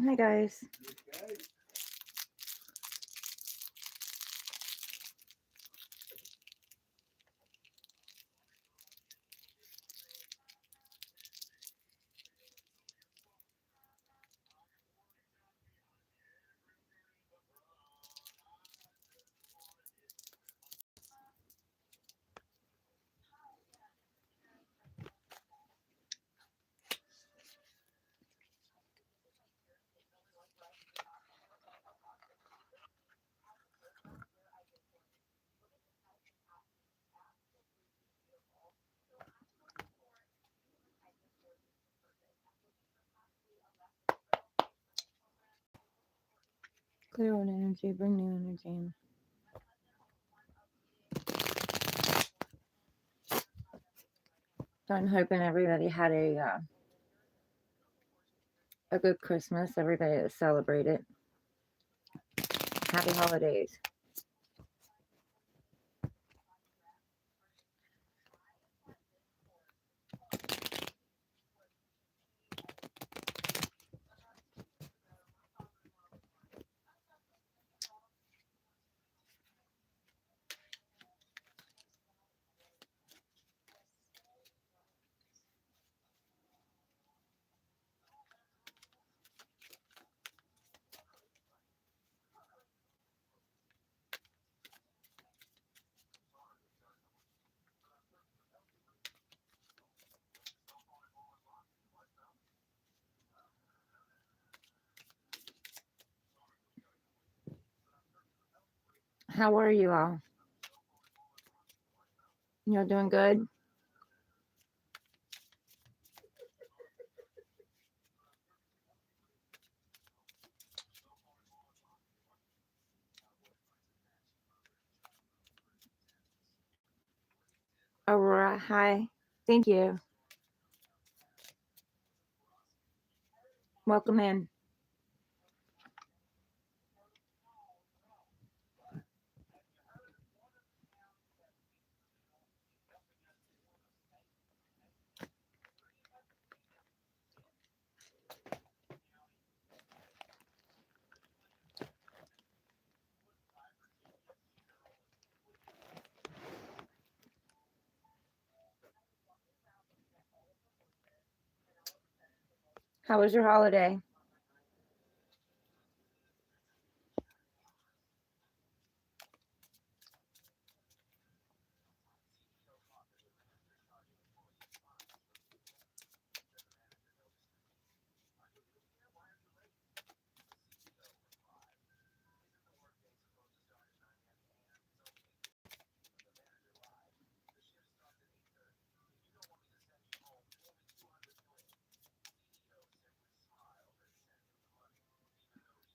Hi guys. Clear old energy, bring new energy in. So I'm hoping everybody had a good Christmas. Everybody that celebrated. Happy holidays. How are you all? You're doing good? Aurora, hi. Thank you. Welcome in. How was your holiday?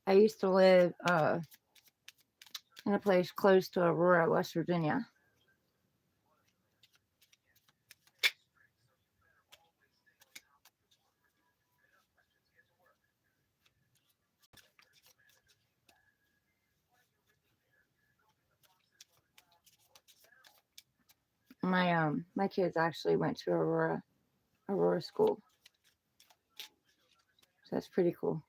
I used to live in a place close to Aurora, West Virginia. My kids actually went to Aurora School. So that's pretty cool.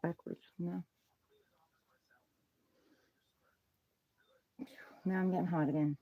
Backwards. No. Now I'm getting hot again.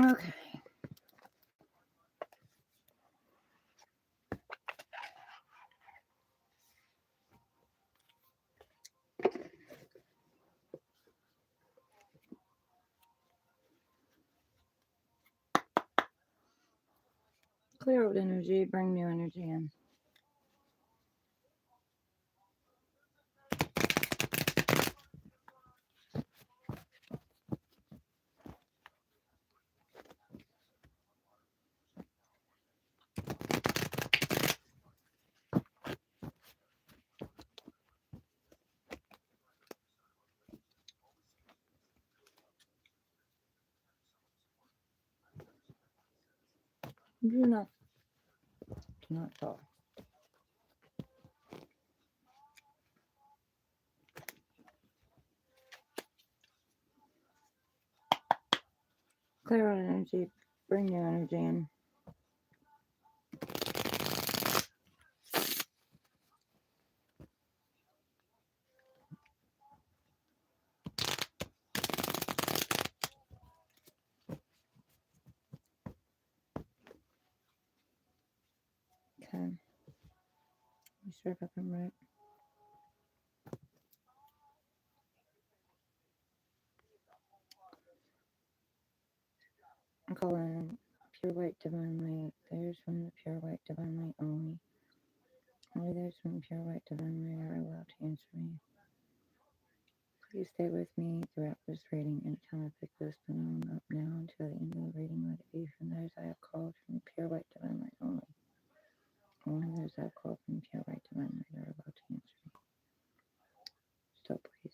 Okay. Clear old energy, bring new energy in. Do not talk. Clear old energy, bring new energy in. Okay. You sure if I'm right? I'm calling pure white divine light. There's from the pure white divine light only. Only those from the pure white divine light are allowed to answer me. Please stay with me throughout this reading. Anytime I pick this balloon up now until the end of the reading, let it be from those I have called from the pure white divine light only. Only those I have called from the pure white divine light are allowed to answer me. So please.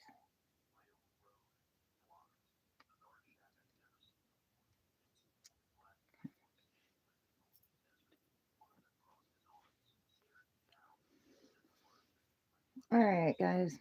Alright, guys.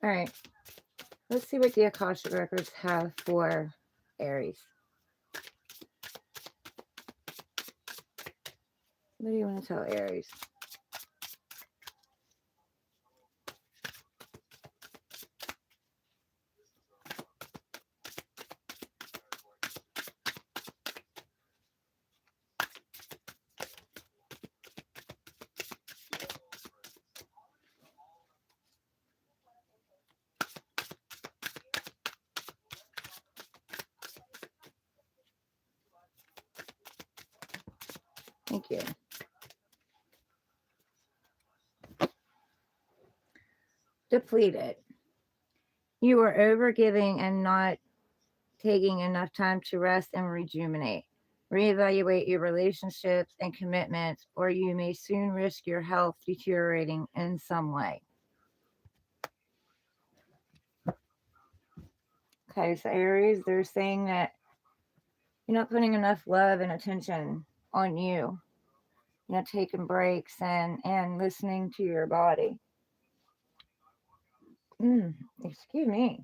Alright. Let's see what the Akashic Records have for Aries. What do you want to tell Aries? Thank you. Depleted. You are overgiving and not taking enough time to rest and rejuvenate. Reevaluate your relationships and commitments, or you may soon risk your health deteriorating in some way. Okay, so Aries, they're saying that you're not putting enough love and attention on you. You're not taking breaks and listening to your body. Excuse me.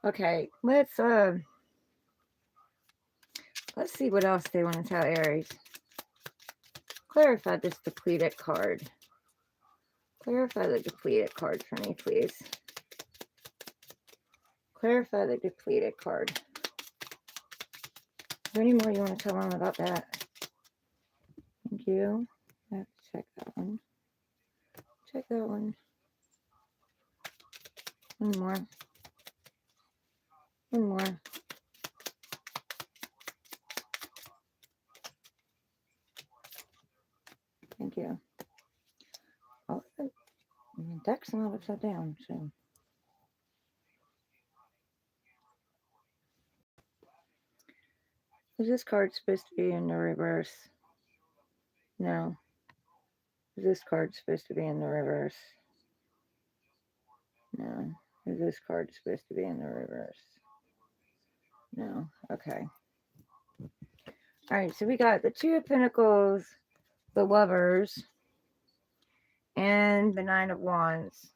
Okay, let's see what else they want to tell Aries. Clarify this depleted card. Clarify the depleted card for me, please. Clarify the depleted card. Is there any more you want to tell them about that? Thank you. I have to check that one. Check that one. One more. One more. Thank you. Oh, the deck's not upside down, so. Is this card supposed to be in the reverse? No. Is this card supposed to be in the reverse? No. Is this card supposed to be in the reverse? No. Okay. All right, so we got the Two of Pentacles, the Lovers, and the Nine of Wands.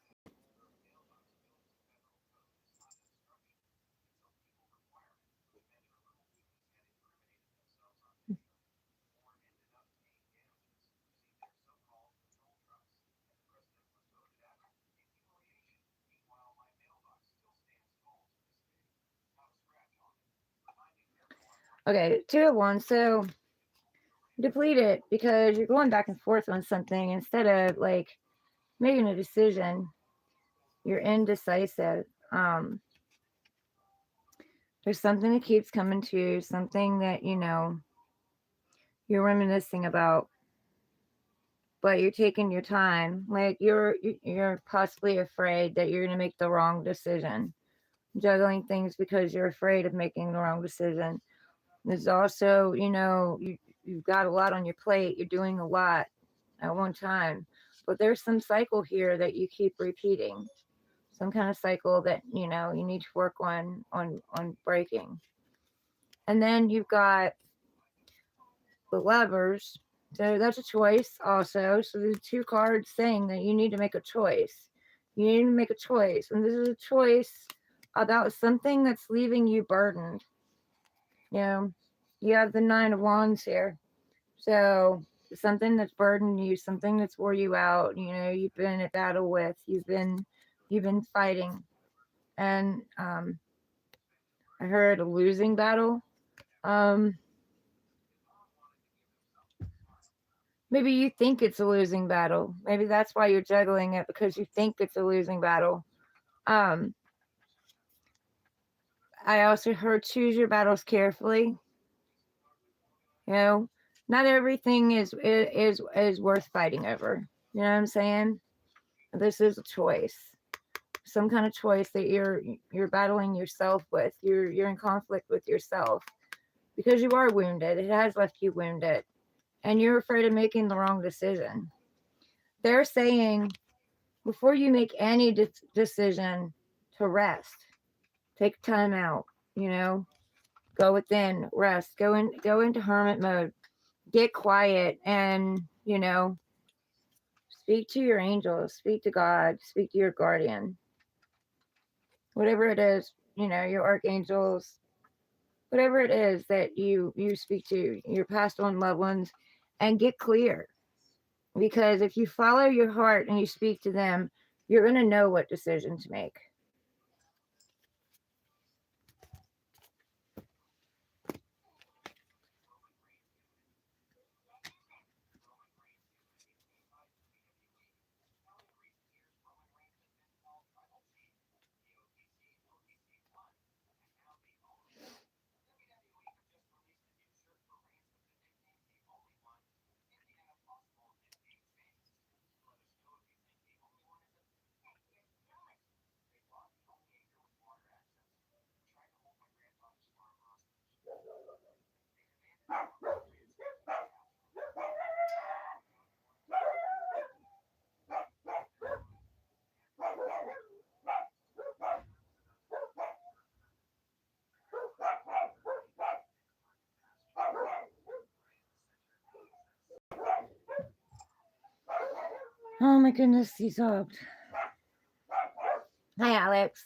Okay, Two of Wands. So deplete it because you're going back and forth on something instead of like making a decision. You're indecisive. There's something that keeps coming to you, something that you're reminiscing about, but you're taking your time. Like you're possibly afraid that you're going to make the wrong decision, juggling things because you're afraid of making the wrong decision. There's also, you've got a lot on your plate. You're doing a lot at one time, but there's some cycle here that you keep repeating, some kind of cycle that you need to work on breaking. And then you've got the Lovers, so that's a choice also. So there's two cards saying that you need to make a choice. You need to make a choice, and this is a choice about something that's leaving you burdened. You have the Nine of Wands here, so something that's burdened you, something that's wore you out. You've been at battle with, you've been fighting, and I heard a losing battle. Maybe you think it's a losing battle. Maybe that's why you're juggling it, because you think it's a losing battle. I also heard choose your battles carefully. Not everything is worth fighting over. You know what I'm saying? This is a choice, some kind of choice that you're battling yourself with. You're in conflict with yourself because you are wounded. It has left you wounded, and you're afraid of making the wrong decision. They're saying before you make any decision to rest, take time out. Go within, rest, go into hermit mode, get quiet, and speak to your angels, speak to God, speak to your guardian, whatever it is, your archangels, whatever it is that you speak to, your past on loved ones, and get clear. Because if you follow your heart and you speak to them, you're going to know what decision to make. Oh my goodness, he sobbed. Hi, Alex.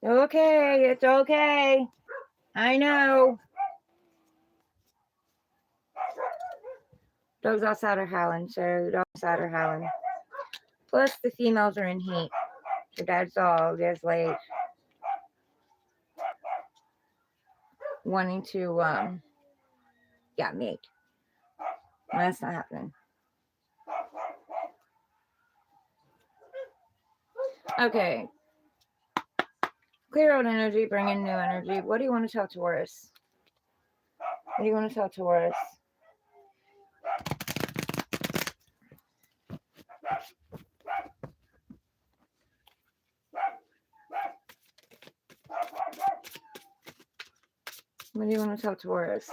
Okay, it's okay. I know. Dogs outside are howling, so the dogs outside are howling. Plus, the females are in heat. Your dad's dog is like wanting to, mate. That's not happening. Okay. Clear old energy, bring in new energy. What do you want to tell Taurus? What do you want to tell Taurus? What do you want to tell Taurus?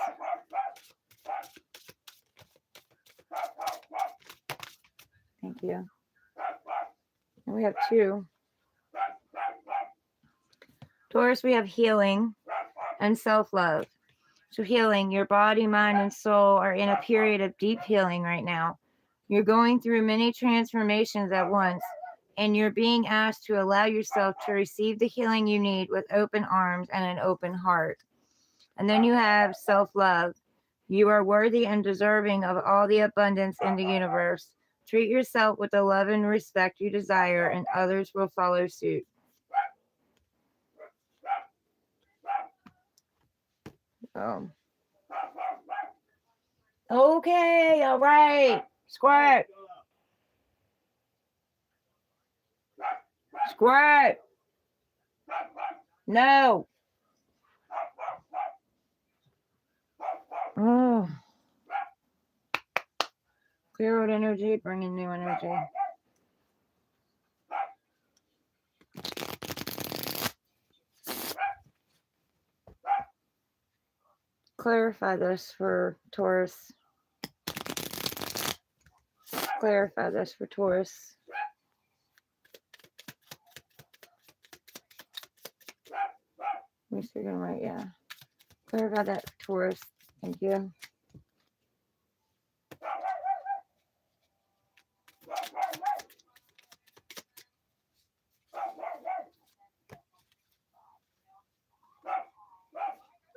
Thank you. And we have 2. Taurus, we have healing and self-love. So healing, your body, mind, and soul are in a period of deep healing right now. You're going through many transformations at once, and you're being asked to allow yourself to receive the healing you need with open arms and an open heart. And then you have self-love. You are worthy and deserving of all the abundance in the universe. Treat yourself with the love and respect you desire, and others will follow suit. Oh. Okay, all right. Squirt. Squirt. No. Oh. Clear out energy, bring in new energy. Clarify this for Taurus. Clarify this for Taurus. Let me see if I'm right, yeah. Clarify that for Taurus. Thank you.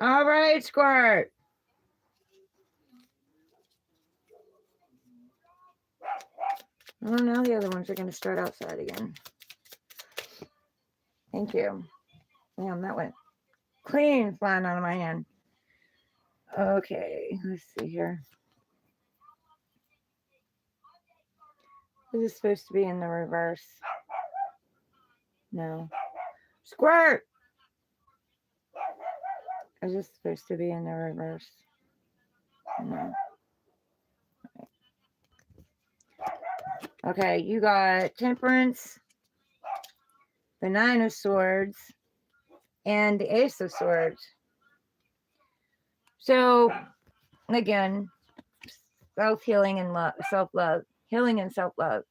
All right, Squirt. Oh, now the other ones are going to start outside again. Thank you. Damn, that went clean flying out of my hand. Okay, let's see here. This is supposed to be in the reverse. No. Squirt! Is this supposed to be in the reverse? No. Okay, you got Temperance, the 9 of Swords, and the Ace of Swords. So, again, self-healing and self-love. Healing and self-love.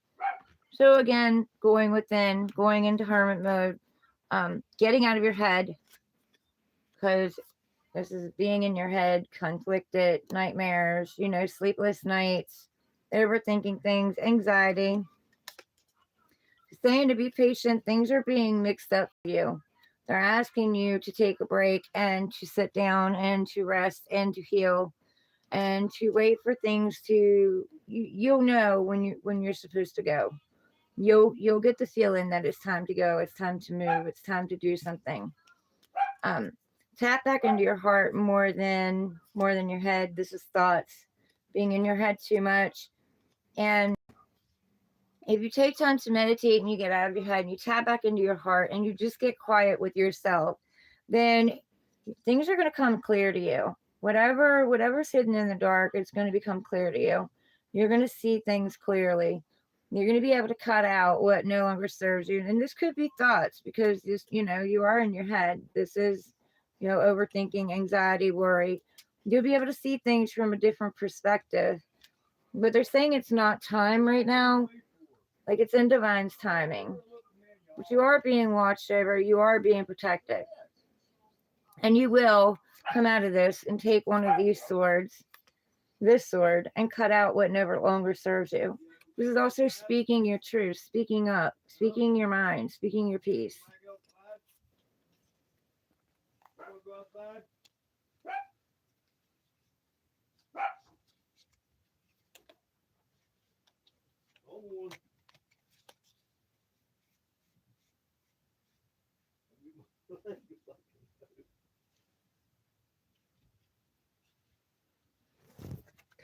So, again, going within, going into hermit mode, getting out of your head, because this is being in your head, conflicted, nightmares, sleepless nights, overthinking things, anxiety. Saying to be patient, things are being mixed up for you. They're asking you to take a break and to sit down and to rest and to heal and to wait for things to you'll know when you're supposed to go. You'll get the feeling that it's time to go, it's time to move, it's time to do something. Tap back into your heart more than your head. This is thoughts being in your head too much. And if you take time to meditate and you get out of your head and you tap back into your heart and you just get quiet with yourself, then things are going to come clear to you. Whatever's hidden in the dark, it's going to become clear to you. You're going to see things clearly. You're going to be able to cut out what no longer serves you. And this could be thoughts, because this, you are in your head. This is, overthinking, anxiety, worry. You'll be able to see things from a different perspective. But they're saying it's not time right now. Like, it's in divine's timing. But you are being watched over. You are being protected. And you will come out of this and take one of these swords, this sword, and cut out what no longer serves you. This is also speaking your truth, speaking up, speaking your mind, speaking your peace.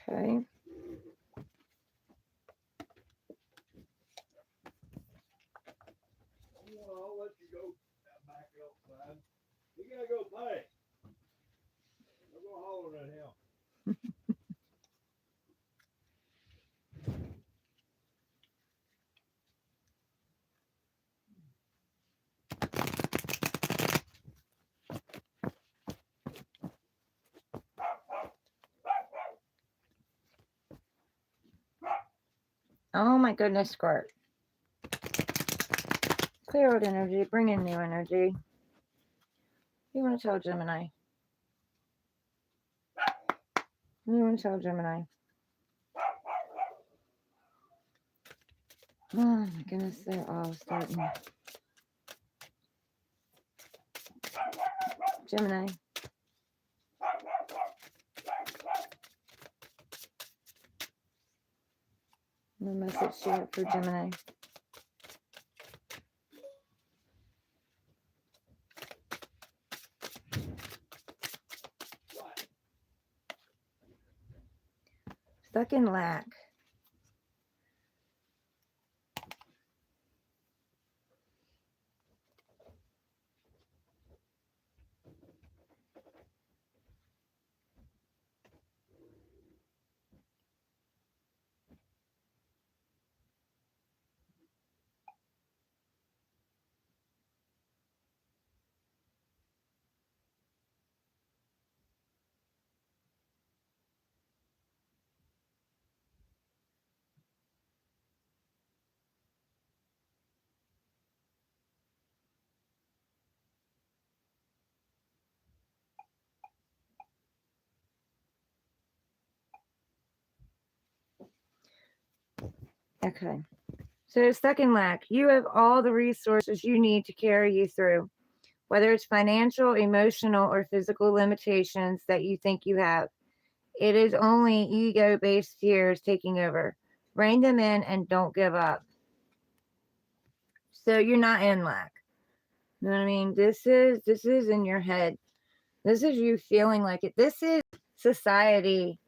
Okay. I'll let you go back outside. You gotta go play. I'm gonna holler at him. Oh my goodness, Squirt. Clear out energy, bring in new energy. You want to tell Gemini? You want to tell Gemini? Oh my goodness, they're all starting. Gemini. The message you have for Gemini. Stuck in lack. Okay. So stuck in lack. You have all the resources you need to carry you through, whether it's financial, emotional, or physical limitations that you think you have. It is only ego-based fears taking over. Rein them in and don't give up. So you're not in lack. You know what I mean? This is in your head. This is you feeling like it. This is society,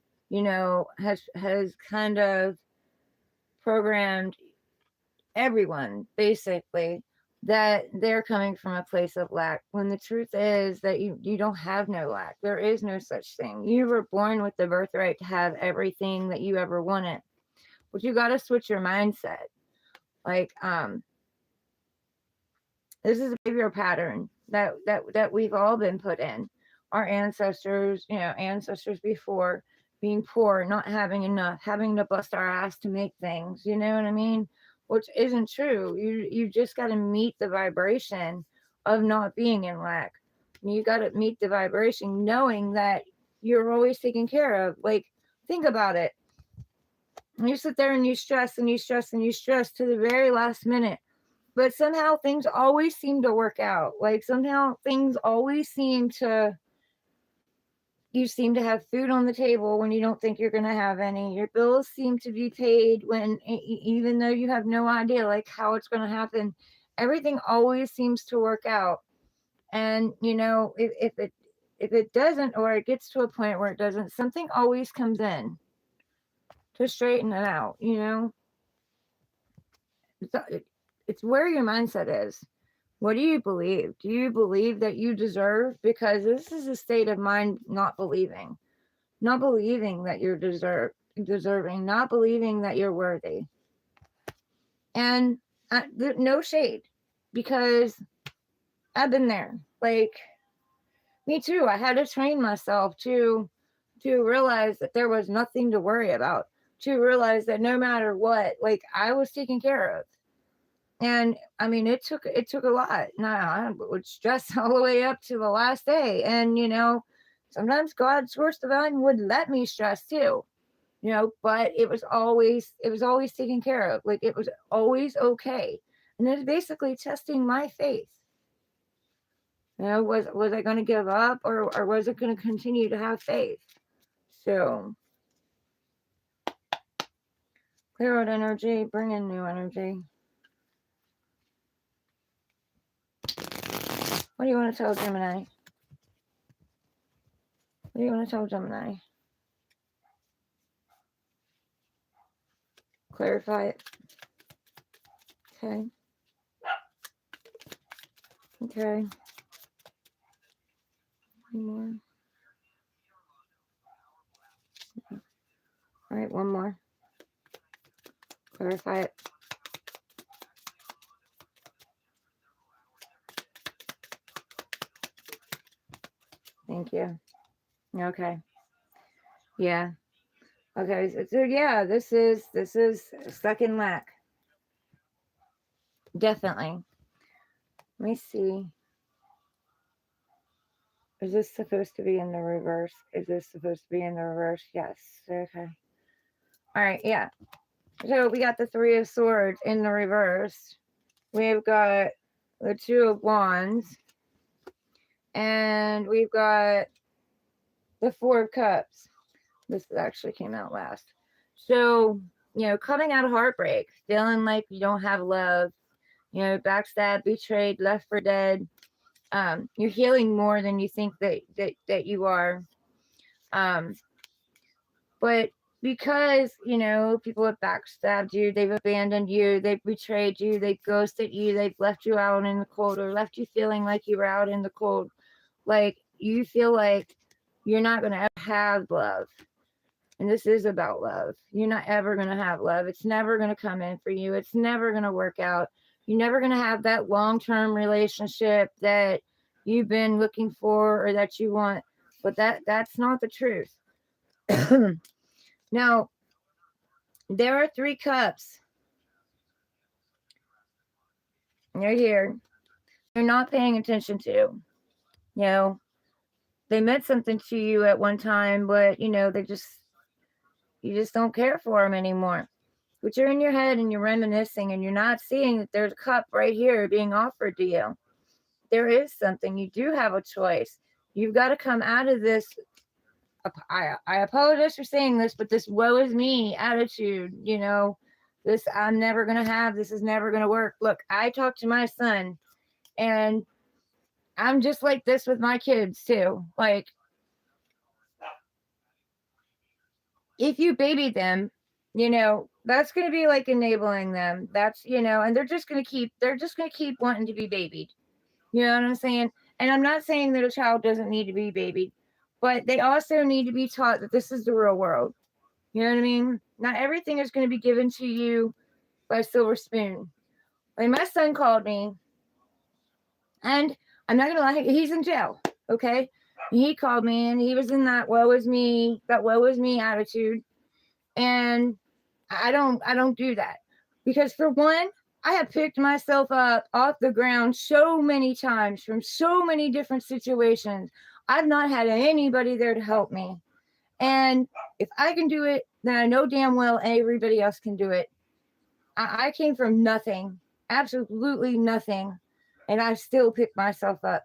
has kind of programmed everyone basically that they're coming from a place of lack, when the truth is that you don't have no lack. There is no such thing. You were born with the birthright to have everything that you ever wanted, but you got to switch your mindset. Like this is a behavior pattern that we've all been put in. Our ancestors before, being poor, not having enough, having to bust our ass to make things, you know what I mean? Which isn't true. You just got to meet the vibration of not being in lack. You got to meet the vibration knowing that you're always taken care of. Like, think about it. You sit there and you stress and you stress and you stress to the very last minute, but somehow things always seem to work out. Like, somehow things always you seem to have food on the table when you don't think you're going to have any. Your bills seem to be paid when, even though you have no idea like how it's going to happen. Everything always seems to work out. And if it doesn't, or it gets to a point where it doesn't, something always comes in to straighten it out. It's where your mindset is. What do you believe? Do you believe that you deserve? Because this is a state of mind not believing that you're deserving, not believing that you're worthy. And no shade, because I've been there. Like, me too. I had to train myself to realize that there was nothing to worry about, to realize that no matter what, like, I was taken care of. And I mean, it took a lot. Now I would stress all the way up to the last day. And sometimes God's source divine would let me stress too. But it was always taken care of. Like, it was always okay. And it's basically testing my faith. Was I going to give up, or was it going to continue to have faith? So, clear out energy, bring in new energy. What do you want to tell Gemini? What do you want to tell Gemini? Clarify it. Okay. Okay. One more. All right, one more. Clarify it. Thank you. Okay. Yeah. Okay. So yeah, this is stuck in lack. Definitely. Let me see. Is this supposed to be in the reverse? Is this supposed to be in the reverse? Yes. Okay. All right. Yeah. So we got the Three of Swords in the reverse. We've got the Two of Wands. And we've got the Four of Cups. This actually came out last. So, coming out of heartbreak, feeling like you don't have love, backstabbed, betrayed, left for dead. You're healing more than you think that you are. But because, people have backstabbed you, they've abandoned you, they've betrayed you, they've ghosted you, they've left you out in the cold, or left you feeling like you were out in the cold. Like you feel like you're not going to ever have love. And this is about love. You're not ever going to have love. It's never going to come in for you. It's never going to work out. You're never going to have that long-term relationship that you've been looking for or that you want. But that's not the truth. Now, there are 3 cups. They're here. You're not paying attention to. They meant something to you at one time, but you just don't care for them anymore. But you're in your head and you're reminiscing and you're not seeing that there's a cup right here being offered to you. There is something. You do have a choice. You've got to come out of this. I apologize for saying this, but this woe is me attitude, this I'm never going to have, this is never going to work. Look, I talk to my son and I'm just like this with my kids too. Like, if you baby them, that's going to be like enabling them. That's, and they're just going to keep wanting to be babied. You know what I'm saying? And I'm not saying that a child doesn't need to be babied, but they also need to be taught that this is the real world. You know what I mean? Not everything is going to be given to you by a silver spoon. Like my son called me, and I'm not going to lie, he's in jail. Okay. He called me and he was in that woe is me attitude. And I don't do that, because for one, I have picked myself up off the ground so many times from so many different situations. I've not had anybody there to help me. And if I can do it, then I know damn well everybody else can do it. I came from nothing, absolutely nothing, and I still picked myself up.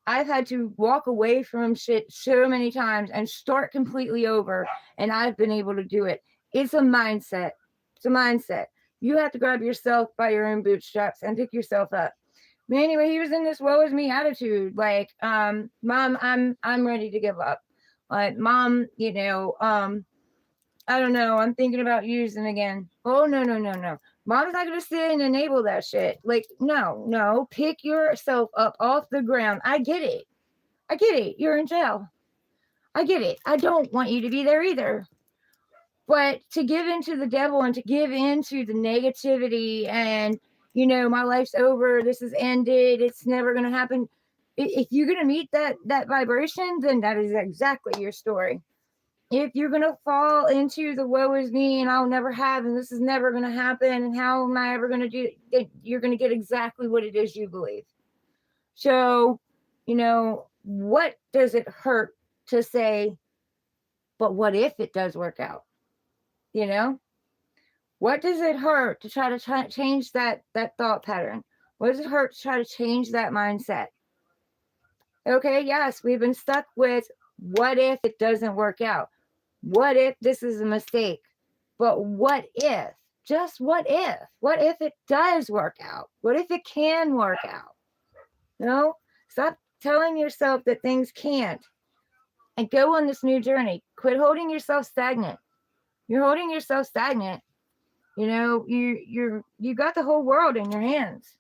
I've had to walk away from shit so many times and start completely over, and I've been able to do it. It's a mindset. It's a mindset. You have to grab yourself by your own bootstraps and pick yourself up. But anyway, he was in this woe is me attitude. Like, mom, I'm ready to give up. Like, mom, I don't know. I'm thinking about using again. Oh, no. Mom's not going to sit and enable that shit. Like, no. Pick yourself up off the ground. I get it. You're in jail. I get it. I don't want you to be there either. But to give into the devil and to give into the negativity and, my life's over, this is ended, it's never going to happen. If you're going to meet that vibration, then that is exactly your story. If you're going to fall into the woe is me and I'll never have, and this is never going to happen, and how am I ever going to do it, you're going to get exactly what it is you believe. So, what does it hurt to say, but what if it does work out? What does it hurt to try to change that thought pattern? What does it hurt to try to change that mindset? Okay, yes, we've been stuck with what if it doesn't work out? What if this is a mistake? But what if? Just what if? What if it does work out? What if it can work out? No? Stop telling yourself that things can't and go on this new journey. Quit holding yourself stagnant. You're holding yourself stagnant. You know, you got the whole world in your hands.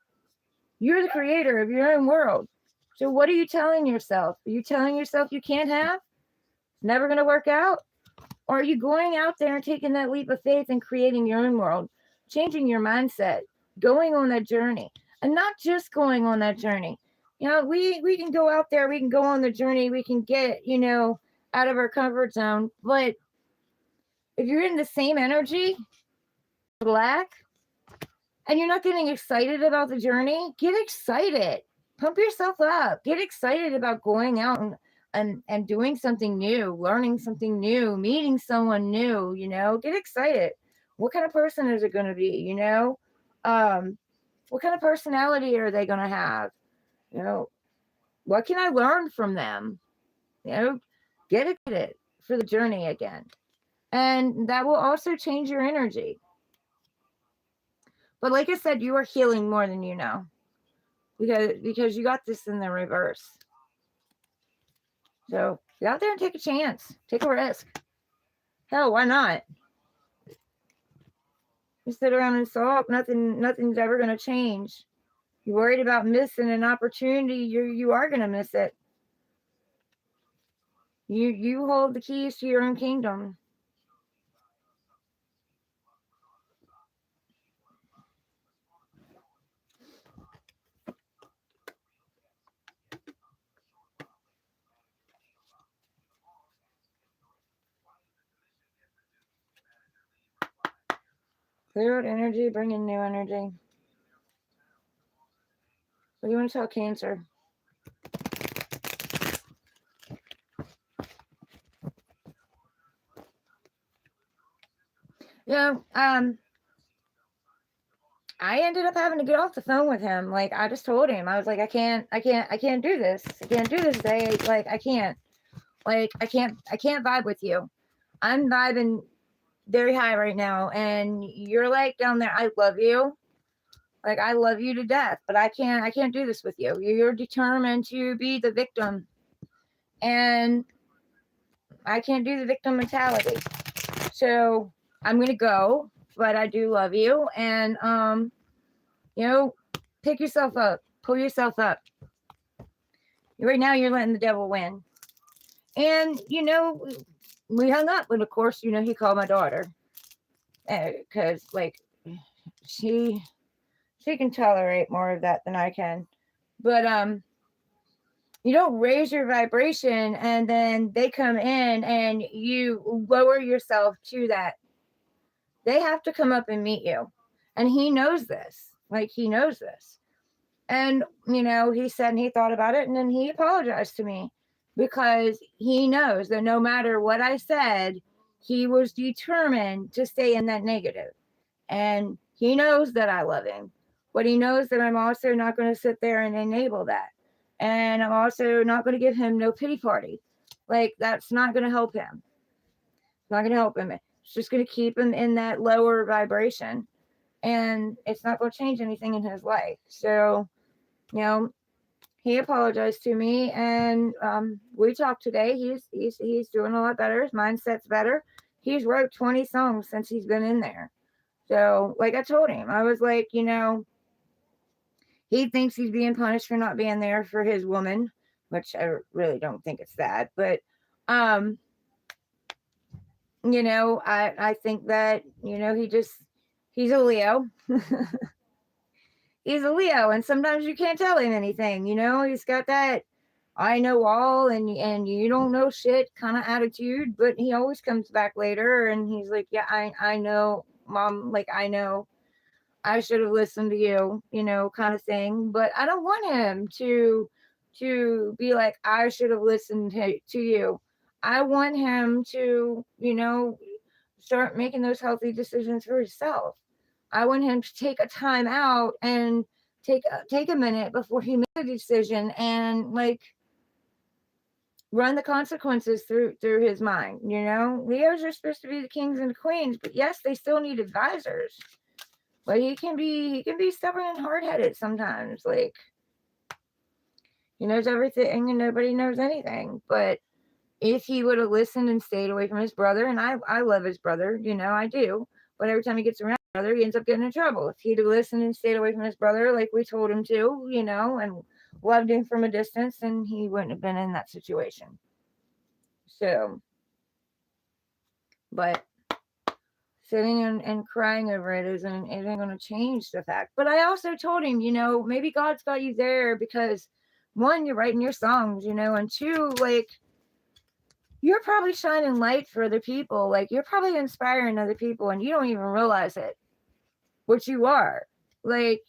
You're the creator of your own world. So what are you telling yourself? Are you telling yourself you can't have? It's never going to work out? Or are you going out there and taking that leap of faith and creating your own world, changing your mindset, going on that journey, and not just going on that journey? You know, we can go out there, we can go on the journey, we can get, out of our comfort zone. But if you're in the same energy, lack, and you're not getting excited about the journey, get excited. Pump yourself up. Get excited about going out and doing something new, learning something new, meeting someone new, get excited. What kind of person is it going to be, what kind of personality are they going to have? You know, what can I learn from them? You know, get excited for the journey again. And that will also change your energy. But like I said, you are healing more than you know. Because you got this in the reverse. So get out there and take a chance. Take a risk. Hell, why not? You sit around and sulk, nothing's ever gonna change. You're worried about missing an opportunity, you are gonna miss it. You hold the keys to your own kingdom. Clear out energy, bring in new energy. What do you want to tell Cancer? You know, I ended up having to get off the phone with him. Like, I just told him, I was like, I can't do this. I can't do this today. Like, I can't. Like, I can't vibe with you. I'm vibing very high right now, and you're like down there. I love you. Like, I love you to death, but I can't do this with you. You're determined to be the victim, and I can't do the victim mentality. So I'm gonna go, but I do love you, and pick yourself up, pull yourself up. Right now, you're letting the devil win, and we hung up, and of course, he called my daughter, because like she can tolerate more of that than I can, but you don't raise your vibration and then they come in and you lower yourself to that. They have to come up and meet you. And he knows this. Like, he knows this. And, he said, and he thought about it, and then he apologized to me because he knows that no matter what I said, he was determined to stay in that negative. And he knows that I love him, but he knows that I'm also not going to sit there and enable that. And I'm also not going to give him no pity party. Like, that's not going to help him. It's not going to help him. It's just going to keep him in that lower vibration. And it's not going to change anything in his life. So, he apologized to me, and we talked today. He's doing a lot better. His mindset's better. He's wrote 20 songs since he's been in there. So, like I told him, I was like, he thinks he's being punished for not being there for his woman, which I really don't think it's that. But, I think that, he's a Leo. He's a Leo, and sometimes you can't tell him anything. He's got that I know all and you don't know shit kind of attitude, but he always comes back later and he's like, yeah, I know, mom, like, I know I should have listened to you, kind of thing. But I don't want him to be like, I should have listened to you. I want him to, start making those healthy decisions for himself. I want him to take a time out and take a minute before he makes a decision and, like, run the consequences through his mind. Leos are supposed to be the kings and the queens, but yes, they still need advisors. But he can be stubborn and hard headed sometimes. Like, he knows everything and nobody knows anything. But if he would have listened and stayed away from his brother, and I love his brother, I do. But every time he gets around his brother, he ends up getting in trouble. If he'd have listened and stayed away from his brother like we told him to, and loved him from a distance, then he wouldn't have been in that situation. So, but sitting and crying over it isn't going to change the fact. But I also told him, maybe God's got you there because, one, you're writing your songs, and two, like, you're probably shining light for other people. Like, you're probably inspiring other people and you don't even realize it, but you are. Like,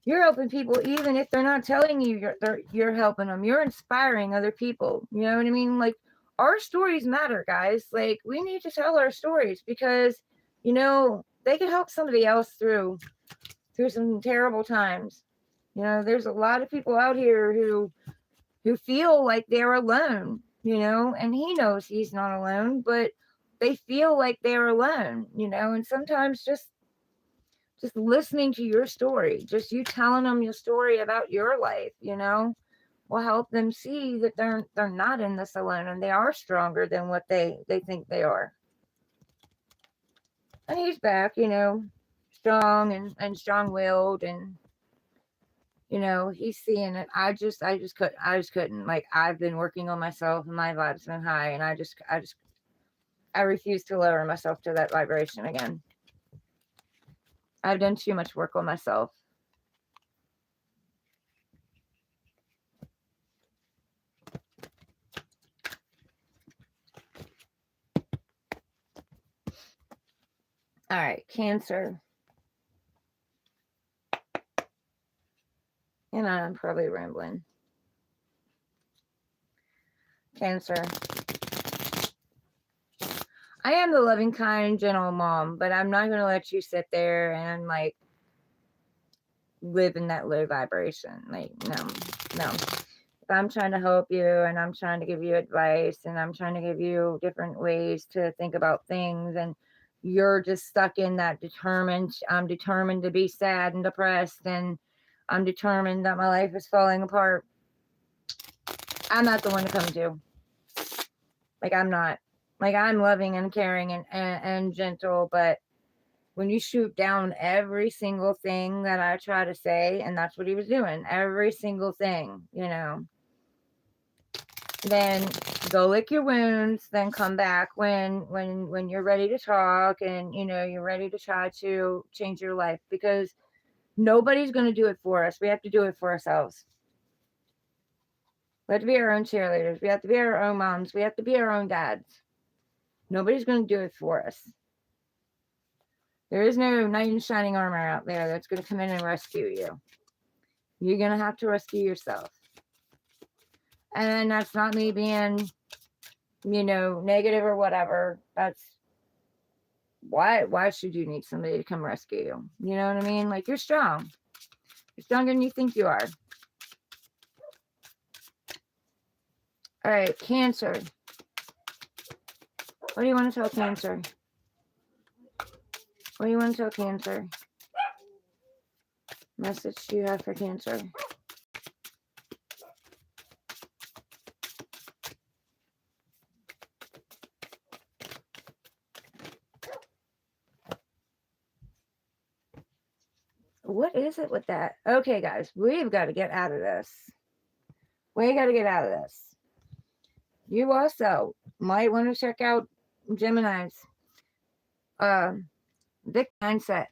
you're helping people even if they're not telling you you're helping them. You're inspiring other people. You know what I mean? Like, our stories matter, guys. Like, we need to tell our stories because, they can help somebody else through some terrible times. There's a lot of people out here who feel like they're alone, and he knows he's not alone, but they feel like they're alone, and sometimes just listening to your story, just you telling them your story about your life, will help them see that they're not in this alone and they are stronger than what they think they are. And he's back, strong and strong-willed, and he's seeing it. I just couldn't. Like, I've been working on myself and my vibe's been high, and I refuse to lower myself to that vibration again. I've done too much work on myself. All right, Cancer. And I'm probably rambling. Cancer. I am the loving, kind, gentle mom, but I'm not going to let you sit there and, like, live in that low vibration. Like, no. If I'm trying to help you and I'm trying to give you advice and I'm trying to give you different ways to think about things, and you're just stuck in that I'm determined to be sad and depressed, and I'm determined that my life is falling apart, I'm not the one to come to. Like, I'm not. Like, I'm loving and caring and gentle, but when you shoot down every single thing that I try to say, and that's what he was doing, every single thing, then go lick your wounds, then come back when you're ready to talk, and you're ready to try to change your life, because nobody's going to do it for us. We have to do it for ourselves. We have to be our own cheerleaders. We have to be our own moms. We have to be our own dads. Nobody's going to do it for us. There is no knight in shining armor out there that's going to come in and rescue you. You're going to have to rescue yourself. And that's not me being, negative or whatever. That's why should you need somebody to come rescue you? You know what I mean? Like, you're strong. You're stronger than you think you are. All right, Cancer. What do you want to tell Cancer? What do you want to tell Cancer? Message you have for Cancer. What is it with that? Okay, guys, we've got to get out of this. We got to get out of this. You also might want to check out Gemini's victim mindset.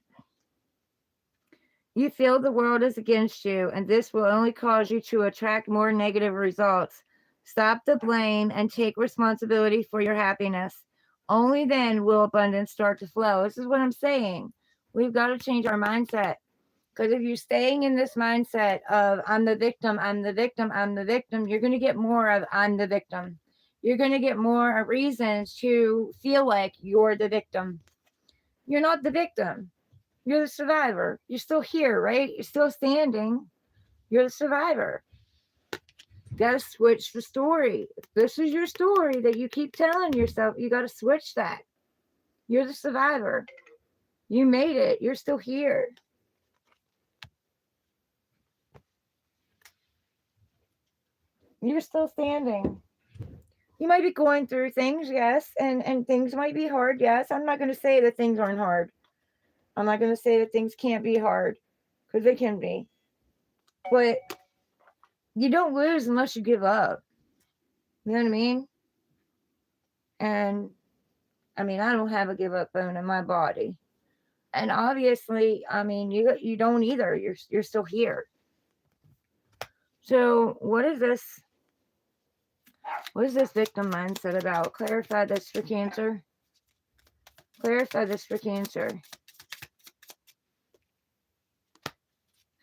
You feel the world is against you, and this will only cause you to attract more negative results. Stop the blame and take responsibility for your happiness. Only then will abundance start to flow. This is what I'm saying. We've got to change our mindset. Because if you're staying in this mindset of I'm the victim, I'm the victim, I'm the victim, you're going to get more of I'm the victim. You're going to get more reasons to feel like you're the victim. You're not the victim. You're the survivor. You're still here, right? You're still standing. You're the survivor. Got to switch the story. If this is your story that you keep telling yourself, you got to switch that. You're the survivor. You made it. You're still here. You're still standing. You might be going through things, yes, and things might be hard, yes. I'm not going to say that things aren't hard. I'm not going to say that things can't be hard, because they can be. But you don't lose unless you give up. You know what I mean? And I mean, I don't have a give up bone in my body. And obviously, I mean, you don't either. You're still here. So what is this? What is this victim mindset about? Clarify this for Cancer. Clarify this for Cancer.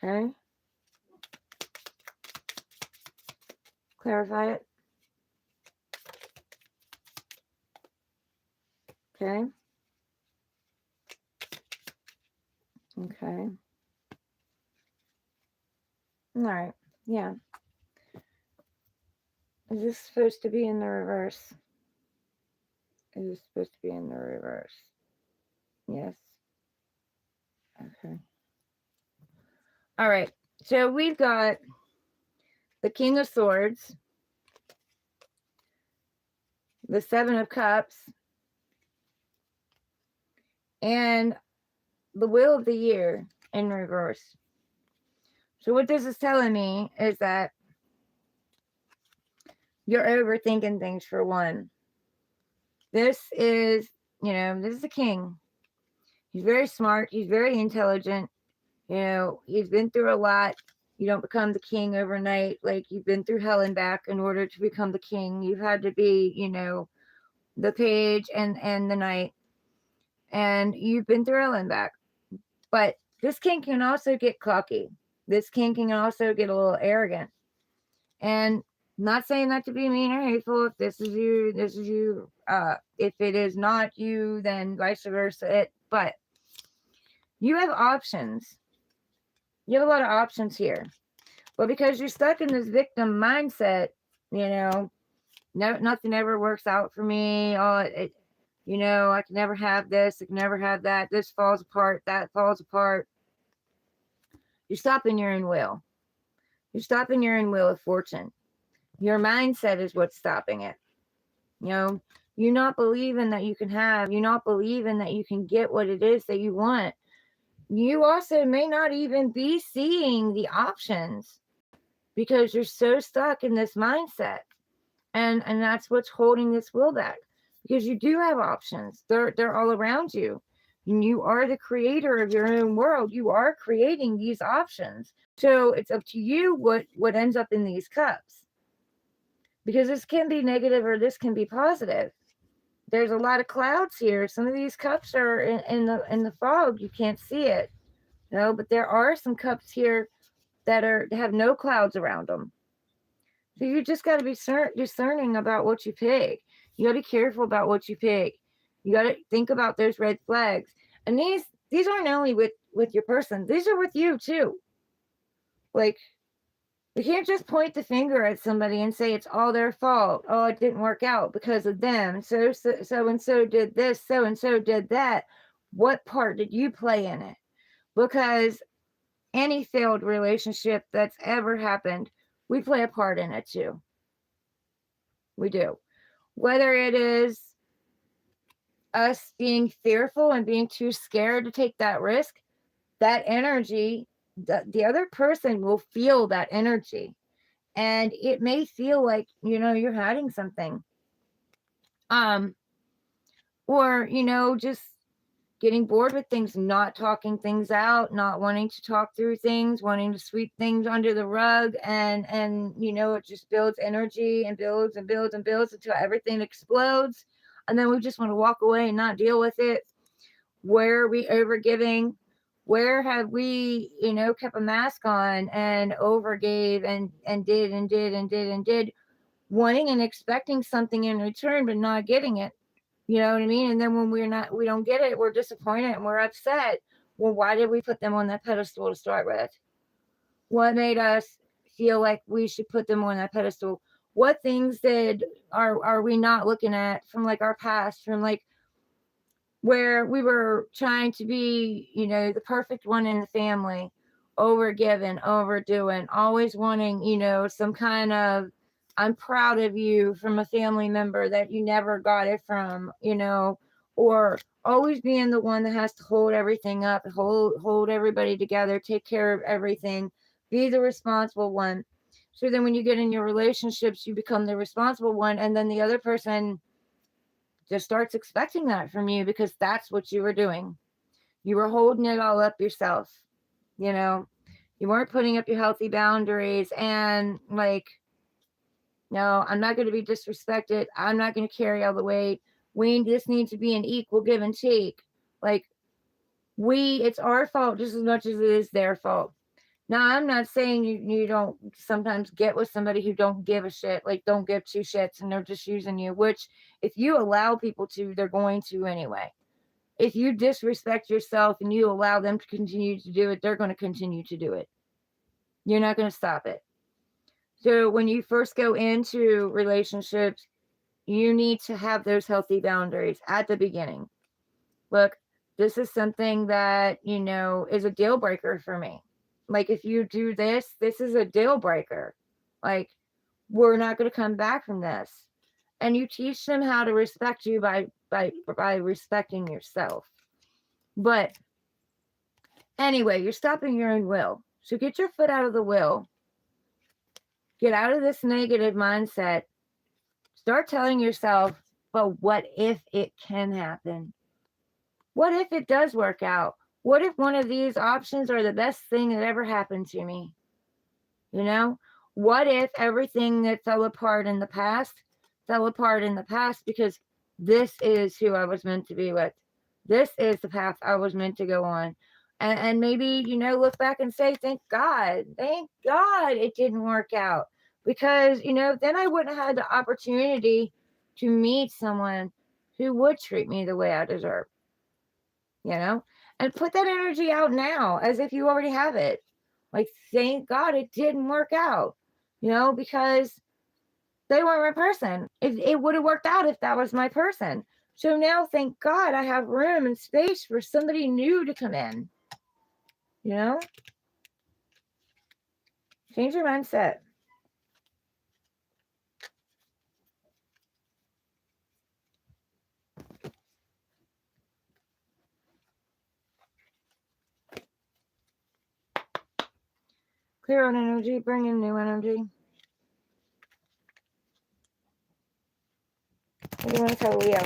Okay. Clarify it. Okay. Okay. All right. Yeah. Is this supposed to be in the reverse? Is this supposed to be in the reverse? Yes. Okay. All right. So we've got the King of Swords, the Seven of Cups, and the Wheel of the Year in reverse. So what this is telling me is that you're overthinking things, for one. This is, this is a king. He's very smart. He's very intelligent. He's been through a lot. You don't become the king overnight. Like, you've been through hell and back in order to become the king. You've had to be, the page and the knight. And you've been through hell and back. But this king can also get cocky. This king can also get a little arrogant. And not saying that to be mean or hateful. If this is you, this is you. If it is not you, then vice versa. But you have options. You have a lot of options here. But because you're stuck in this victim mindset, nothing ever works out for me. I can never have this. I can never have that. This falls apart. That falls apart. You're stopping your own will. You're stopping your own wheel of fortune. Your mindset is what's stopping it. You're not believing that you can have. You're not believing that you can get what it is that you want. You also may not even be seeing the options because you're so stuck in this mindset. And that's what's holding this will back, because you do have options. They're all around you. And you are the creator of your own world. You are creating these options. So it's up to you what ends up in these cups. Because this can be negative or this can be positive. There's a lot of clouds here. Some of these cups are in the fog. You can't see it. But there are some cups here that have no clouds around them. So you just got to be discerning about what you pick. You got to be careful about what you pick. You got to think about those red flags. And these aren't only with your person. These are with you too. Like, we can't just point the finger at somebody and say it's all their fault. Oh, it didn't work out because of them. So and so did this. So and so did that. What part did you play in it? Because any failed relationship that's ever happened, we play a part in it too. We do. Whether it is us being fearful and being too scared to take that risk, that energy, the other person will feel that energy. And it may feel like, you're hiding something. Or, just getting bored with things, not talking things out, not wanting to talk through things, wanting to sweep things under the rug, and it just builds energy and builds and builds and builds until everything explodes, and then we just want to walk away and not deal with it. Where are we overgiving? Where have we kept a mask on and overgave and did, wanting and expecting something in return but not getting it? You know what I mean? And then when we don't get it, we're disappointed and we're upset. Well, why did we put them on that pedestal to start with? What made us feel like we should put them on that pedestal? What things are we not looking at from like our past, from like where we were trying to be, the perfect one in the family, over giving, overdoing, always wanting, some kind of I'm proud of you from a family member that you never got it from, or always being the one that has to hold everything up, hold everybody together, take care of everything, be the responsible one. So then when you get in your relationships, you become the responsible one, and then the other person just starts expecting that from you because that's what you were doing. You were holding it all up yourself. You weren't putting up your healthy boundaries, and like, no, I'm not going to be disrespected. I'm not going to carry all the weight. We just need to be an equal give and take. Like, it's our fault just as much as it is their fault. Now, I'm not saying you don't sometimes get with somebody who don't give a shit, like don't give two shits and they're just using you, which if you allow people to, they're going to anyway. If you disrespect yourself and you allow them to continue to do it, they're going to continue to do it. You're not going to stop it. So when you first go into relationships, you need to have those healthy boundaries at the beginning. Look, this is something that, is a deal breaker for me. Like, if you do this, this is a deal breaker. Like, we're not going to come back from this. And you teach them how to respect you by respecting yourself. But anyway, you're stopping your own will. So get your foot out of the will. Get out of this negative mindset. Start telling yourself, but what if it can happen? What if it does work out? What if one of these options are the best thing that ever happened to me? What if everything that fell apart in the past because this is who I was meant to be with. This is the path I was meant to go on. And maybe, look back and say, thank God it didn't work out. Because, then I wouldn't have had the opportunity to meet someone who would treat me the way I deserve. And put that energy out now as if you already have it. Like, thank God it didn't work out, because they weren't my person. It would have worked out if that was my person. So now, thank God I have room and space for somebody new to come in. Change your mindset. Clear out energy, bring in new energy. What do you want to tell Leo?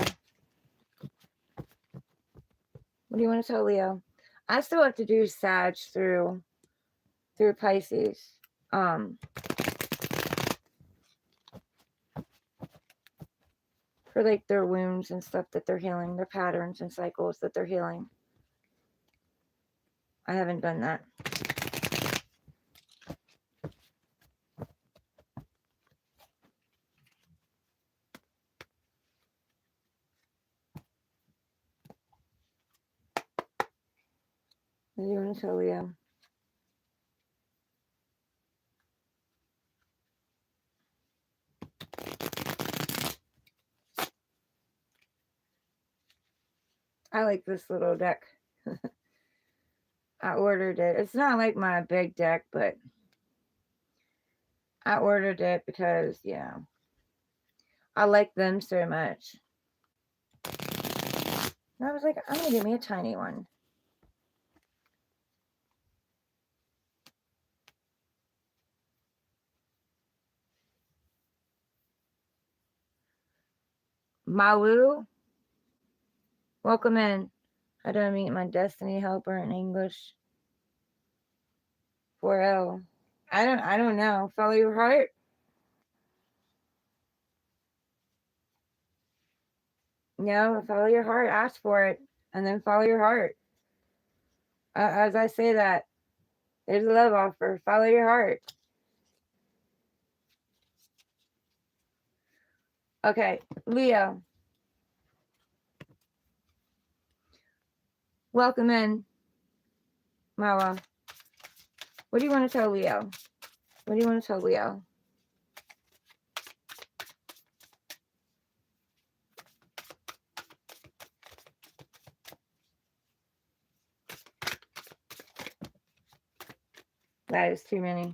What do you want to tell Leo? I still have to do Sag through Pisces. For like their wounds and stuff that they're healing, their patterns and cycles that they're healing. I haven't done that. What do you want to tell Leo? I like this little deck. I ordered it. It's not like my big deck, but I ordered it because, I like them so much. And I was like, I'm going to give me a tiny one. Malu, welcome in. How do I meet my destiny helper in English? 4L. I don't know. Follow your heart. Follow your heart. Ask for it, and then follow your heart. As I say that, there's a love offer. Follow your heart. Okay, Leo. Welcome in, Mawa. What do you want to tell Leo? What do you want to tell Leo? That is too many.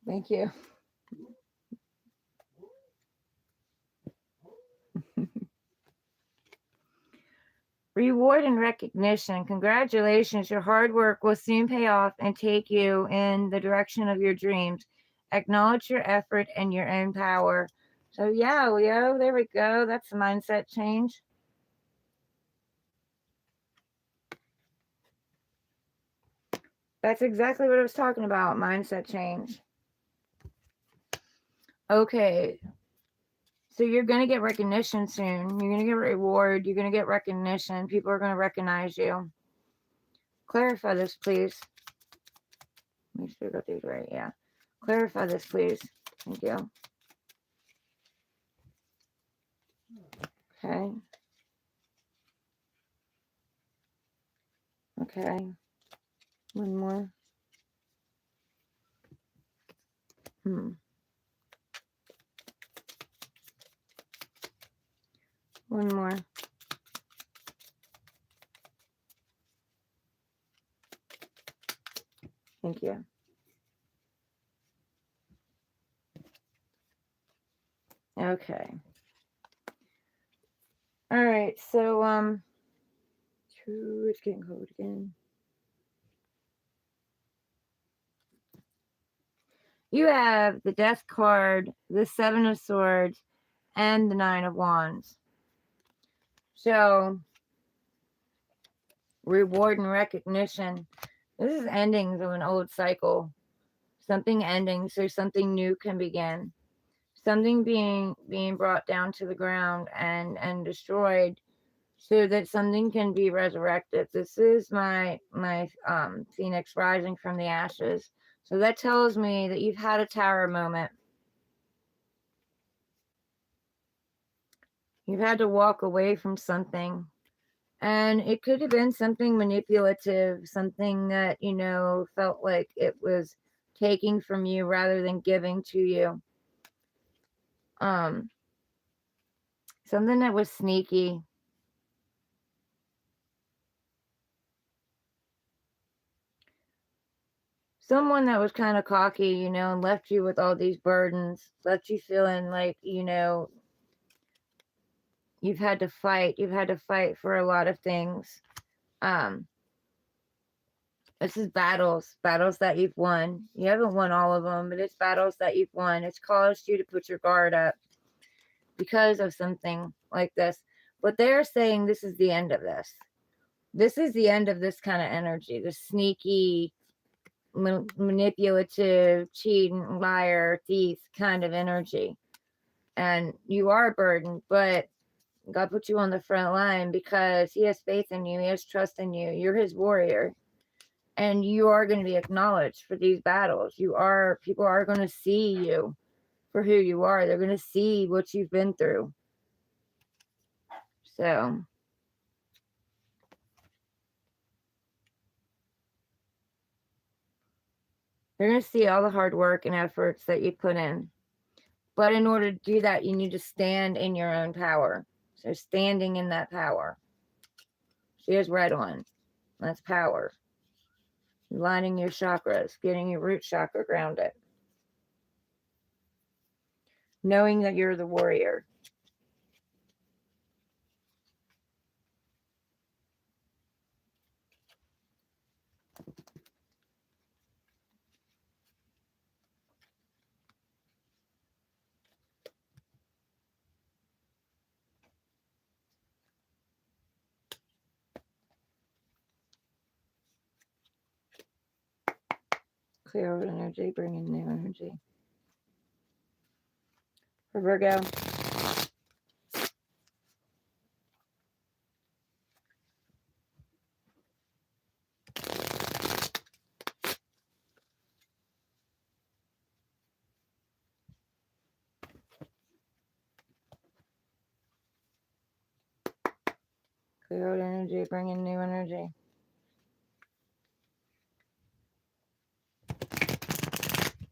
Thank you. Reward and recognition. Congratulations. Your hard work will soon pay off and take you in the direction of your dreams. Acknowledge your effort and your own power. So, yeah, Leo, there we go. That's a mindset change. That's exactly what I was talking about. Mindset change. Okay. So you're going to get recognition soon. You're going to get reward. You're going to get recognition. People are going to recognize you. Clarify this, please. Make sure I got these right. Yeah. Clarify this, please. Thank you. Okay. Okay. One more. One more. Thank you. Okay. All right. So, it's getting cold again. You have the Death card, the Seven of Swords, and the Nine of Wands. So, reward and recognition. This is endings of an old cycle. Something ending so something new can begin. Something being brought down to the ground and destroyed so that something can be resurrected. This is my phoenix rising from the ashes. So that tells me that you've had a tower moment. You've had to walk away from something. And it could have been something manipulative, something that, felt like it was taking from you rather than giving to you. Something that was sneaky. Someone that was kind of cocky, and left you with all these burdens, left you feeling like, you've had to fight. You've had to fight for a lot of things. This is battles that you've won. You haven't won all of them, but it's battles that you've won. It's caused you to put your guard up because of something like this. But they're saying this is the end of this. This is the end of this kind of energy, the sneaky, manipulative, cheating, liar, thief kind of energy. And you are burdened, but God put you on the front line because He has faith in you. He has trust in you. You're His warrior. And you are going to be acknowledged for these battles. People are going to see you for who you are. They're going to see what you've been through. So, they're going to see all the hard work and efforts that you put in. But in order to do that, you need to stand in your own power. So standing in that power. She has red on. That's power. Lining your chakras, getting your root chakra grounded. Knowing that you're the warrior. Clear old energy, bring in new energy. For Virgo, Clear old energy, bring in new energy.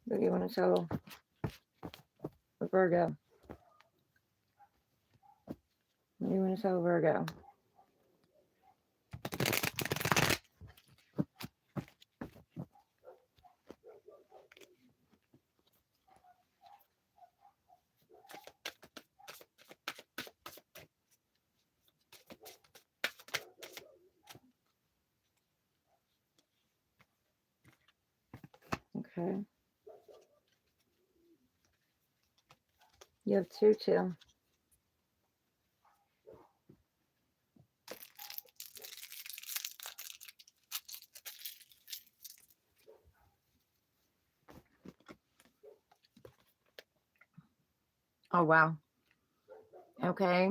What do you want to tell Virgo? What do you want to tell Virgo? Okay. You have 2-2. Oh, wow. Okay.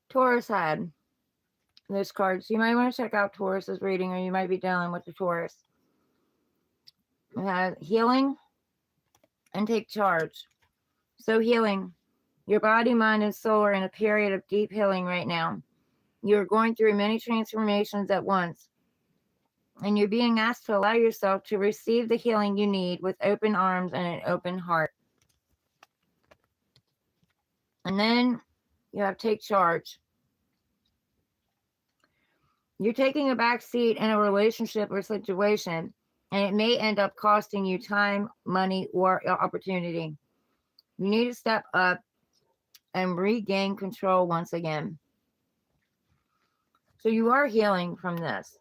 Taurus had those cards. You might want to check out Taurus's reading, or you might be dealing with the Taurus. It has healing and take charge. So healing. Your body, mind, and soul are in a period of deep healing right now. You're going through many transformations at once, and you're being asked to allow yourself to receive the healing you need with open arms and an open heart. And then you have take charge. You're taking a back seat in a relationship or situation, and it may end up costing you time, money, or opportunity. You need to step up and regain control once again. So you are healing from this,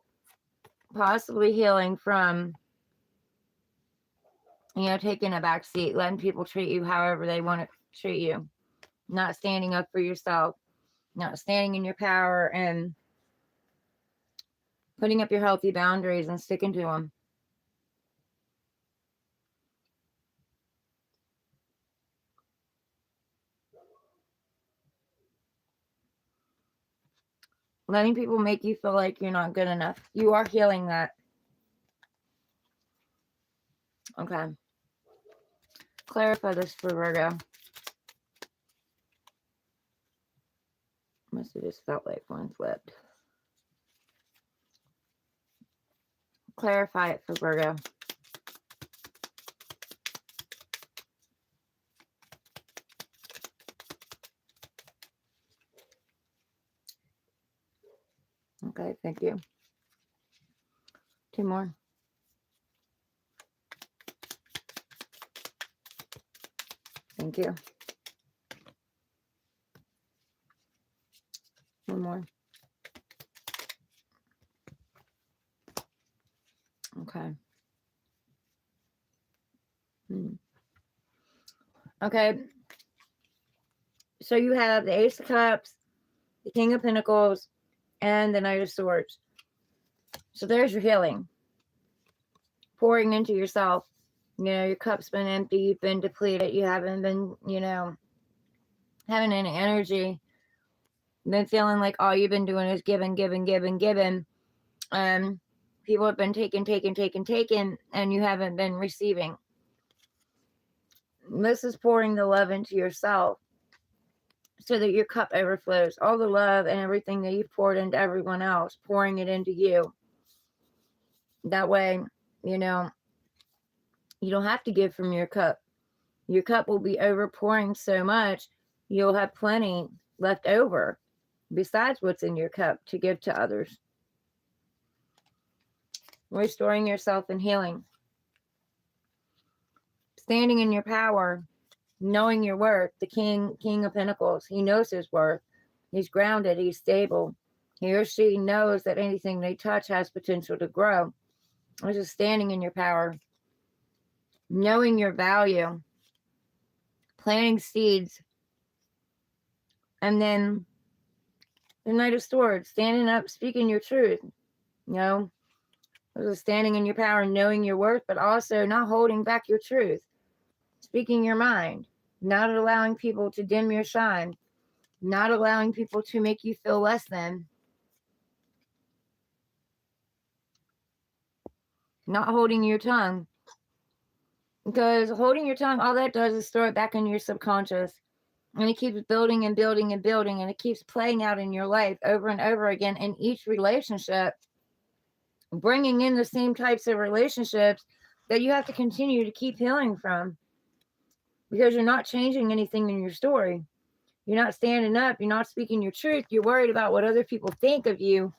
possibly healing from, taking a back seat, letting people treat you however they want to treat you, not standing up for yourself, not standing in your power, and putting up your healthy boundaries and sticking to them. Letting people make you feel like you're not good enough. You are healing that. Okay. Clarify this for Virgo. Must have just felt like one flipped. Clarify it for Virgo. Okay, thank you. 2 more. Thank you. 1 more. Okay. Okay. So you have the Ace of Cups, the King of Pentacles, and the Knight of Swords. So there's your healing. Pouring into yourself. Your cup's been empty, you've been depleted, you haven't been, having any energy. You've been feeling like all you've been doing is giving. People have been taking, and you haven't been receiving. This is pouring the love into yourself so that your cup overflows. All the love and everything that you've poured into everyone else, pouring it into you. That way, you don't have to give from your cup. Your cup will be overpouring so much, you'll have plenty left over besides what's in your cup to give to others. Restoring yourself and healing. Standing in your power, knowing your worth. The King of Pentacles, he knows his worth. He's grounded, he's stable. He or she knows that anything they touch has potential to grow. This is standing in your power, knowing your value, planting seeds. And then the Knight of Swords, standing up, speaking your truth. This is standing in your power, knowing your worth, but also not holding back your truth. Speaking your mind, not allowing people to dim your shine, not allowing people to make you feel less than, not holding your tongue. Because holding your tongue, all that does is throw it back in your subconscious. And it keeps building and building and building, and it keeps playing out in your life over and over again in each relationship, bringing in the same types of relationships that you have to continue to keep healing from, because you're not changing anything in your story. You're not standing up. You're not speaking your truth. You're worried about what other people think of you,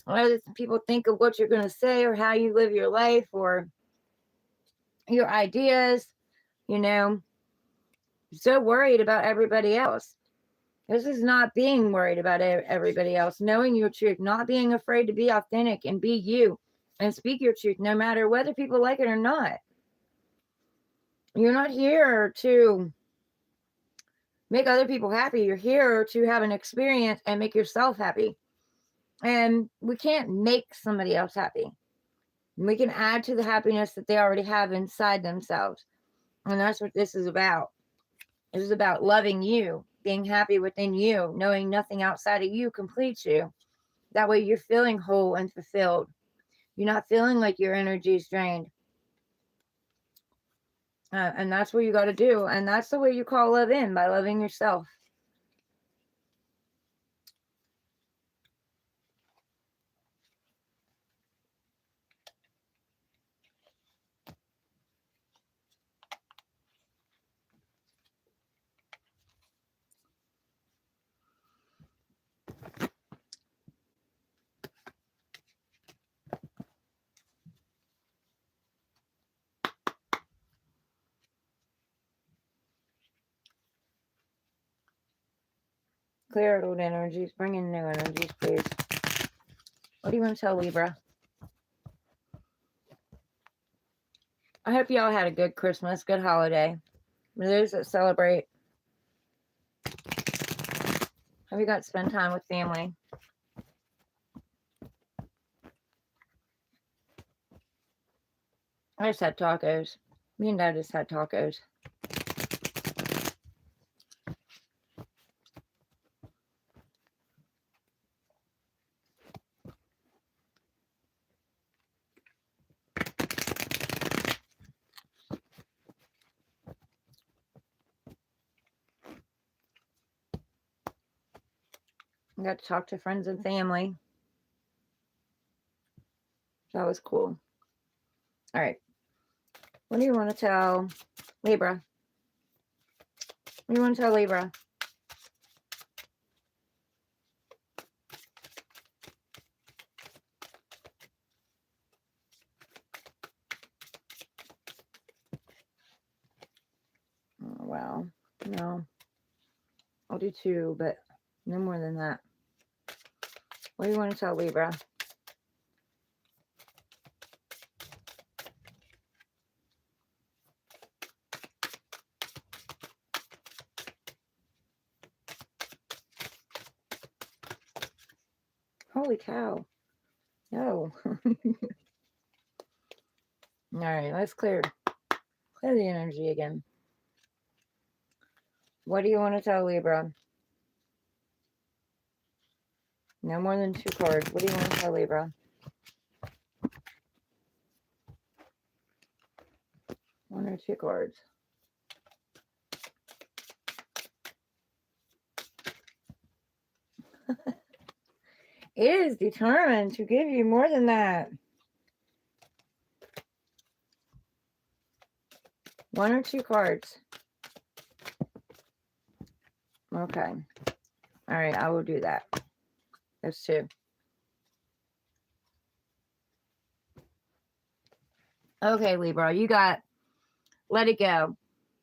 what other people think of what you're going to say or how you live your life or your ideas, you know, so worried about everybody else. This is not being worried about everybody else, knowing your truth, not being afraid to be authentic and be you and speak your truth, no matter whether people like it or not. You're not here to make other people happy. You're here to have an experience and make yourself happy. And we can't make somebody else happy. We can add to the happiness that they already have inside themselves. And that's what this is about. This is about loving you, being happy within you, knowing nothing outside of you completes you. That way you're feeling whole and fulfilled. You're not feeling like your energy is drained. And that's what you got to do. And that's the way you call love in, by loving yourself. Clear old energies, bring in new energies, please. What do you want to tell Libra? I hope y'all had a good Christmas, good holiday. For those that celebrate, have you got to spend time with family? I just had tacos. Me and Dad just had tacos. I got to talk to friends and family. That was cool. All right. What do you want to tell Libra? What do you want to tell Libra? Oh, wow. No. I'll do two, but no more than that. What do you want to tell Libra? Holy cow. No. All right, let's clear the energy again. What do you want to tell Libra? No more than two cards. What do you want to tell Libra? One or two cards. It is determined to give you more than that. One or two cards. Okay. All right, I will do that. Those two. Okay, Libra, you got let it go.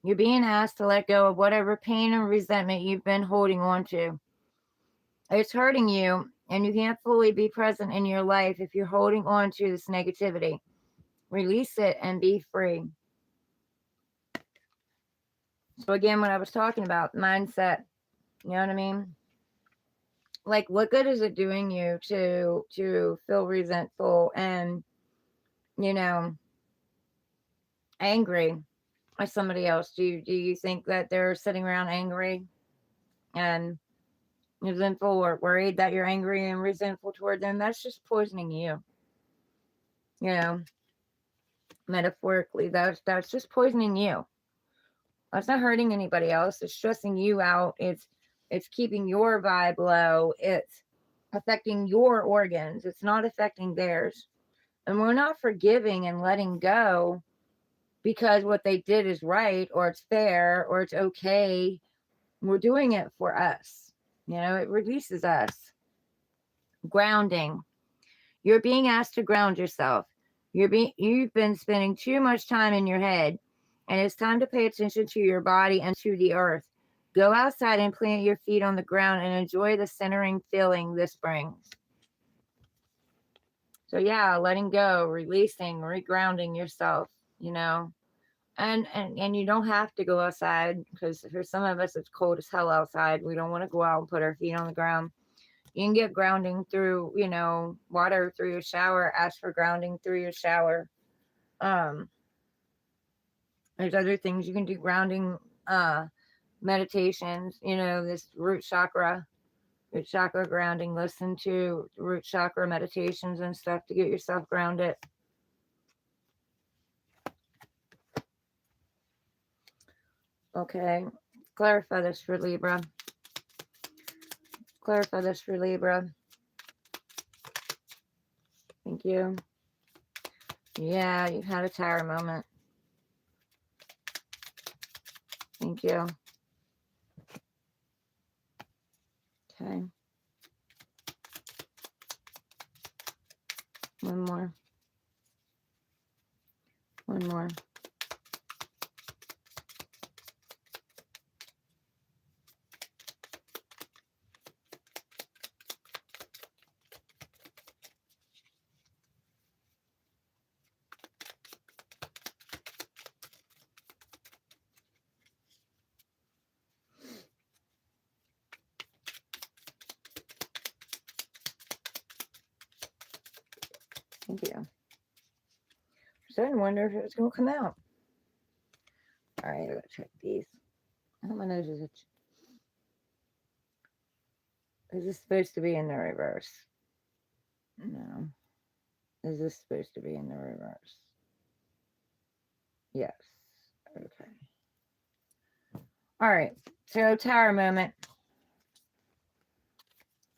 You're being asked to let go of whatever pain and resentment you've been holding on to. It's hurting you, and you can't fully be present in your life if you're holding on to this negativity. Release it and be free. So again, what I was talking about, mindset, you know what I mean? Like, what good is it doing you to feel resentful and, you know, angry at somebody else? Do you think that they're sitting around angry and resentful or worried that you're angry and resentful toward them? That's just poisoning you. You know, metaphorically, that's just poisoning you. It's not hurting anybody else. It's stressing you out. It's keeping your vibe low. It's affecting your organs. It's not affecting theirs. And we're not forgiving and letting go because what they did is right or it's fair or it's okay. We're doing it for us. It releases us. Grounding. You're being asked to ground yourself. You've been spending too much time in your head, and it's time to pay attention to your body and to the earth. Go outside and plant your feet on the ground and enjoy the centering feeling this brings. So yeah, letting go, releasing, regrounding yourself, you know. And you don't have to go outside because for some of us it's cold as hell outside. We don't want to go out and put our feet on the ground. You can get grounding through, water through your shower. Ask for grounding through your shower. Um, there's other things you can do grounding meditations, this root chakra grounding. Listen to root chakra meditations and stuff to get yourself grounded. Okay, clarify this for Libra. Clarify this for Libra. Thank you. Yeah, you've had a tower moment. Thank you. Okay. One more. One more. Thank you. I'm starting to wonder if it was going to come out. All right, I gotta check these. How my nose is itch. Is this supposed to be in the reverse? No. Is this supposed to be in the reverse? Yes. Okay. All right. So tower moment.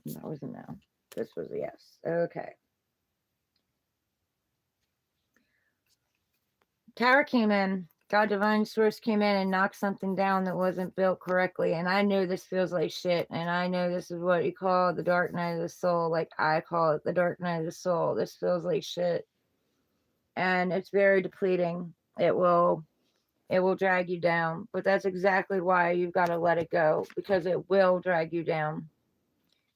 That was a no. This was a yes. Okay. Tower came in. God Divine Source came in and knocked something down that wasn't built correctly. And I know this feels like shit. And I know this is what you call the dark night of the soul. Like I call it the dark night of the soul. This feels like shit. And it's very depleting. It will drag you down. But that's exactly why you've got to let it go. Because it will drag you down.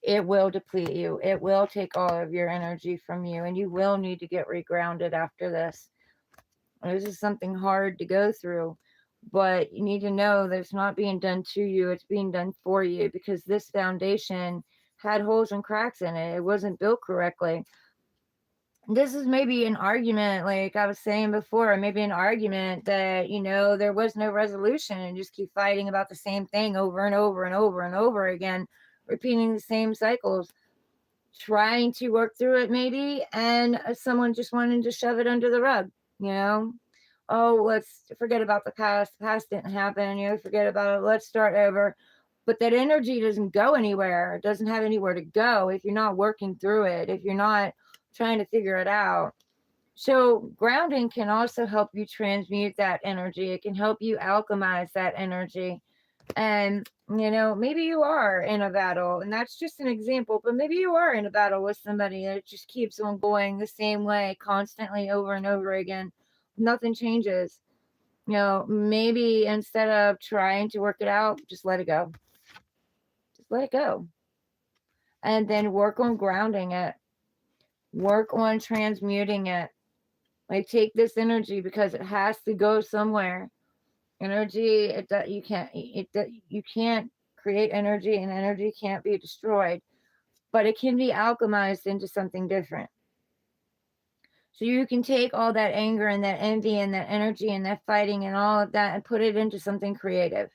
It will deplete you. It will take all of your energy from you. And you will need to get regrounded after this. This is something hard to go through, but you need to know that it's not being done to you, it's being done for you because this foundation had holes and cracks in it. It wasn't built correctly. This is maybe an argument, like I was saying before, maybe an argument that, there was no resolution and just keep fighting about the same thing over and over and over and over again, repeating the same cycles, trying to work through it maybe, and someone just wanted to shove it under the rug, oh, let's forget about the past. The past didn't happen, forget about it. Let's start over. But that energy doesn't go anywhere. It doesn't have anywhere to go if you're not working through it, if you're not trying to figure it out. So grounding can also help you transmute that energy. It can help you alchemize that energy. And, maybe you are in a battle, and that's just an example, but maybe you are in a battle with somebody that just keeps on going the same way constantly over and over again. Nothing changes. Maybe instead of trying to work it out, just let it go. Just let it go. And then work on grounding it. Work on transmuting it. Like take this energy because it has to go somewhere. Energy, you can't create energy, and energy can't be destroyed, but it can be alchemized into something different. So you can take all that anger and that envy and that energy and that fighting and all of that and put it into something creative.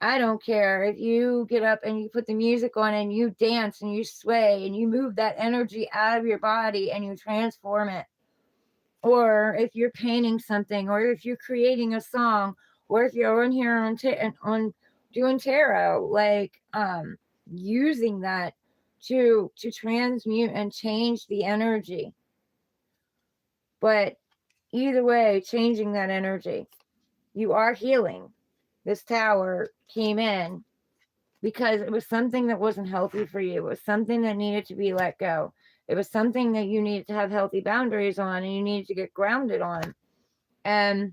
I don't care if you get up and you put the music on and you dance and you sway and you move that energy out of your body and you transform it. Or if you're painting something, or if you're creating a song, or if you're on here on doing tarot, like using that to transmute and change the energy. But either way, changing that energy, you are healing. This tower came in because it was something that wasn't healthy for you. It was something that needed to be let go. It was something that you needed to have healthy boundaries on and you needed to get grounded on. And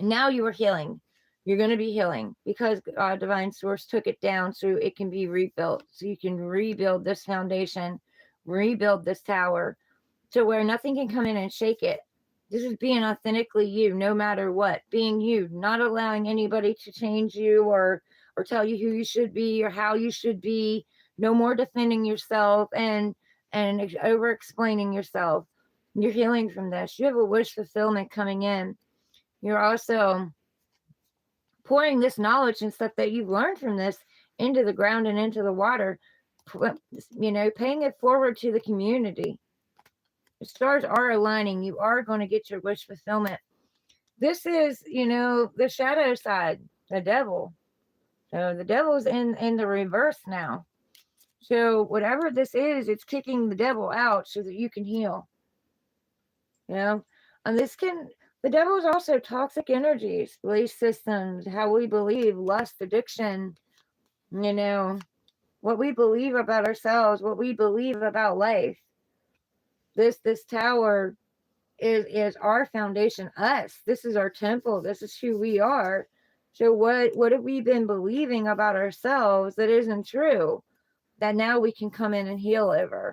now you are healing. You're going to be healing because Divine Source took it down so it can be rebuilt. So you can rebuild this foundation, rebuild this tower to where nothing can come in and shake it. This is being authentically you, no matter what. Being you, not allowing anybody to change you or tell you who you should be or how you should be. No more defending yourself and over explaining yourself. You're healing from this. You have a wish fulfillment coming in. You're also pouring this knowledge and stuff that you've learned from this into the ground and into the water, paying it forward to the community. The stars are aligning. You are going to get your wish fulfillment. This is, the shadow side, the devil. So the devil's in the reverse now. So whatever this is, it's kicking the devil out so that you can heal. And the devil is also toxic energies, belief systems, how we believe, lust, addiction, what we believe about ourselves, what we believe about life. This tower is our foundation, us. This is our temple. This is who we are. So what have we been believing about ourselves that isn't true, that now we can come in and heal over?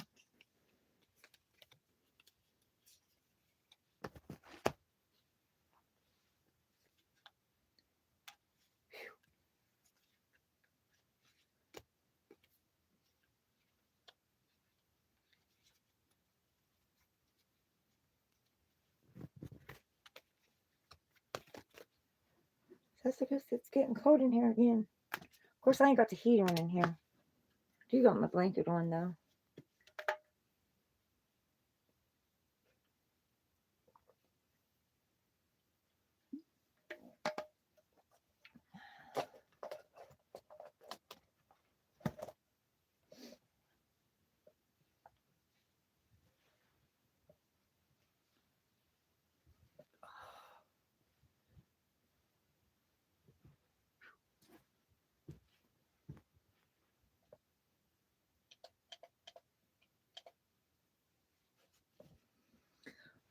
That's because it's getting cold in here again. Of course, I ain't got the heat on in here. I do got my blanket on though.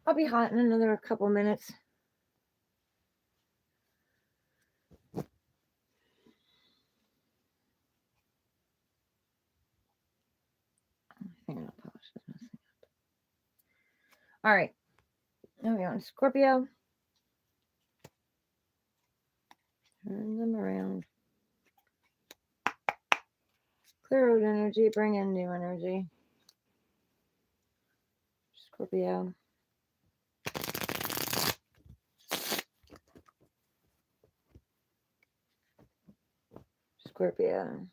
I'll be hot in another couple minutes. All right. Now we're on Scorpio. Turn them around. Clear out energy, bring in new energy. Scorpio. Scorpio.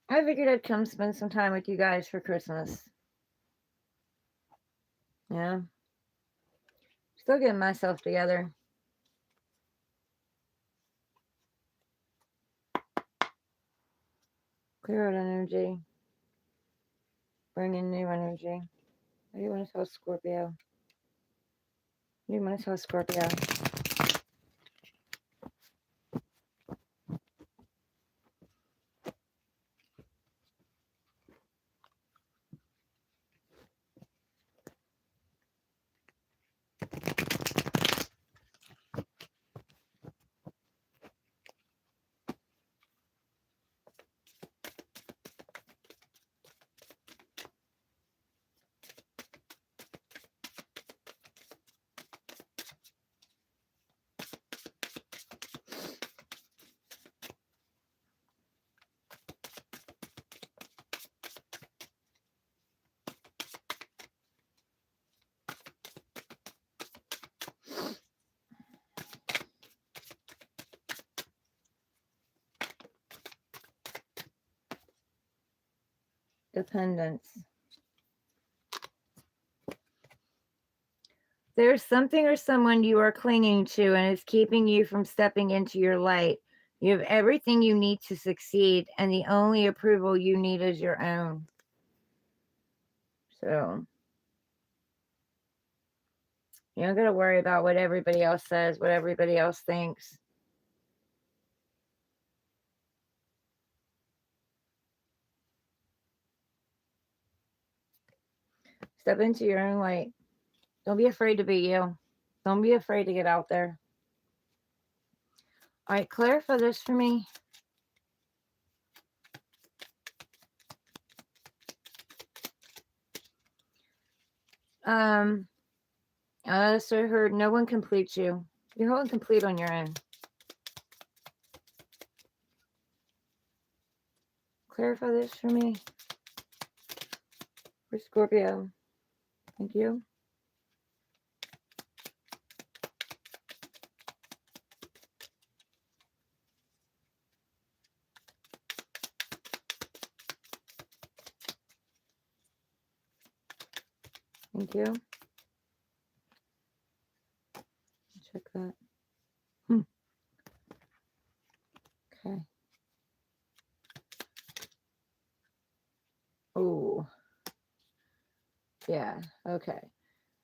I figured I'd come spend some time with you guys for Christmas. Yeah. Still getting myself together. Clear out energy. Bring in new energy. What do you want to tell Scorpio? What do you want to tell Scorpio? Dependence. There's something or someone you are clinging to, and it's keeping you from stepping into your light. You have everything you need to succeed, and the only approval you need is your own. So you don't got to worry about what everybody else says, what everybody else thinks. Step into your own light. Don't be afraid to be you. Don't be afraid to get out there. All right, clarify this for me. I also heard no one completes you. You're whole and complete on your own. Clarify this for me. For Scorpio. Thank you. Thank you. Check that. Okay. Oh. Yeah. Okay.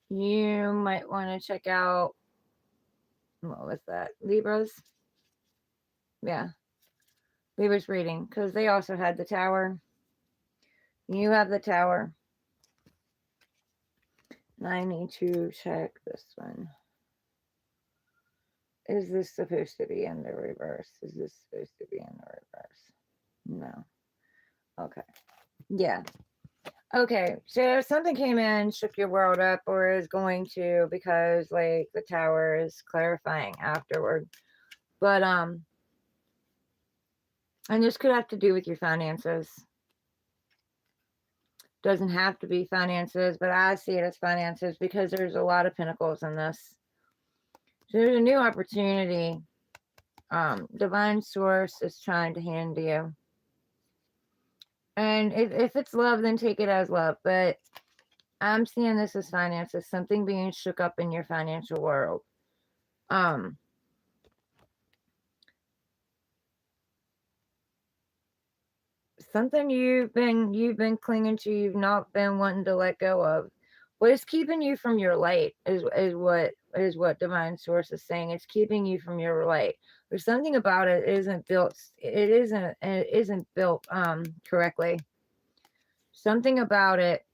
You might want to check out, what was that? Libras? Yeah. Libras reading. Because they also had the tower. You have the tower. And I need to check this one. Is this supposed to be in the reverse? Is this supposed to be in the reverse? No. Okay. Yeah. Okay. So something came in, shook your world up, or is going to, because like the tower is clarifying afterward. But and this could have to do with your finances. Doesn't have to be finances, but I see it as finances because there's a lot of pentacles in this. So there's a new opportunity. Divine source is trying to hand to you. And if it's love, then take it as love. But I'm seeing this as finances, something being shook up in your financial world. Something you've been clinging to, you've not been wanting to let go of. What is keeping you from your light is what divine source is saying. It's keeping you from your light. There's something about it isn't built. It isn't built correctly. Something about it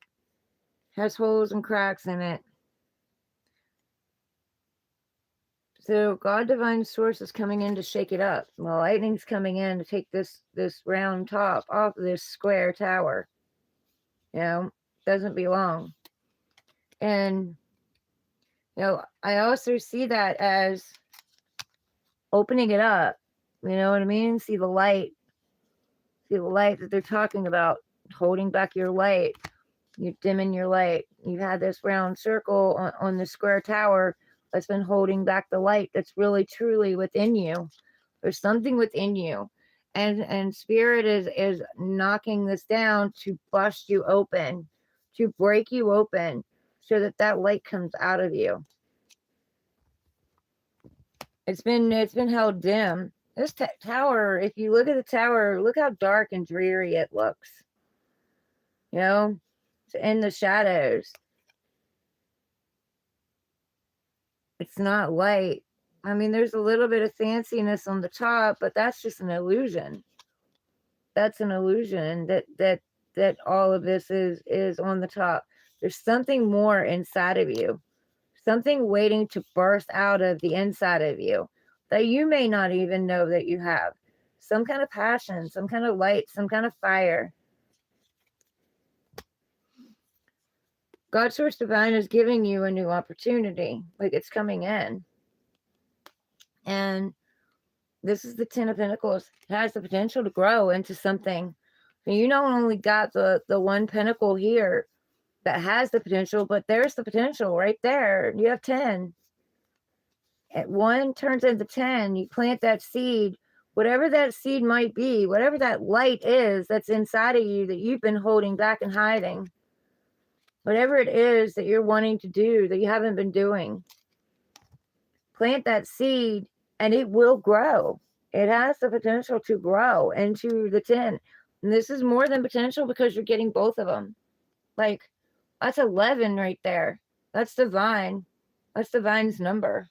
has holes and cracks in it. So God divine source is coming in to shake it up. Well, lightning's coming in to take this round top off of this square tower. You know, doesn't belong. And you know, I also see that as opening it up. You know what I mean? See the light that they're talking about, holding back your light. You're dimming your light. You've had this round circle on the square tower that's been holding back the light that's really truly within you. There's something within you. And spirit is knocking this down to bust you open, to break you open so that light comes out of you. It's been held dim. This tower, if you look at the tower, look how dark and dreary it looks. You know, it's in the shadows. It's not light. I mean, there's a little bit of fanciness on the top, but that's just an illusion. That's an illusion that all of this is on the top. There's something more inside of you, something waiting to burst out of the inside of you that you may not even know that you have. Some kind of passion, some kind of light, some kind of fire. God Source Divine is giving you a new opportunity, like it's coming in. And this is the Ten of Pentacles. It has the potential to grow into something. And you not only got the one pentacle here that has the potential, but there's the potential right there. You have 10. At 1 turns into 10. You plant that seed, whatever that seed might be, whatever that light is that's inside of you that you've been holding back and hiding. Whatever it is that you're wanting to do that you haven't been doing, plant that seed and it will grow. It has the potential to grow into the 10. And this is more than potential because you're getting both of them. Like, that's 11 right there. That's divine. That's divine's number.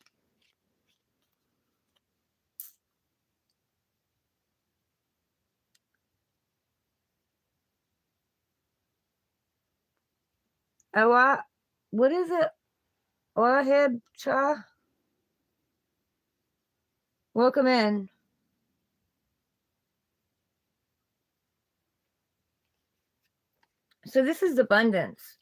Oh, what is it? Wahib Cha? Welcome in. So this is abundance.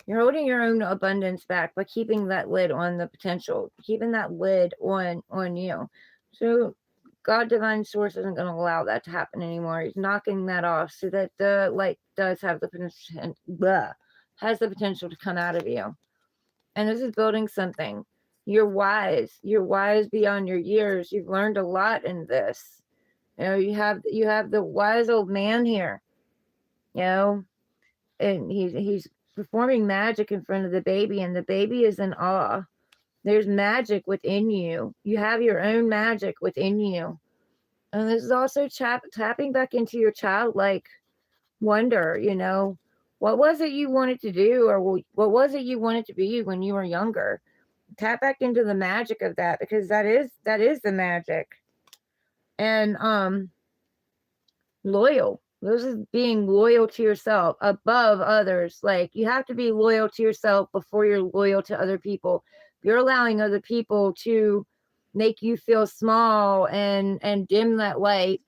You're holding your own abundance back by keeping that lid on the potential, keeping that lid on you. So God divine source isn't going to allow that to happen anymore. He's knocking that off so that the light does have the potential, has the potential to come out of you. And this is building something. You're wise. You're wise beyond your years. You've learned a lot in this. You know, you have the wise old man here. You know, and he's performing magic in front of the baby, and the baby is in awe. There's magic within you. You have your own magic within you. And this is also tapping back into your childlike wonder, you know. What was it you wanted to do, or what was it you wanted to be when you were younger? Tap back into the magic of that, because that is the magic. And loyal. This is being loyal to yourself above others. Like, you have to be loyal to yourself before you're loyal to other people. If you're allowing other people to make you feel small and dim that light,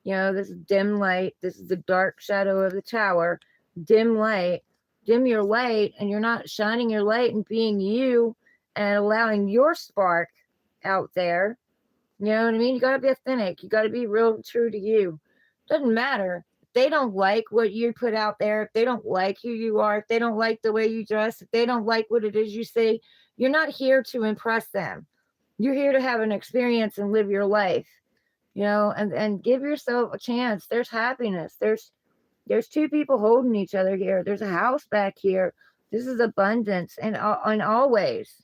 you know, this is dim light. This is the dark shadow of the tower. Dim light. Dim your light, and you're not shining your light and being you and allowing your spark out there. You know what I mean? You got to be authentic. You got to be real true to you. Doesn't matter. If they don't like what you put out there, if they don't like who you are, if they don't like the way you dress, if they don't like what it is you say, you're not here to impress them. You're here to have an experience and live your life, you know, and give yourself a chance. There's happiness. There's two people holding each other here. There's a house back here. This is abundance and always.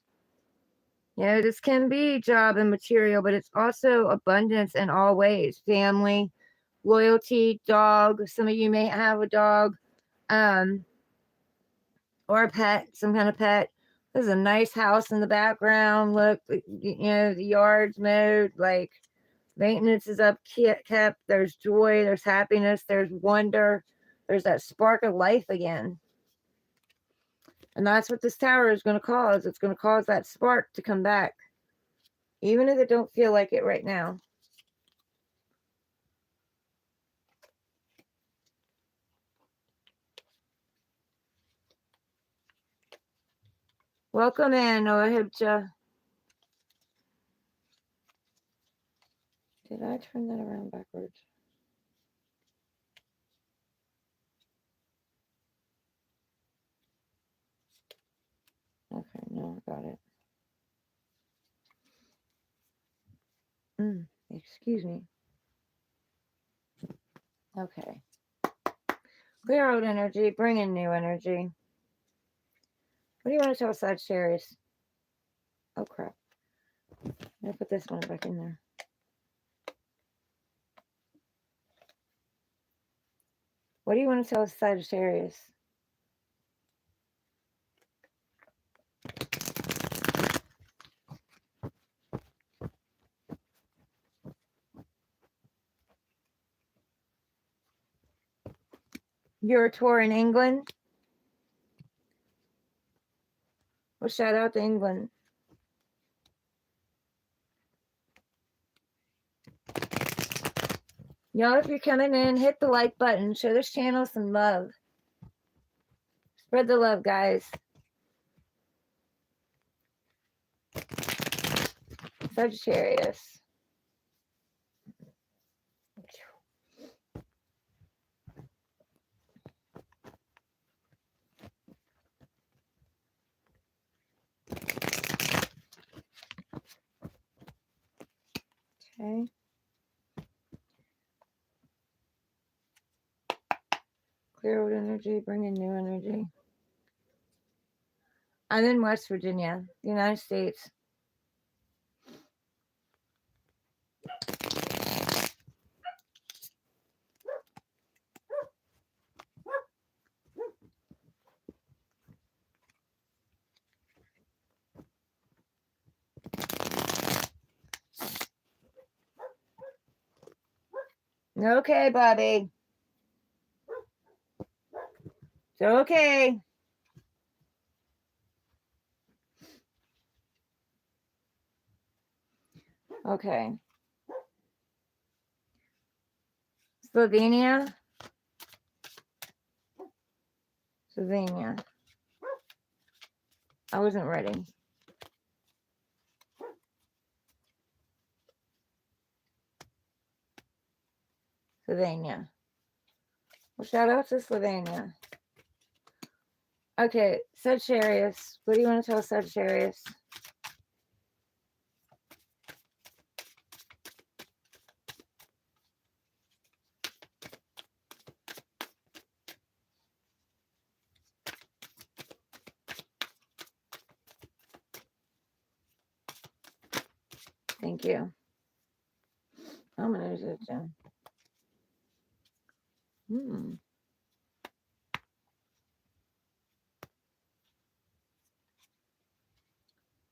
You know, this can be job and material, but it's also abundance in all ways. Family, loyalty, dog. Some of you may have a dog, um, or a pet, some kind of pet. There's a nice house in the background. Look, you know, the yard's mowed. Like, maintenance is up kept. There's joy. There's happiness. There's wonder. There's that spark of life again. And that's what this tower is going to cause. It's going to cause that spark to come back, even if it don't feel like it right now. Welcome in, Ohibja. Did I turn that around backwards? Okay, no, I got it. Excuse me. Okay. Clear out energy, bring in new energy. What do you want to tell Sagittarius? Oh, crap. I'm going to put this one back in there. What do you want to tell Sagittarius? You're a tour in England? Well, shout out to England. Y'all, if you're coming in, hit the like button. Show this channel some love. Spread the love, guys. Sagittarius. Okay. Clear old energy, bring in new energy. I'm in West Virginia, United States. Okay, Bobby. It's okay. Okay. Slovenia. Slovenia. I wasn't ready. Slovenia. Well, shout out to Slovenia. Okay, Sagittarius. What do you want to tell Sagittarius? Thank you. I'm gonna use it, Jen.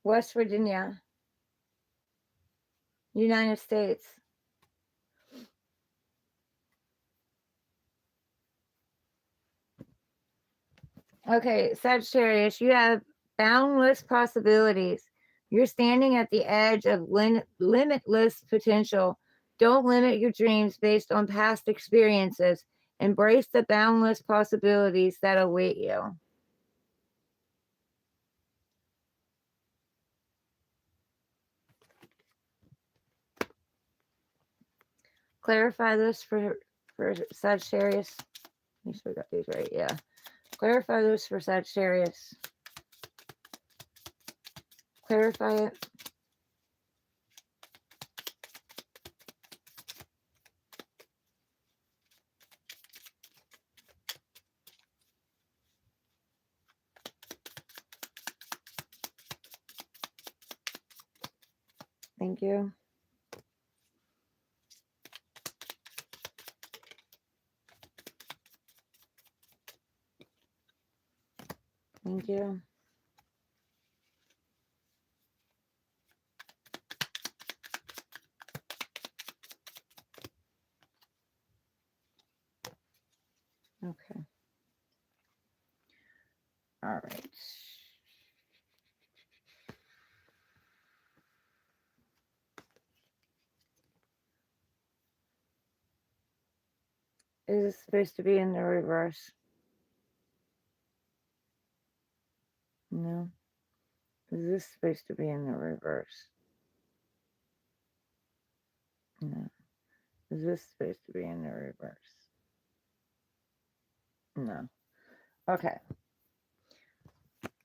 West Virginia, United States. Okay, Sagittarius, you have boundless possibilities. You're standing at the edge of limitless potential. Don't limit your dreams based on past experiences. Embrace the boundless possibilities that await you. Clarify this for Sagittarius. Make sure we got these right. Yeah. Clarify this for Sagittarius. Clarify it. Thank you. Thank you. Okay. All right. Is this supposed to be in the reverse? No. Is this supposed to be in the reverse? No. Is this supposed to be in the reverse? No. Okay.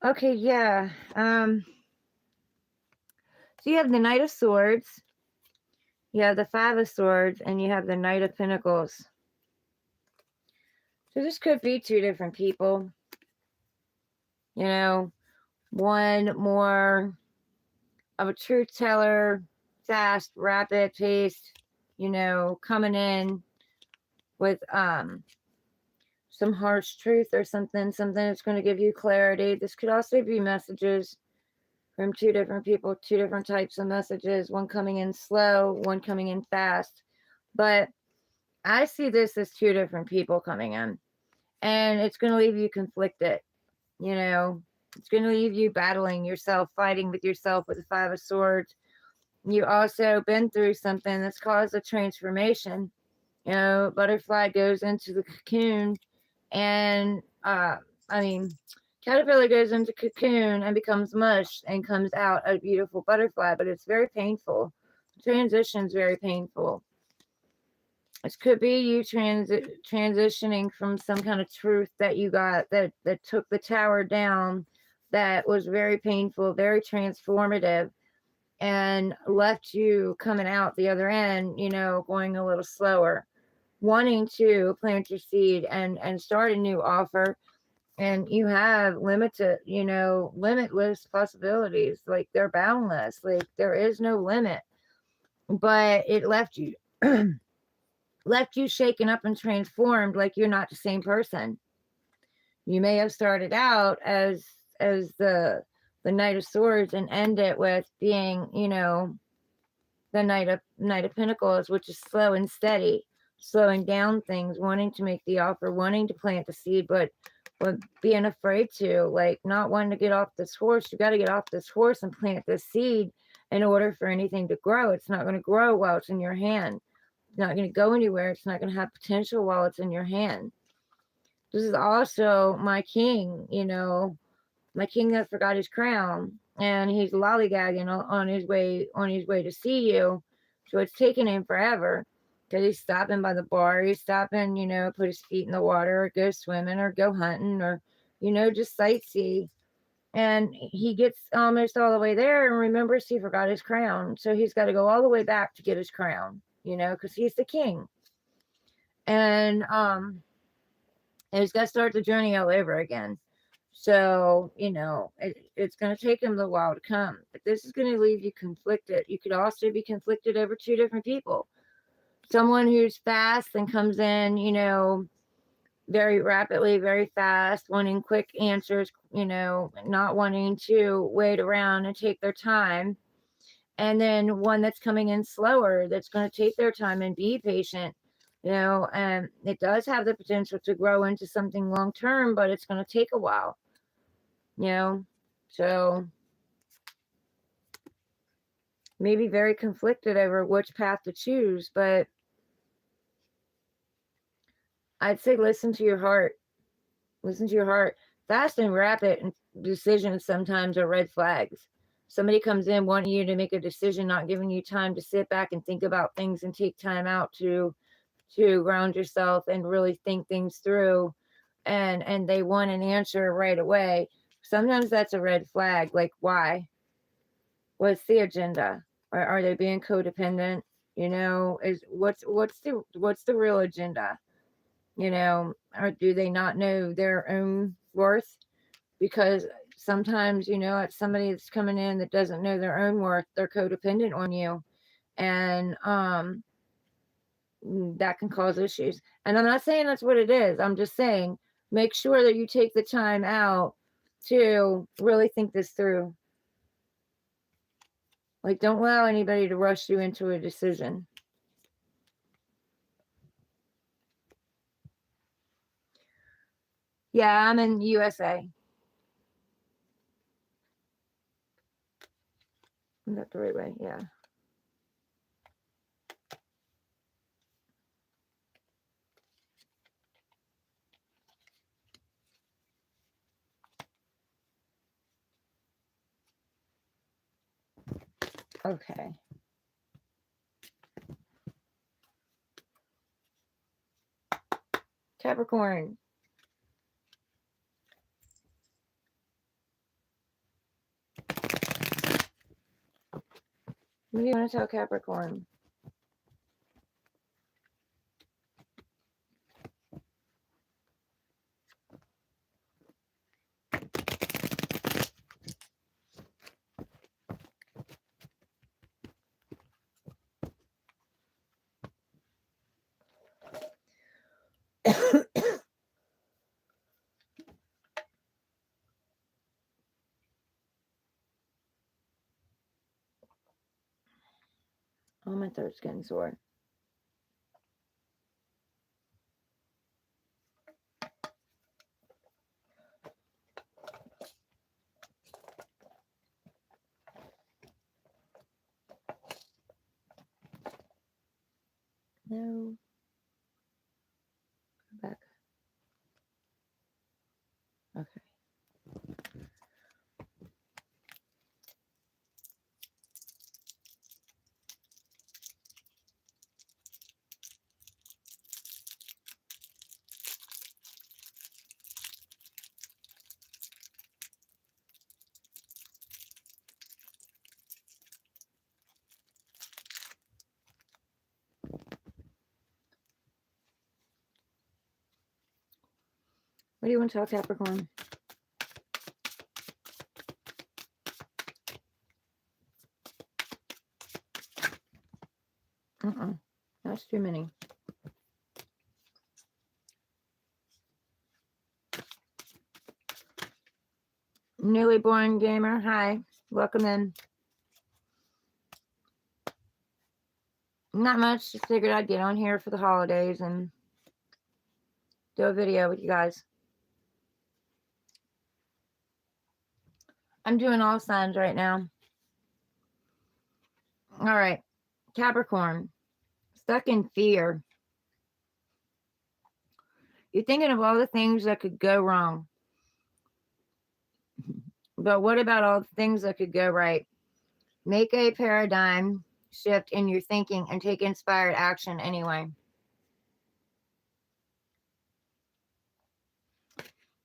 Okay, yeah. So you have the Knight of Swords, you have the Five of Swords, and you have the Knight of Pentacles. So this could be two different people. You know, one more of a truth teller, fast, rapid paced, coming in with some harsh truth or something that's going to give you clarity. This could also be messages from two different people, two different types of messages, one coming in slow, one coming in fast. But I see this as two different people coming in, and it's going to leave you conflicted. It's going to leave you battling yourself, fighting with yourself with the Five of Swords. You also been through something that's caused a transformation. Butterfly goes into the cocoon, and caterpillar goes into cocoon and becomes mush and comes out a beautiful butterfly, but it's very painful. The transition is very painful. This could be you transitioning from some kind of truth that you got that took the tower down, that was very painful, very transformative, and left you coming out the other end, going a little slower, wanting to plant your seed and start a new offer, And you have limited, limitless possibilities. Like they're boundless. Like there is no limit. But it left you left you shaken up and transformed like you're not the same person. You may have started out as the Knight of Swords and end it with being, the Knight of Pentacles, which is slow and steady, slowing down things, wanting to make the offer, wanting to plant the seed, but being afraid to, like not wanting to get off this horse. You got to get off this horse and plant this seed in order for anything to grow. It's not going to grow while it's in your hand. It's not going to go anywhere. It's not going to have potential while it's in your hand. This is also my king, my king that forgot his crown, and he's lollygagging on his way to see you. So it's taking him forever because he's stopping by the bar. He's stopping, put his feet in the water or go swimming or go hunting or, just sightsee. And he gets almost all the way there and remembers he forgot his crown. So he's got to go all the way back to get his crown, because he's the king. And he's got to start the journey all over again. So, it's going to take him a while to come. But this is going to leave you conflicted. You could also be conflicted over two different people. Someone who's fast and comes in, very rapidly, very fast, wanting quick answers, not wanting to wait around and take their time. And then one that's coming in slower, that's going to take their time and be patient. And it does have the potential to grow into something long term, but it's going to take a while. So maybe very conflicted over which path to choose, but I'd say listen to your heart. Listen to your heart. Fast and rapid decisions sometimes are red flags. Somebody comes in wanting you to make a decision, not giving you time to sit back and think about things and take time out to ground yourself and really think things through, and they want an answer right away. Sometimes that's a red flag. Like, why? What's the agenda? Are they being codependent? Is what's the real agenda? Or do they not know their own worth? Because sometimes, it's somebody that's coming in that doesn't know their own worth. They're codependent on you, and that can cause issues. And I'm not saying that's what it is. I'm just saying make sure that you take the time out to really think this through. Like, don't allow anybody to rush you into a decision. Yeah, I'm in USA. Is that the right way? Yeah. Okay. Capricorn. What do you want to tell Capricorn? Oh, my throat's getting sore. No. Go back. Okay. What do you want to tell Capricorn? That's too many. Newly born gamer, hi. Welcome in. Not much. Just figured I'd get on here for the holidays and do a video with you guys. I'm doing all signs right now. All right. Capricorn. Stuck in fear. You're thinking of all the things that could go wrong. But what about all the things that could go right? Make a paradigm shift in your thinking and take inspired action anyway.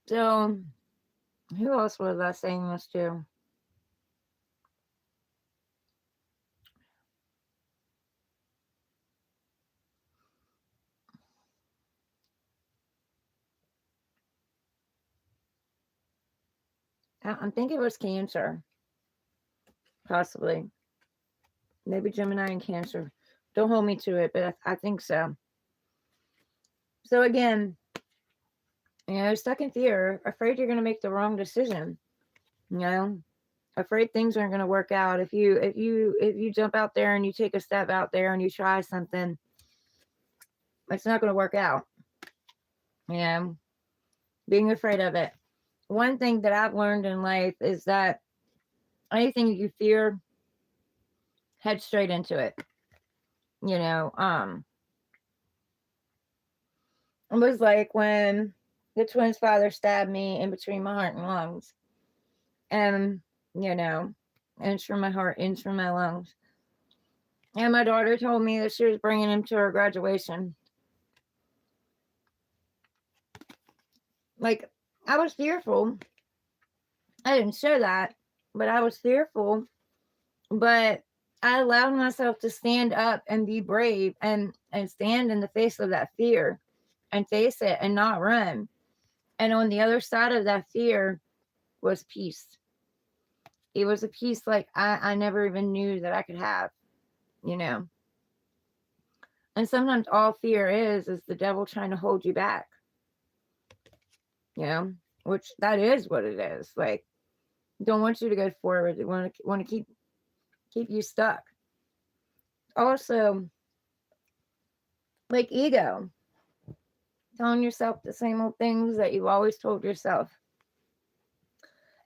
So, who else was I saying this to? I'm thinking it was Cancer. Possibly. Maybe Gemini and Cancer. Don't hold me to it, but I think so. So again, stuck in fear, afraid you're going to make the wrong decision. Afraid things aren't going to work out. If you jump out there and you take a step out there and you try something, it's not going to work out. Being afraid of it. One thing that I've learned in life is that anything you fear, head straight into it. It was like when the twins' father stabbed me in between my heart and lungs. And, inch from my heart, inch from my lungs. And my daughter told me that she was bringing him to her graduation. Like, I was fearful. I didn't show that, but I was fearful. But I allowed myself to stand up and be brave and stand in the face of that fear and face it and not run. And on the other side of that fear was peace. It was a peace like I never even knew that I could have, And sometimes all fear is the devil trying to hold you back, which that is what it is. Like, don't want you to go forward. They want to keep you stuck. Also, like ego, telling yourself the same old things that you've always told yourself.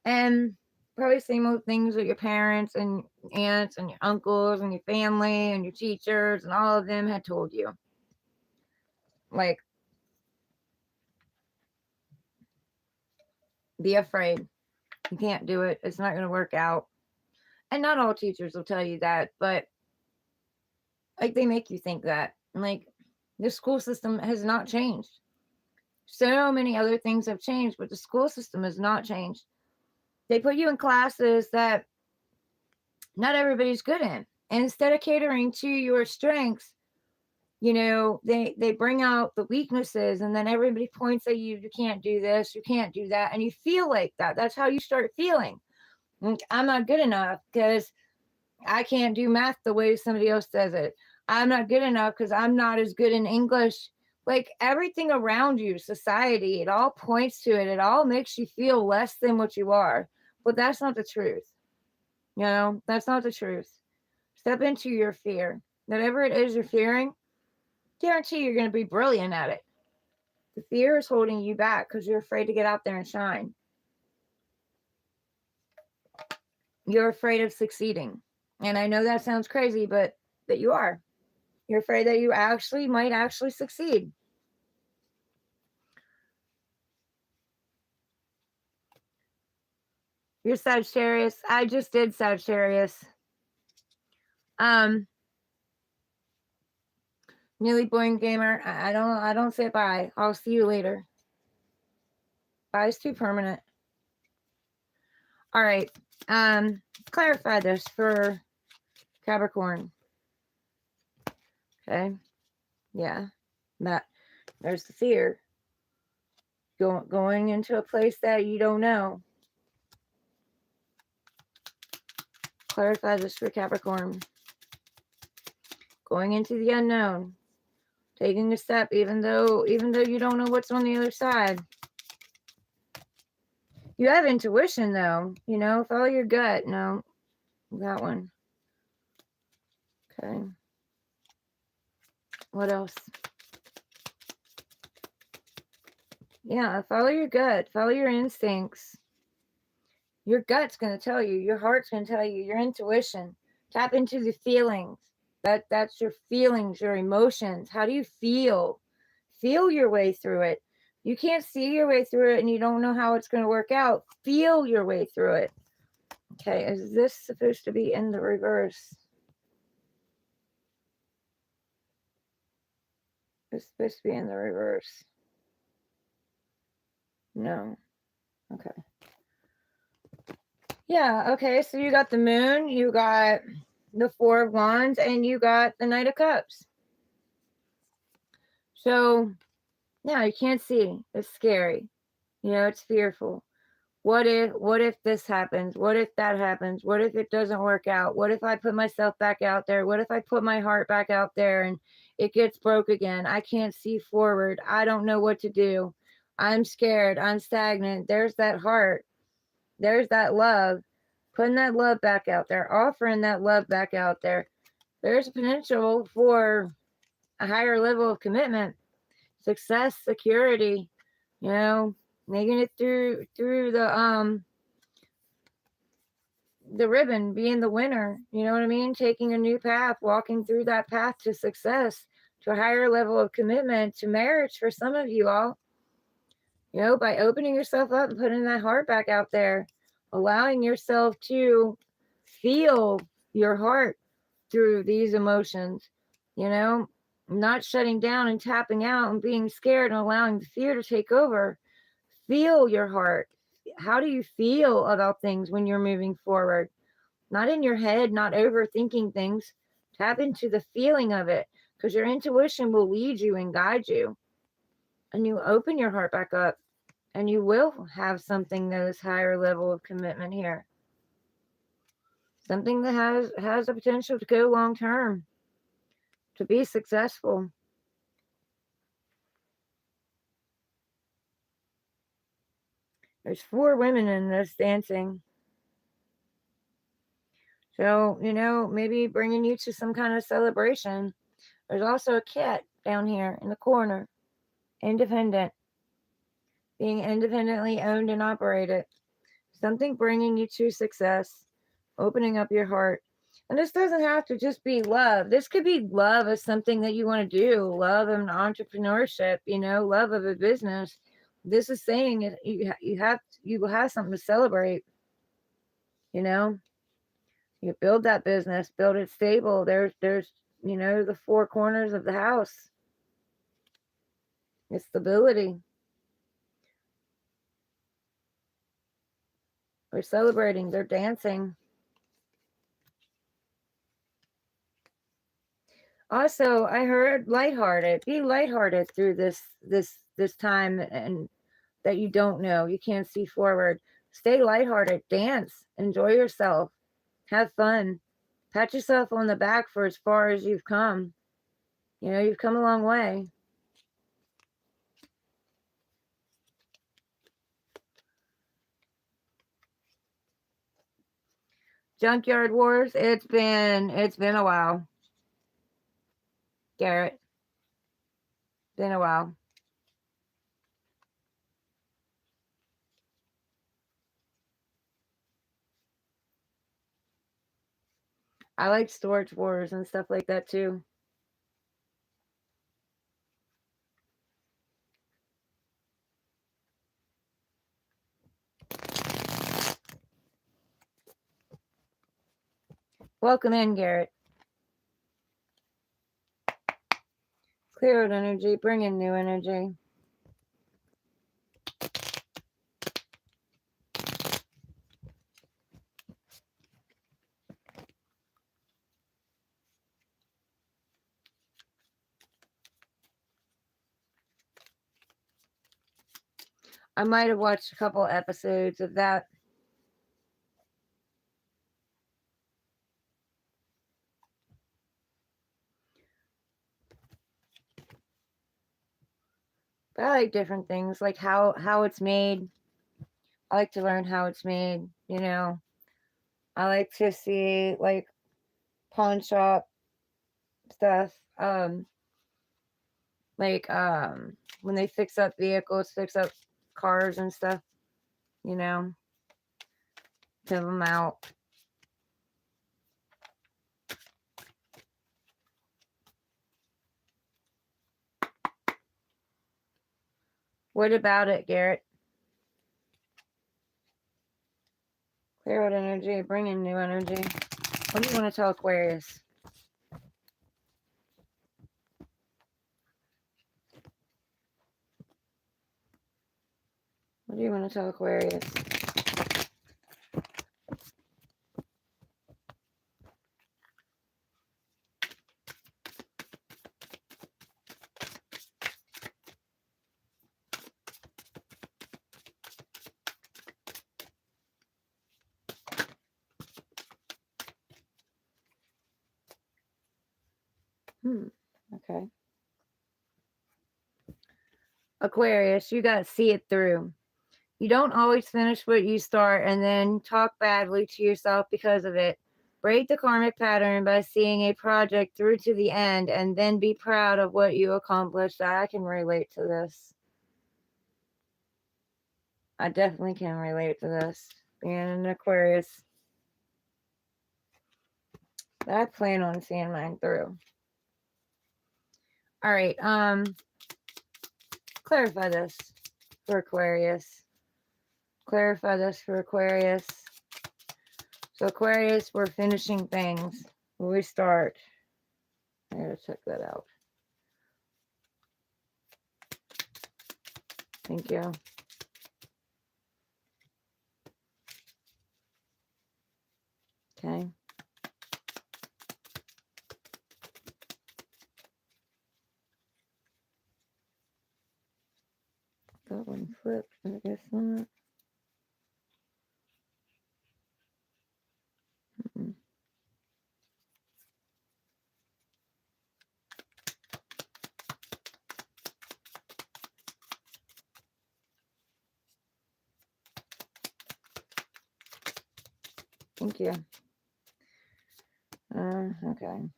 And probably same old things with your parents and aunts and your uncles and your family and your teachers and all of them had told you. Like, be afraid. You can't do it. It's not going to work out. And not all teachers will tell you that, but like they make you think that. Like, the school system has not changed. So many other things have changed, but the school system has not changed. They put you in classes that not everybody's good in. And instead of catering to your strengths, they bring out the weaknesses, and then everybody points at you. You can't do this, you can't do that. And you feel like that. That's how you start feeling. Like, I'm not good enough because I can't do math the way somebody else does it. I'm not good enough because I'm not as good in English. Like, everything around you, society, it all points to it. It all makes you feel less than what you are. But that's not the truth. That's not the truth. Step into your fear. Whatever it is you're fearing, guarantee you're going to be brilliant at it. The fear is holding you back because you're afraid to get out there and shine. You're afraid of succeeding. And I know that sounds crazy, but you are. You're afraid that you might actually succeed. You're Sagittarius. I just did Sagittarius. Newly born gamer. I don't say bye. I'll see you later. Bye is too permanent. All right. Clarify this for Capricorn. Okay. Yeah. That there's the fear. Going into a place that you don't know. Clarify this for Capricorn. Going into the unknown. Taking a step even though you don't know what's on the other side. You have intuition though, follow your gut. No, that one. Okay. What else? Yeah, follow your gut. Follow your instincts. Your gut's going to tell you. Your heart's going to tell you. Your intuition. Tap into the feelings. That's your feelings, your emotions. How do you feel? Feel your way through it. You can't see your way through it and you don't know how it's going to work out. Feel your way through it. Okay, is this supposed to be in the reverse? It's supposed to be in the reverse. No. Okay. Yeah, okay, so you got the moon, you got the Four of Wands, and you got the Knight of Cups. So, yeah, you can't see. It's scary. It's fearful. What if this happens? What if that happens? What if it doesn't work out? What if I put myself back out there? What if I put my heart back out there and it gets broke again? I can't see forward. I don't know what to do. I'm scared. I'm stagnant. There's that heart. There's that love. Putting that love back out there. Offering that love back out there. There's a potential for a higher level of commitment. Success, security, making it through the ribbon, being the winner, you know what I mean? Taking a new path, walking through that path to success, to a higher level of commitment, to marriage for some of you all, by opening yourself up and putting that heart back out there, allowing yourself to feel your heart through these emotions, not shutting down and tapping out and being scared and allowing the fear to take over. Feel your heart. How do you feel about things when you're moving forward? Not in your head, not overthinking things. Tap into the feeling of it, because your intuition will lead you and guide you. And you open your heart back up and you will have something that is higher level of commitment here. Something that has the potential to go long term, to be successful. There's 4 women in this dancing. So, maybe bringing you to some kind of celebration. There's also a cat down here in the corner. Independent. Being independently owned and operated. Something bringing you to success. Opening up your heart. And this doesn't have to just be love. This could be love as something that you want to do. Love of an entrepreneurship, love of a business. This is saying you have something to celebrate. You build that business, build it stable. There's the 4 corners of the house. It's stability. They're celebrating. They're dancing. Also, I heard lighthearted. Be lighthearted through this time and that you don't know. You can't see forward. Stay lighthearted. Dance. Enjoy yourself. Have fun. Pat yourself on the back for as far as you've come. You've come a long way. Junkyard Wars. It's been a while. Garrett. Been a while. I like Storage Wars and stuff like that too. Welcome in, Garrett. Clear out energy, bring in new energy. I might have watched a couple episodes of that. But I like different things, like how it's made. I like to learn how it's made. I like to see like pawn shop stuff. Like when they fix up vehicles, fix up cars and stuff. You know, pimp them out. What about it, Garrett? Clear out energy, bring in new energy. What do you want to tell Aquarius? What do you want to tell Aquarius? Okay. Aquarius, you got to see it through. You don't always finish what you start and then talk badly to yourself because of it. Break the karmic pattern by seeing a project through to the end and then be proud of what you accomplished. I can relate to this. I definitely can relate to this. Being an Aquarius. I plan on seeing mine through. All right, clarify this for Aquarius. Clarify this for Aquarius. So Aquarius, we're finishing things. When we start, I gotta check that out. Thank you. Okay. That one flipped, but I guess not. Mm-mm. Thank you. Okay. All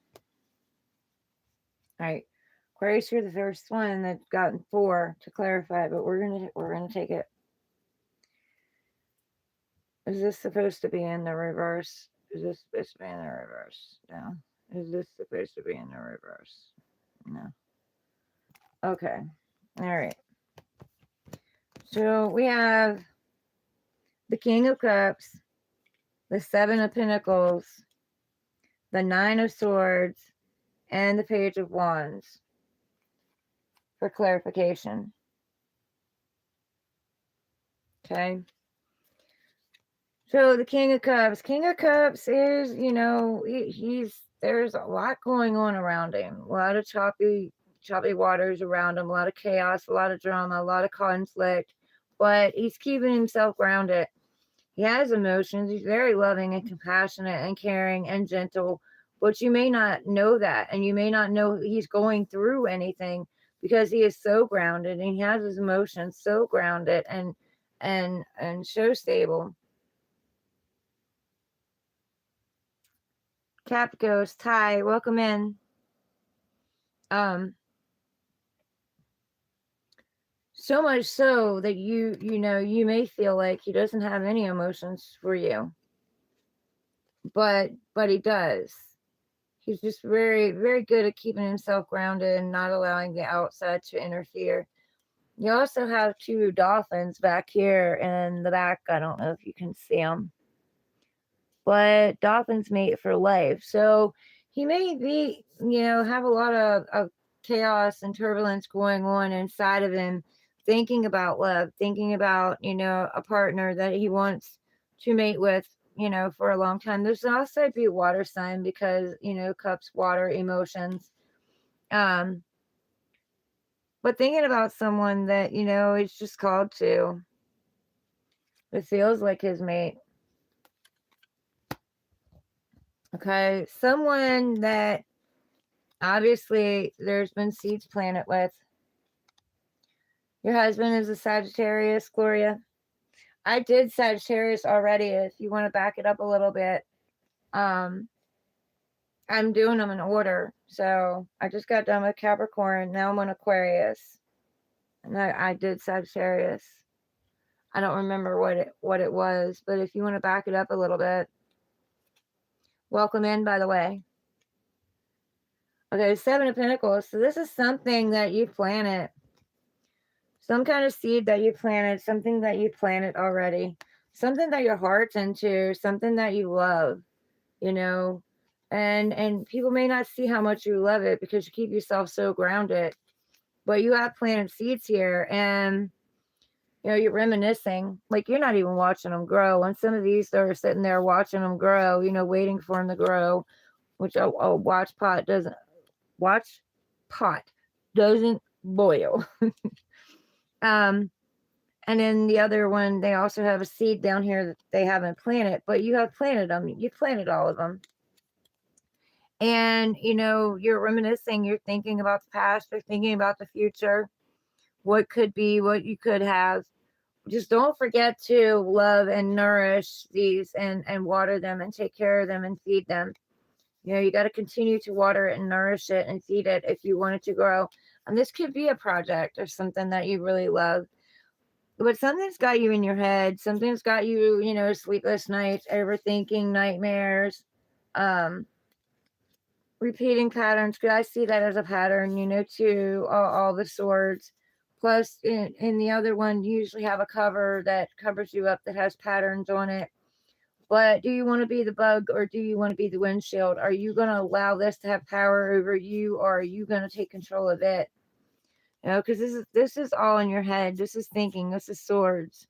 right. Aquarius, you're the first one that's gotten 4 to clarify, but we're gonna take it. Is this supposed to be in the reverse? Is this supposed to be in the reverse? No. Is this supposed to be in the reverse? No. Okay. All right. So we have the King of Cups, the Seven of Pentacles, the Nine of Swords, and the Page of Wands for clarification. Okay. So the King of Cups. King of Cups is, he's there's a lot going on around him. A lot of choppy waters around him, a lot of chaos, a lot of drama, a lot of conflict. But he's keeping himself grounded. He has emotions. He's very loving and compassionate and caring and gentle. But you may not know that, and you may not know he's going through anything because he is so grounded and he has his emotions so grounded and so stable. Cap Ghost, hi, welcome in. Um, so much so that you may feel like he doesn't have any emotions for you, but he does. He's just very, very good at keeping himself grounded and not allowing the outside to interfere. You also have 2 dolphins back here in the back. I don't know if you can see them, but dolphins mate for life. So he may be, have a lot of chaos and turbulence going on inside of him, thinking about love, thinking about, a partner that he wants to mate with, for a long time. There's also be a water sign because, cups, water, emotions. But thinking about someone that, is just called to. It feels like his mate. Okay, someone that obviously there's been seeds planted with. Your husband is a Sagittarius, Gloria. I did Sagittarius already. If you want to back it up a little bit, um, I'm doing them in order. So I just got done with Capricorn. Now I'm on Aquarius, and I did Sagittarius. I don't remember what it was, but if you want to back it up a little bit, welcome in. By the way, okay, Seven of Pentacles. So this is something that you planted, some kind of seed that you planted, something that you planted already, something that your heart's into, something that you love. You know, and people may not see how much you love it because you keep yourself so grounded, but you have planted seeds here, and you're reminiscing, like you're not even watching them grow. And some of these are sitting there watching them grow, waiting for them to grow, which watch pot doesn't boil. um and then the other one, they also have a seed down here that they haven't planted, but you have planted them. You planted all of them. And you're reminiscing, you're thinking about the past, you're thinking about the future, what could be, what you could have. Just don't forget to love and nourish these, and water them and take care of them and feed them. You got to continue to water it and nourish it and feed it if you want it to grow. And this could be a project or something that you really love, but something's got you in your head, something's got you, sleepless nights, overthinking, nightmares, um repeating patterns. Because I see that as a pattern, too. All the swords. Plus, in the other one, you usually have a cover that covers you up that has patterns on it. But do you want to be the bug, or do you want to be the windshield? Are you going to allow this to have power over you, or are you going to take control of it? Because this is all in your head. This is thinking. This is swords.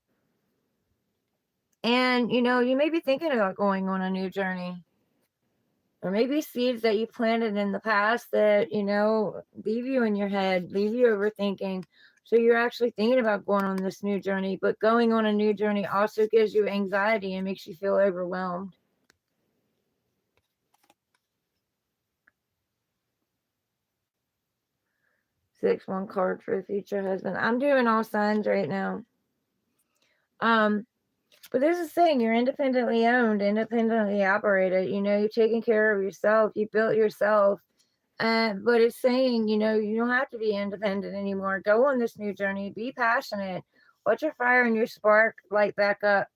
And you may be thinking about going on a new journey. Or maybe seeds that you planted in the past that, leave you in your head, leave you overthinking. So you're actually thinking about going on this new journey, but going on a new journey also gives you anxiety and makes you feel overwhelmed. One card for a future husband. I'm doing all signs right now. But there's a saying, you're independently owned, independently operated. You're taking care of yourself. You built yourself. But it's saying, you don't have to be independent anymore. Go on this new journey. Be passionate. Let your fire and your spark light back up.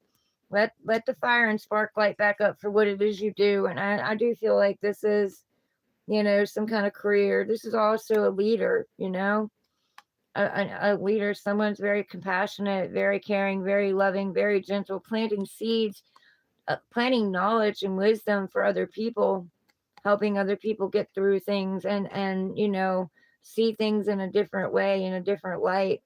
Let the fire and spark light back up for what it is you do. And I do feel like this is, some kind of career. This is also a leader, a leader. Someone's very compassionate, very caring, very loving, very gentle, planting seeds, planting knowledge and wisdom for other people, helping other people get through things, and see things in a different way, in a different light.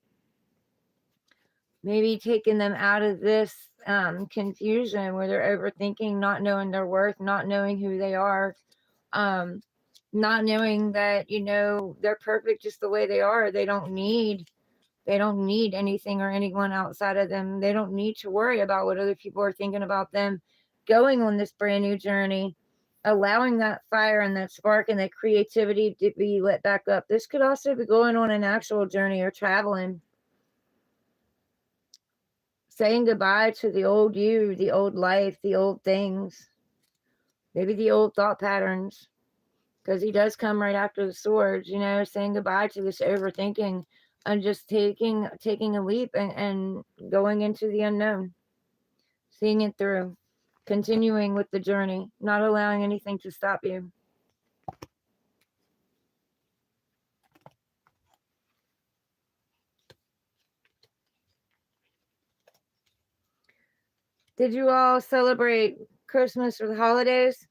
Maybe taking them out of this confusion where they're overthinking, not knowing their worth, not knowing who they are, not knowing that they're perfect just the way they are. They don't need anything or anyone outside of them. They don't need to worry about what other people are thinking about them. Going on this brand new journey, allowing that fire and that spark and that creativity to be lit back up. This could also be going on an actual journey or traveling. Saying goodbye to the old you, the old life, the old things. Maybe the old thought patterns. Because he does come right after the swords, saying goodbye to this overthinking and just taking a leap and going into the unknown. Seeing it through. Continuing with the journey. Not allowing anything to stop you. Did you all celebrate Christmas or the holidays?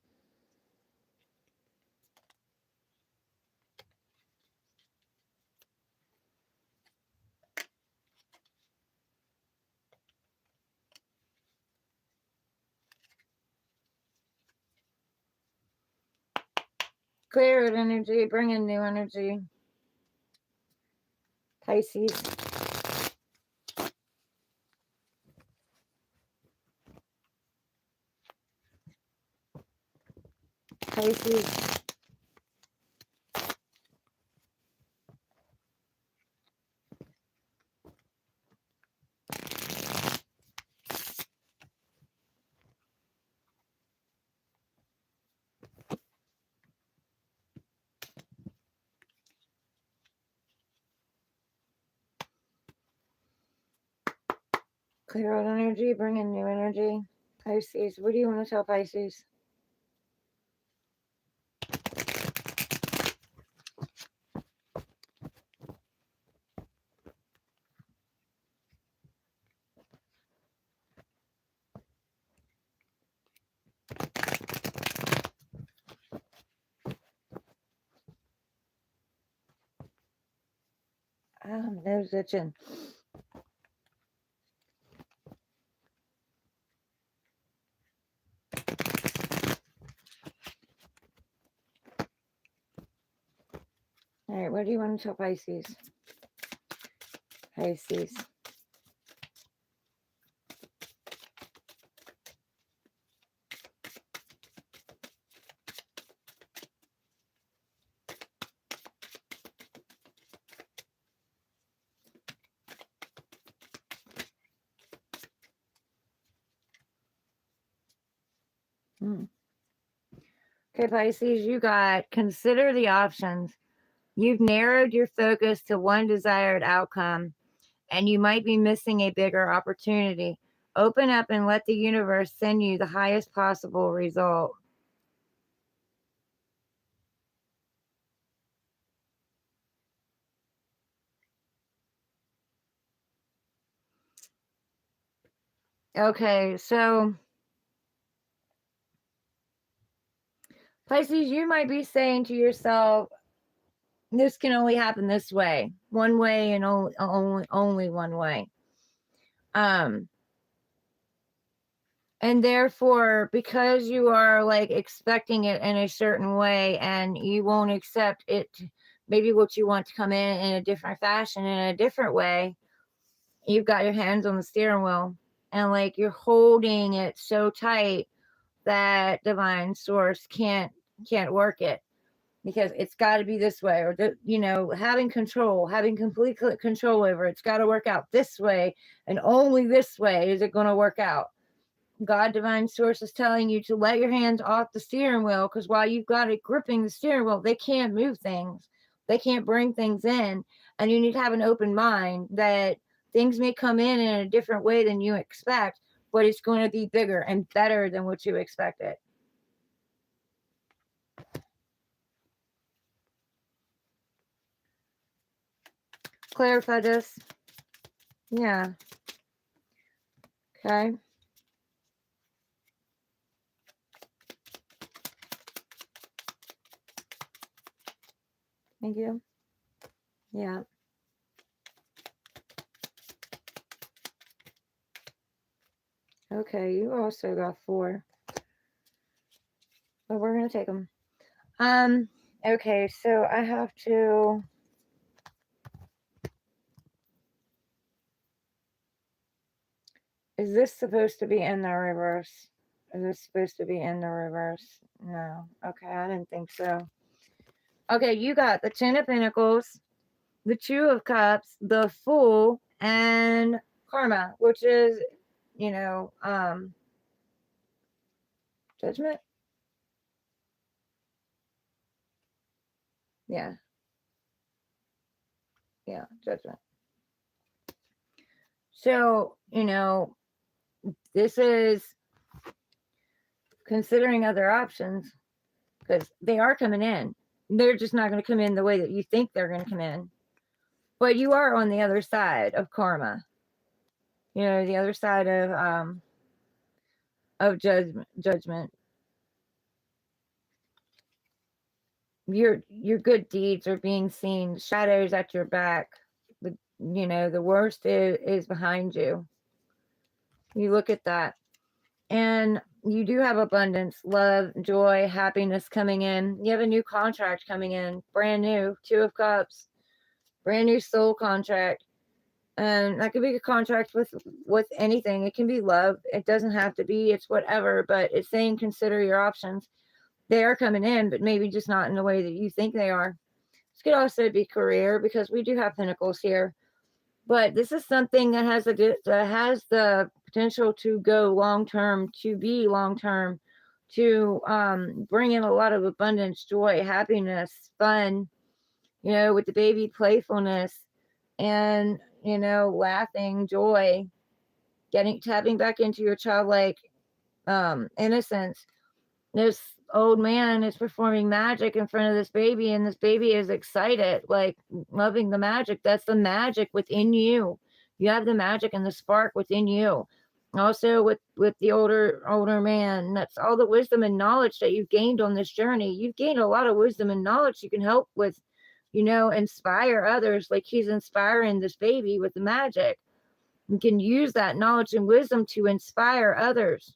Cleared energy, bring in new energy. Pisces. Pisces. Clear out energy, bring in new energy. Pisces, what do you want to tell Pisces? Nose itching. All right, what do you want to tell Pisces? Pisces. Okay, Pisces, you got consider the options. You've narrowed your focus to one desired outcome, and you might be missing a bigger opportunity. Open up and let the universe send you the highest possible result. Okay, so Pisces, you might be saying to yourself, this can only happen this way, one way, and only one way. And therefore, because you are like expecting it in a certain way, and you won't accept it, maybe what you want to come in a different fashion, in a different way, you've got your hands on the steering wheel, and like you're holding it so tight that divine source can't work it, because it's got to be this way, or having complete control over it's got to work out this way, and only this way is it going to work out. God, divine source, is telling you to let your hands off the steering wheel, because while you've got it gripping the steering wheel, they can't move things, they can't bring things in, and you need to have an open mind that things may come in a different way than you expect, but it's going to be bigger and better than what you expected. Clarify this. Yeah. Okay. Thank you. Yeah. Okay, you also got 4. But we're going to take them. Okay, so I have to... Is this supposed to be in the reverse? Is this supposed to be in the reverse? No. Okay, I didn't think so. Okay, you got the 10 of Pentacles, the 2 of Cups, the Fool, and Karma, which is, Judgment? Yeah. Yeah, Judgment. So, this is considering other options, because they are coming in. They're just not going to come in the way that you think they're going to come in. But you are on the other side of karma. The other side of judgment. Your good deeds are being seen. Shadows at your back. The worst is behind you. You look at that, and you do have abundance, love, joy, happiness coming in. You have a new contract coming in, brand new, 2 of Cups, brand new soul contract. And that could be a contract with anything. It can be love. It doesn't have to be. It's whatever. But it's saying consider your options. they are coming in, but maybe just not in the way that you think they are. This could also be career because we do have pentacles here, but this is something that has the potential to go long term, to be long term, to bring in a lot of abundance, joy, happiness, fun. With the baby playfulness, and laughing, joy, getting tapping back into your childlike innocence. This old man is performing magic in front of this baby, and this baby is excited, like loving the magic. That's the magic within you. You have the magic and the spark within you. Also, with the older man, that's all the wisdom and knowledge that you've gained on this journey. You've gained a lot of wisdom and knowledge you can help with, inspire others, like he's inspiring this baby with the magic. You can use that knowledge and wisdom to inspire others,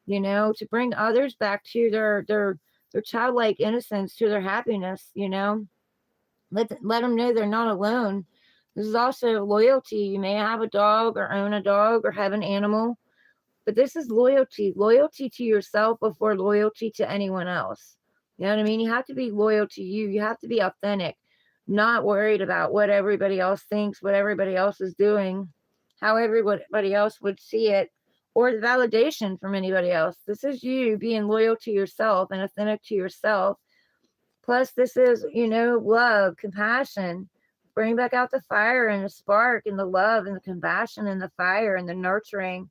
to bring others back to their childlike innocence, to their happiness. Let them know they're not alone. This is also loyalty. You may have a dog or own a dog or have an animal, but this is loyalty to yourself before loyalty to anyone else. You know what I mean? You have to be loyal to you. You have to be authentic, not worried about what everybody else thinks, what everybody else is doing, how everybody else would see it, or the validation from anybody else. This is you being loyal to yourself and authentic to yourself. Plus, this is, love, compassion. Bring back out the fire and the spark and the love and the compassion and the fire and the nurturing.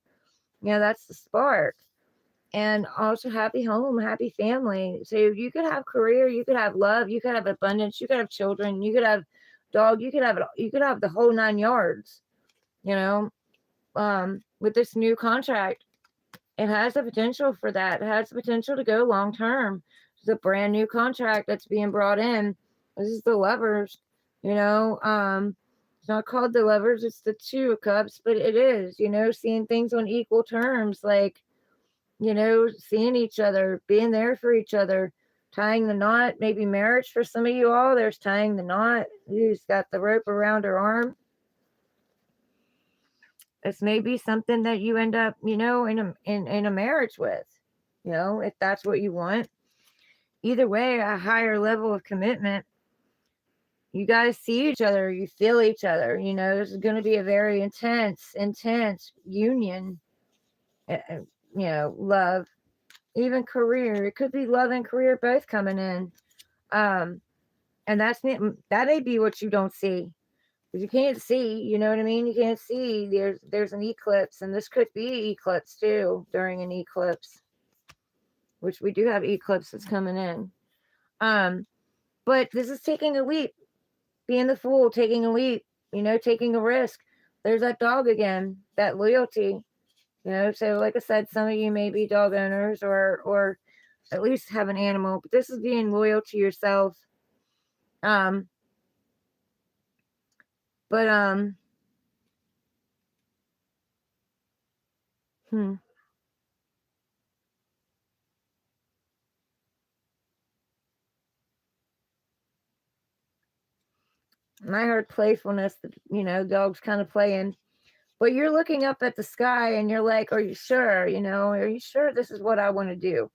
That's the spark. And also happy home, happy family. So you could have career, you could have love, you could have abundance, you could have children, you could have dog, you could have the whole 9 yards. With this new contract, it has the potential for that. It has the potential to go long term. It's a brand new contract that's being brought in. This is the Lovers. It's not called the Lovers, it's the Two of Cups, but it is, seeing things on equal terms, like, seeing each other, being there for each other, tying the knot. Maybe marriage for some of you all. There's tying the knot. Who's got the rope around her arm? This may be something that you end up, in a marriage with, if that's what you want. Either way, a higher level of commitment. You guys see each other, you feel each other. This is going to be a very intense union. Love, even career. It could be love and career both coming in. And that may be what you don't see. Because you can't see, you know what I mean? You can't see. There's an eclipse, and this could be eclipse too during an eclipse, which we do have eclipses coming in. But this is taking a leap, being the fool, taking a leap, taking a risk. There's that dog again, that loyalty, So like I said, some of you may be dog owners or at least have an animal, but this is being loyal to yourself. But I heard playfulness, dogs kind of playing. But you're looking up at the sky and you're like, are you sure? Are you sure this is what I want to do?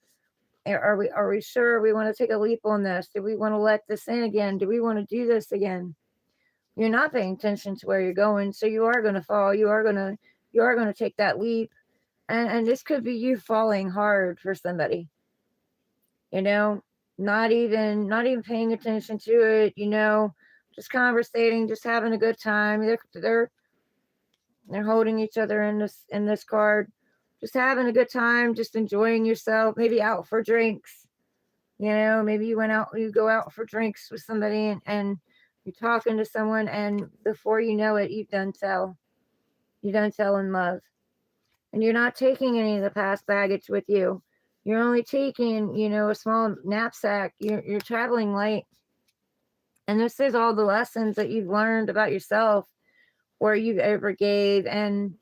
Are we sure we want to take a leap on this? Do we want to let this in again? Do we want to do this again? You're not paying attention to where you're going, so you are going to fall. You are going to take that leap. And this could be you falling hard for somebody. Not even paying attention to it, just conversating, just having a good time. They're holding each other in this card, just having a good time, just enjoying yourself, maybe out for drinks. Maybe you go out for drinks with somebody and you're talking to someone, and before you know it, you've done so in love. And you're not taking any of the past baggage with you. You're only taking, a small knapsack. You're traveling light. And this is all the lessons that you've learned about yourself, or you've overgave, and,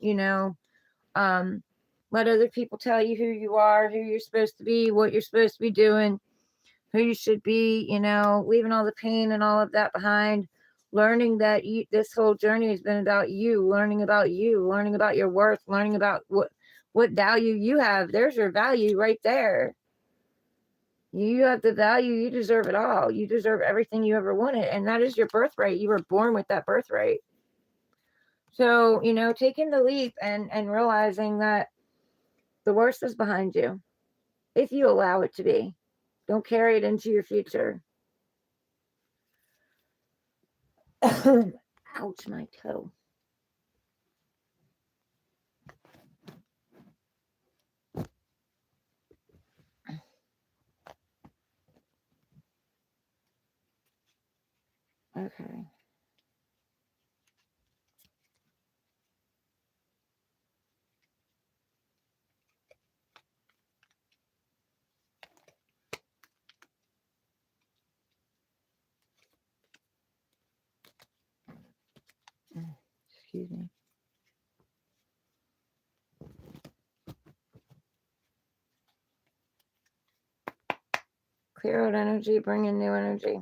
let other people tell you who you are, who you're supposed to be, what you're supposed to be doing, who you should be, leaving all the pain and all of that behind, learning that this whole journey has been about you, learning about your worth, learning about what value you have. There's your value right there. You have the value. You deserve it all. You deserve everything you ever wanted. And that is your birthright. You were born with that birthright. So, taking the leap and realizing that the worst is behind you, if you allow it to be. Don't carry it into your future. Ouch, my toe. Okay. Excuse me. Clear out energy, bring in new energy.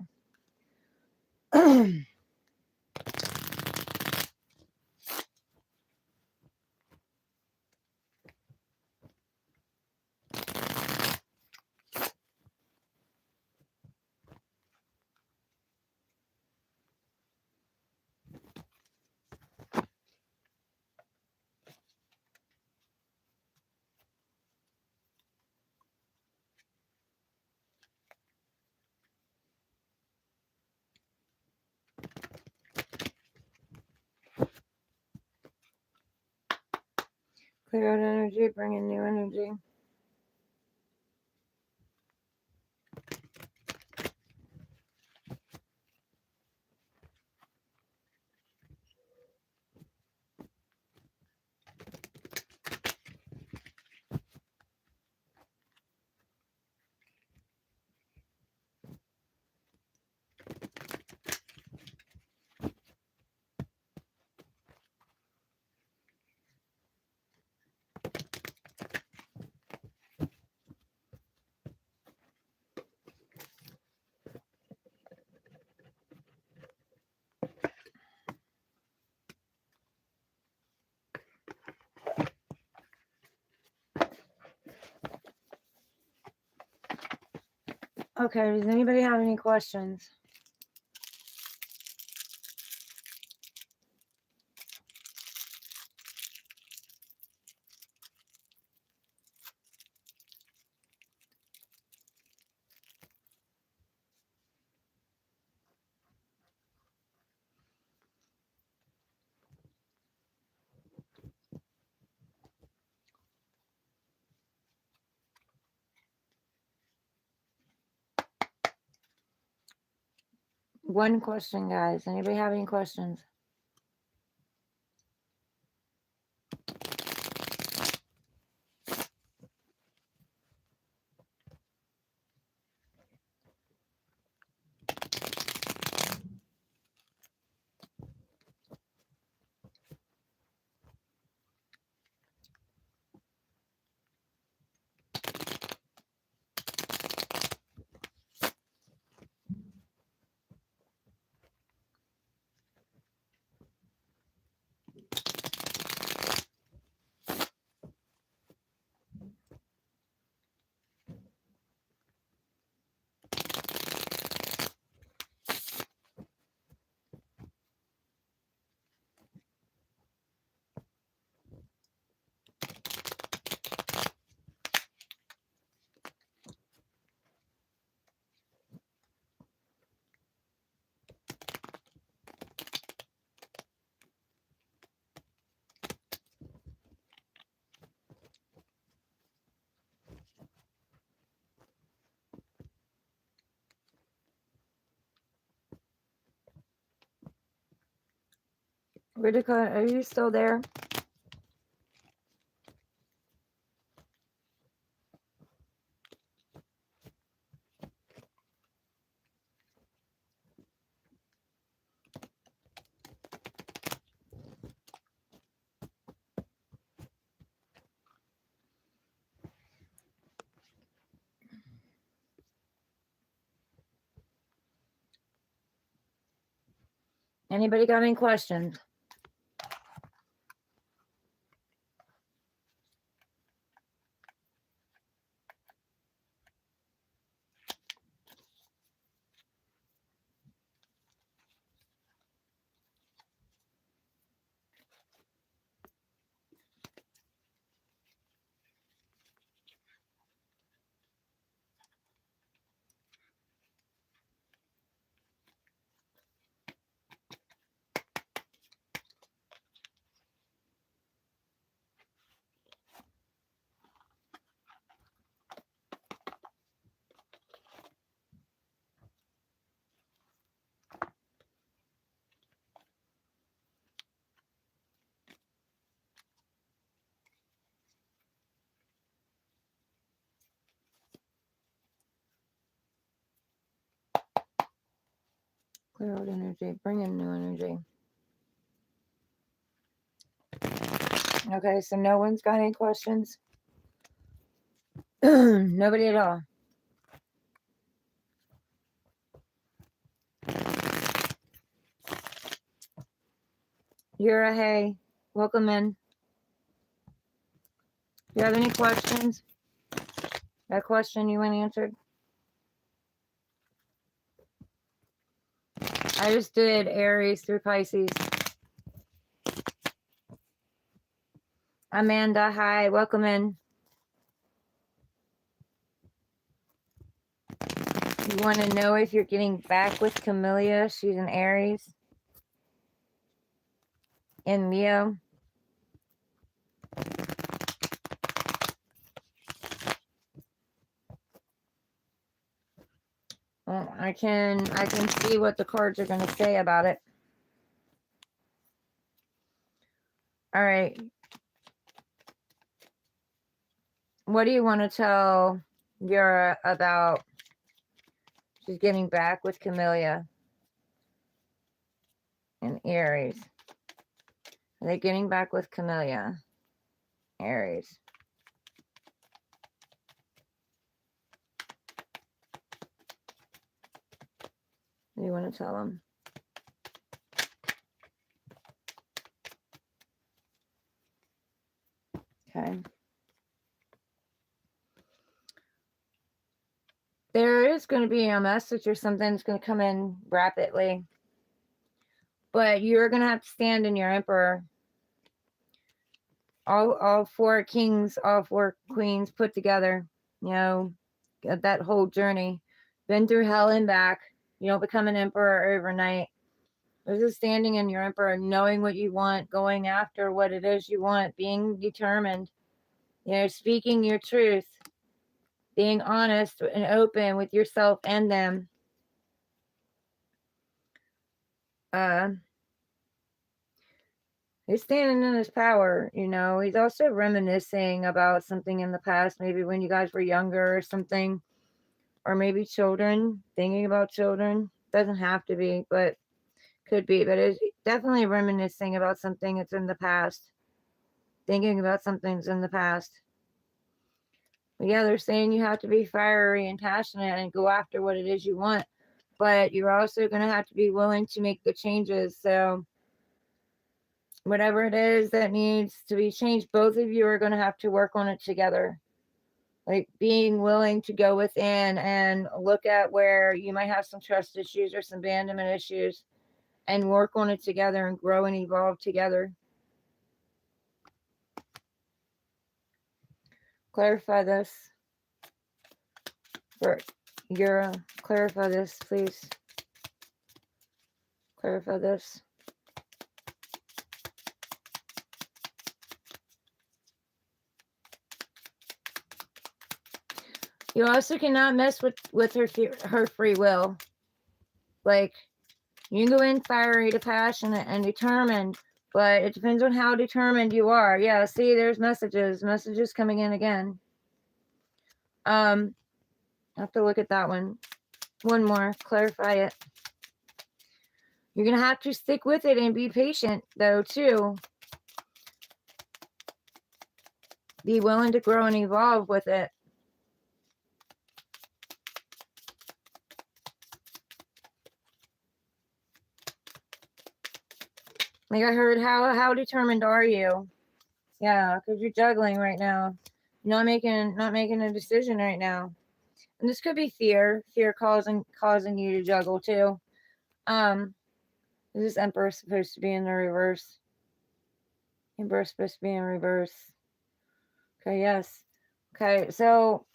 Clear out energy, bring in new energy. Okay, does anybody have any questions? One question, guys. Anybody have any questions? Ritika, are you still there? Anybody got any questions? Clear old energy. Bring in new energy. Okay, so no one's got any questions? Nobody at all. Yura, hey, welcome in. Do you have any questions? That question you want answered? I just did Aries through Pisces. Amanda, hi, welcome in. You want to know if you're getting back with Camellia? She's an Aries. In Leo. Well, I can see what the cards are going to say about it. All right. What do you want to tell Yura about? She's getting back with Camellia and Aries. Are they getting back with Camellia? Aries. What do you want to tell them? Okay. There is going to be a message or something that's going to come in rapidly. But you're going to have to stand in your Emperor. All four kings, all four queens put together. You know, that whole journey. Been through hell and back. You don't become an emperor overnight. This is standing in your Emperor, knowing what you want, going after what it is you want, being determined. You know, speaking your truth, being honest and open with yourself and them. He's standing in his power, you know. He's also reminiscing about something in the past, maybe when you guys were younger or something, or maybe children, thinking about children. Doesn't have to be, but could be. But it's definitely reminiscing about something that's in the past, thinking about something's in the past. But yeah, they're saying you have to be fiery and passionate and go after what it is you want, but you're also going to have to be willing to make the changes. So whatever it is that needs to be changed, both of you are going to have to work on it together. Like being willing to go within and look at where you might have some trust issues or some abandonment issues and work on it together and grow and evolve together. Clarify this. For Yura, clarify this, please. Clarify this. You also cannot mess with her free will. Like, you can go in fiery to passionate and determined, but it depends on how determined you are. Yeah, see, there's messages coming in again. I have to look at that one. One more, clarify it. You're going to have to stick with it and be patient, though, too. Be willing to grow and evolve with it. Like I heard, how determined are you? Yeah, because you're juggling right now. Not making a decision right now. And this could be fear causing you to juggle too. Is this Emperor supposed to be in the reverse? Emperor supposed to be in reverse. Okay, yes. Okay, so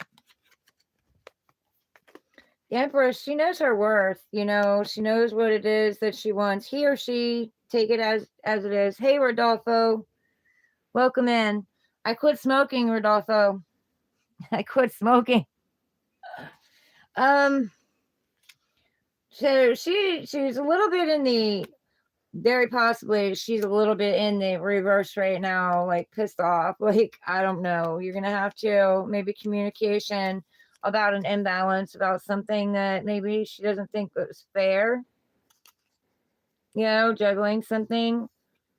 the Empress, she knows her worth, you know, she knows what it is that she wants. He or she, take it as it is. Hey, Rodolfo, welcome in. I quit smoking, Rodolfo. I quit smoking. So she's a little bit in the, very possibly she's a little bit in the reverse right now, like pissed off. Like, I don't know. You're gonna have to maybe communication about an imbalance, about something that maybe she doesn't think was fair. juggling something.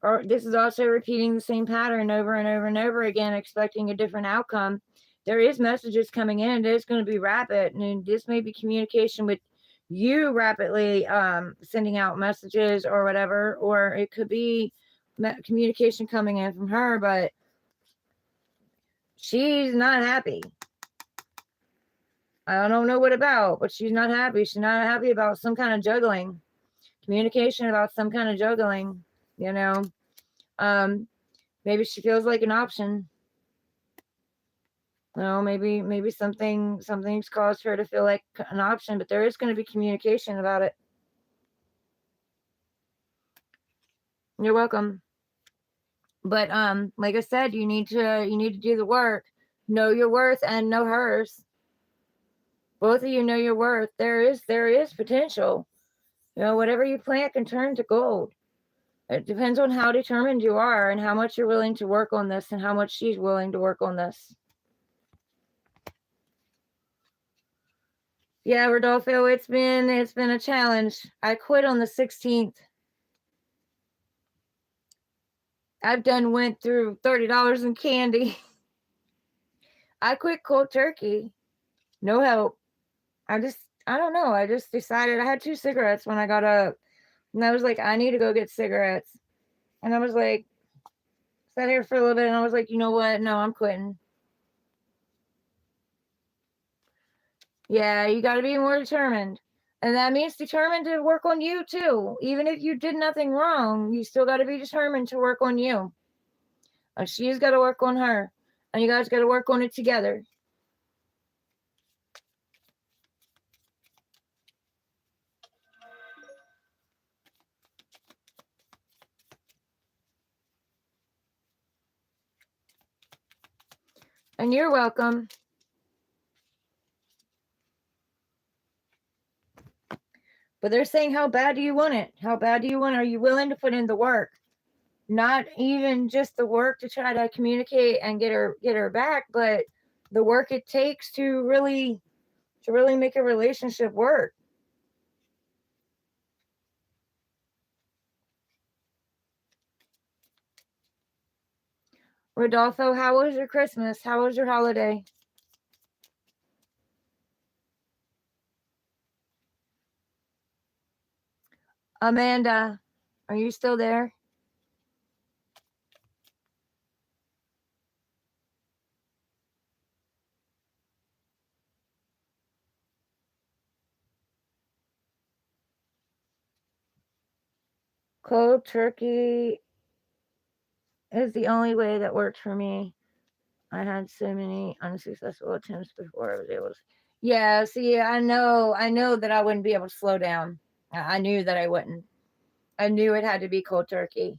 Or this is also repeating the same pattern over and over and over again, expecting a different outcome. There is messages coming in. It is going to be rapid, and this may be communication with you rapidly sending out messages or whatever, or it could be communication coming in from her, but she's not happy. I don't know what about, but she's not happy. She's not happy about some kind of juggling, communication about some kind of juggling, you know. Um, maybe she feels like an option. No, maybe something's caused her to feel like an option, but there is going to be communication about it. You're welcome. But like I said, you need to do the work. Know your worth and know hers. Both of you know your worth. There is potential. Whatever you plant can turn to gold. It depends on how determined you are and how much you're willing to work on this and how much she's willing to work on this. Yeah, Rodolfo, it's been a challenge. I quit on the 16th. I've went through $30 in candy. I quit cold turkey. No help. I don't know. I just decided I had 2 cigarettes when I got up. And I was like, I need to go get cigarettes. And I was like, sat here for a little bit and I was like, you know what? No, I'm quitting. Yeah, you got to be more determined. And that means determined to work on you too. Even if you did nothing wrong, you still got to be determined to work on you. She's got to work on her. And you guys got to work on it together. And you're welcome. But they're saying, how bad do you want it? How bad do you want it? Are you willing to put in the work? Not even just the work to try to communicate and get her back, but the work it takes to really make a relationship work. Rodolfo, how was your Christmas? How was your holiday? Amanda, are you still there? Cold turkey is the only way that worked for me. I had so many unsuccessful attempts before I was able to. Yeah, see, I know that I wouldn't be able to slow down. I knew that I wouldn't. I knew it had to be cold turkey.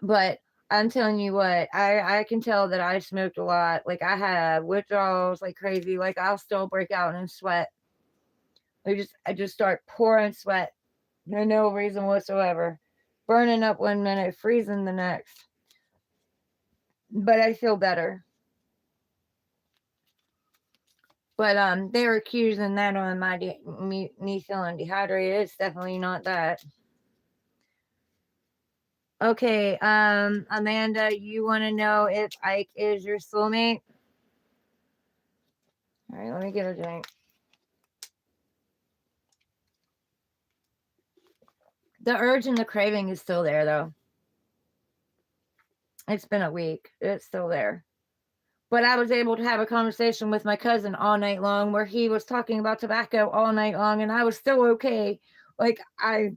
But I'm telling you what, I can tell that I smoked a lot. Like I had withdrawals like crazy. Like I'll still break out in sweat. I just start pouring sweat. No reason whatsoever. Burning up one minute, freezing the next. But I feel better. But they were accusing that on me feeling dehydrated. It's definitely not that. Okay, Amanda, you want to know if Ike is your soulmate? All right, let me get a drink. The urge and the craving is still there, though. It's been a week. It's still there. But I was able to have a conversation with my cousin all night long where he was talking about tobacco all night long and I was still okay. Like I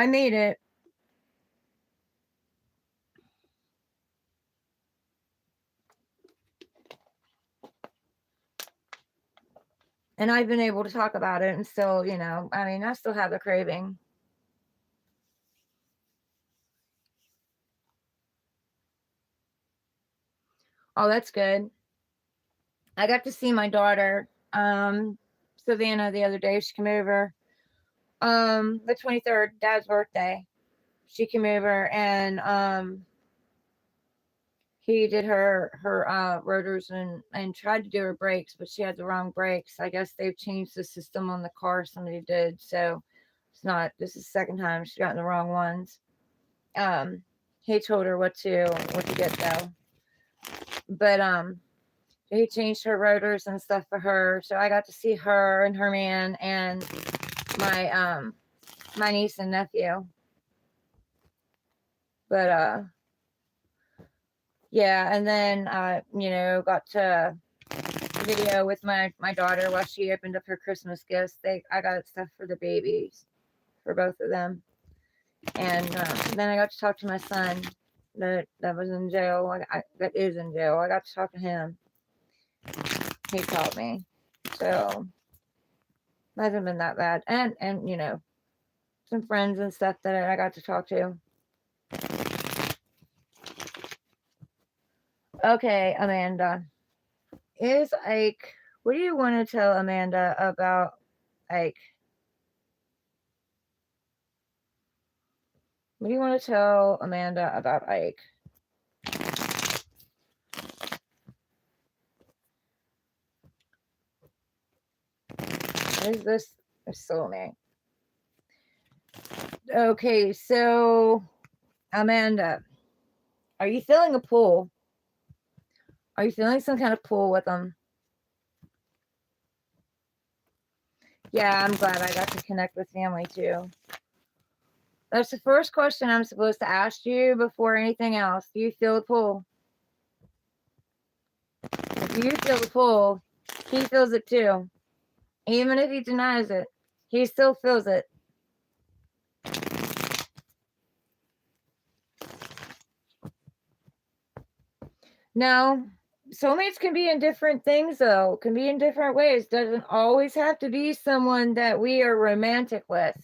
made it. And I've been able to talk about it and still, I still have the craving. Oh, that's good. I got to see my daughter, Savannah, the other day. She came over, the 23rd, Dad's birthday. She came over and he did her rotors and tried to do her brakes, but she had the wrong brakes. I guess they've changed the system on the car. Somebody did, so It's not. This is the second time she's gotten the wrong ones. He told her what to get though, but he changed her rotors and stuff for her, so I got to see her and her man and my niece and nephew. But yeah, and then got to video with my daughter while she opened up her Christmas gifts. I got stuff for the babies, for both of them, and then I got to talk to my son that was in jail. That is in jail. I got to talk to him. He taught me, so it hasn't been that bad. And some friends and stuff that I got to talk to. Okay, Amanda. What do you want to tell Amanda about Ike? What do you want to tell Amanda about Ike? Is this a soulmate? Okay, so Amanda, are you feeling a pull? Are you feeling some kind of pull with them? Yeah, I'm glad I got to connect with family too. That's the first question I'm supposed to ask you before anything else. Do you feel the pull? If you feel the pull, he feels it too. Even if he denies it, he still feels it. Now, soulmates can be in different things though, can be in different ways. Doesn't always have to be someone that we are romantic with.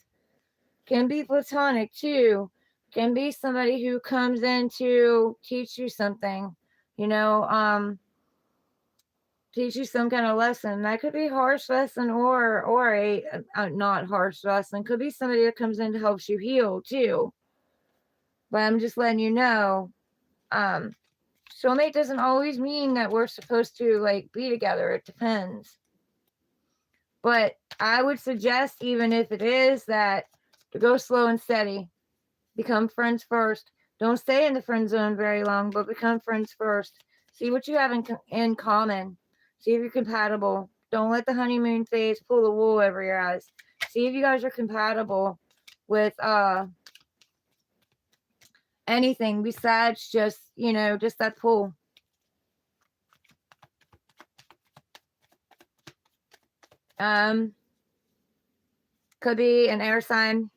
Can be platonic too. Can be somebody who comes in to teach you something, teach you some kind of lesson. That could be a harsh lesson or a not harsh lesson. Could be somebody that comes in to help you heal too. But I'm just letting you know, soulmate doesn't always mean that we're supposed to like be together. It depends. But I would suggest, even if it is, that to go slow and steady. Become friends first. Don't stay in the friend zone very long, but become friends first. See what you have in common. See if you're compatible. Don't let the honeymoon phase pull the wool over your eyes. See if you guys are compatible with anything besides just that pull. Could be an air sign.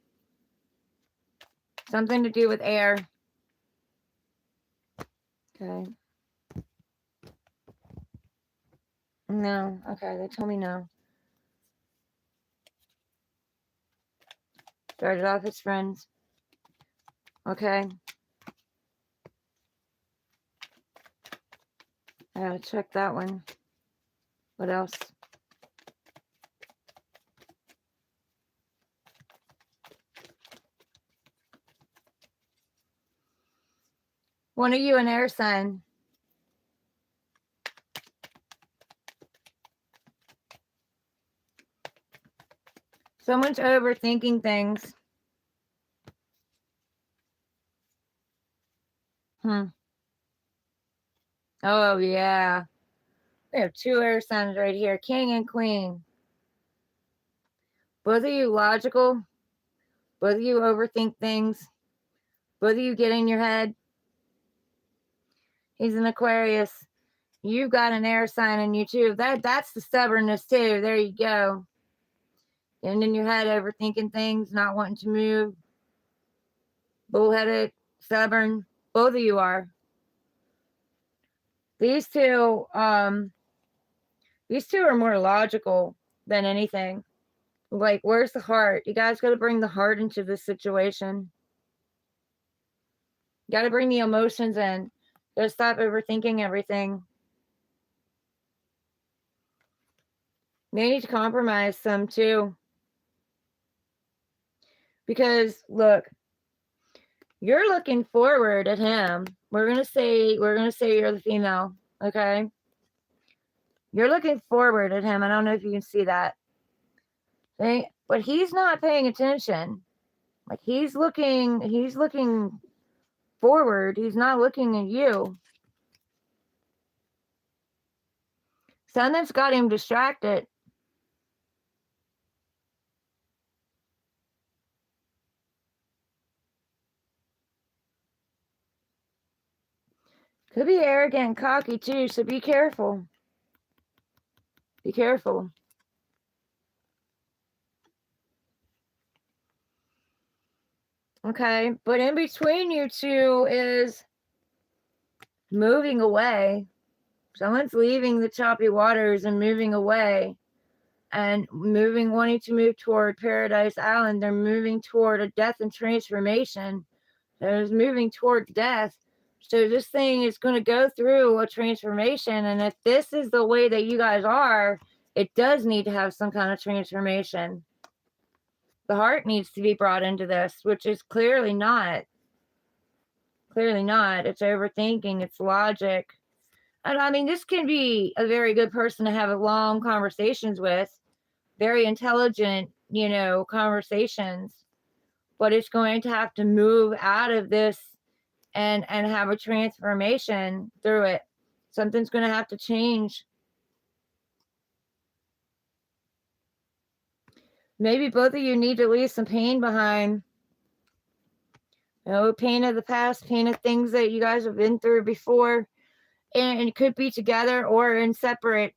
Something to do with air. Okay. No. Okay, they told me no. Started off as friends. Okay. I gotta check that one. What else? One of you an air sign. Someone's overthinking things. Oh, yeah. We have two air signs right here, king and queen. Both of you logical. Both of you overthink things. Both of you get in your head. He's an Aquarius. You've got an air sign in you too. That's the stubbornness too. There you go. Getting in your head, overthinking things, not wanting to move. Bullheaded, stubborn. Both of you are. These two are more logical than anything. Like, where's the heart? You guys got to bring the heart into this situation. You got to bring the emotions in. You got to stop overthinking everything. They need to compromise some too. Because look, you're looking forward at him. We're gonna say you're the female, okay? You're looking forward at him. I don't know if you can see that. See? But he's not paying attention. Like he's looking forward. He's not looking at you. Something's got him distracted. Could be arrogant and cocky too, so be careful. Be careful. Okay, but in between you two is moving away. Someone's leaving the choppy waters and moving away and wanting to move toward Paradise Island. They're moving toward a death and transformation. They're moving toward death. So this thing is going to go through a transformation. And if this is the way that you guys are, it does need to have some kind of transformation. The heart needs to be brought into this, which is clearly not. Clearly not. It's overthinking. It's logic. And I mean, this can be a very good person to have long conversations with. Very intelligent, conversations. But it's going to have to move out of this and have a transformation through it. Something's going to have to change. Maybe both of you need to leave some pain behind. Pain of the past, pain of things that you guys have been through before. And it could be together or in separate,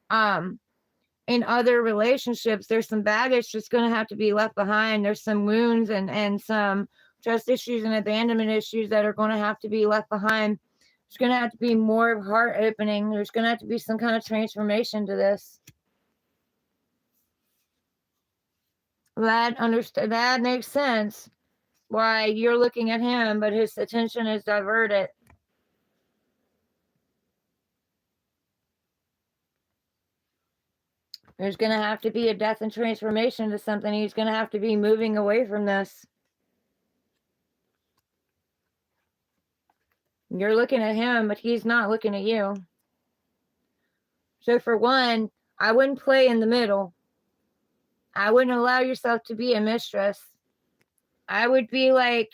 in other relationships. There's some baggage that's going to have to be left behind. There's some wounds and some trust issues and abandonment issues that are going to have to be left behind. There's going to have to be more heart opening. There's going to have to be some kind of transformation to this. That makes sense why you're looking at him, but his attention is diverted. There's going to have to be a death and transformation to something. He's going to have to be moving away from this. You're looking at him, but he's not looking at you. So for one, I wouldn't play in the middle. I wouldn't allow yourself to be a mistress. I would be like,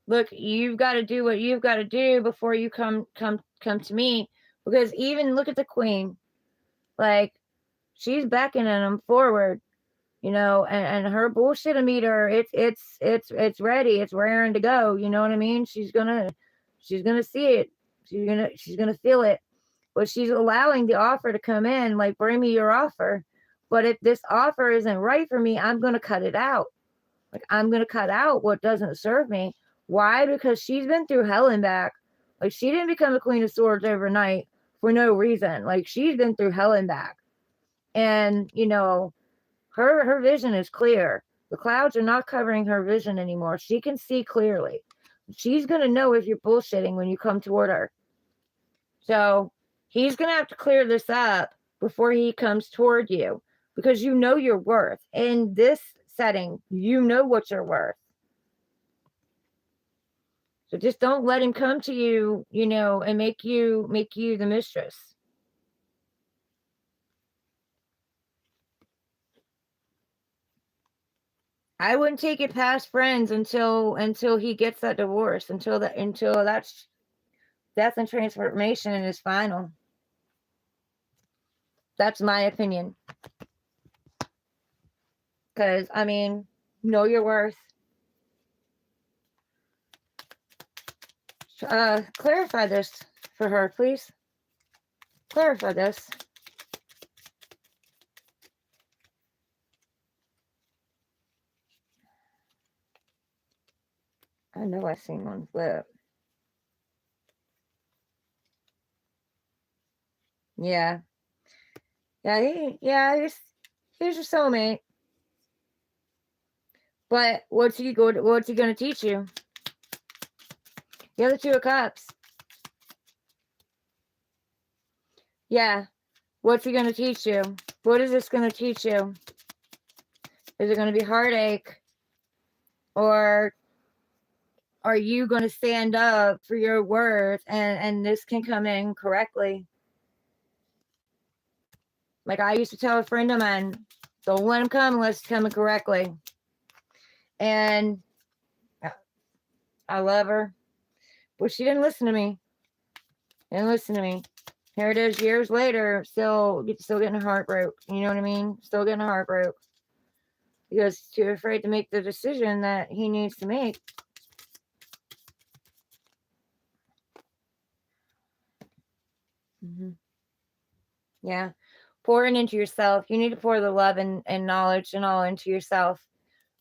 look, you've got to do what you've got to do before you come to me. Because even look at the queen. Like, she's beckoning him forward, and her bullshit meter, it's ready, it's raring to go. You know what I mean? She's gonna see it. She's gonna feel it. But she's allowing the offer to come in, like, bring me your offer. But if this offer isn't right for me, I'm gonna cut it out. Like, I'm gonna cut out what doesn't serve me. Why? Because she's been through hell and back. Like, she didn't become the Queen of Swords overnight for no reason. Like, she's been through hell and back. And, her vision is clear. The clouds are not covering her vision anymore. She can see clearly. She's going to know if you're bullshitting when you come toward her. So he's going to have to clear this up before he comes toward you, because you know your worth. In this setting, you know what you're worth. So just don't let him come to you, and make you the mistress. I wouldn't take it past friends until he gets that divorce, until that's death and transformation is final. That's my opinion. Because, I mean, know your worth. Clarify this for her, please. Clarify this. I know I seen one flip. Yeah. Yeah, here's your soulmate. But what's he gonna teach you? The other Two of Cups. Yeah. What's he gonna teach you? What is this gonna teach you? Is it gonna be heartache? Or are you going to stand up for your worth, and this can come in correctly? Like, I used to tell a friend of mine, Don't let him come unless it's coming correctly. And I love her, but she didn't listen to me. Didn't listen to me. Here it is, years later, still getting her heart broke. You know what I mean? Still getting her heart broke because he's too afraid to make the decision that he needs to make. Mm-hmm. Yeah. Pouring into yourself. You need to pour the love and knowledge and all into yourself.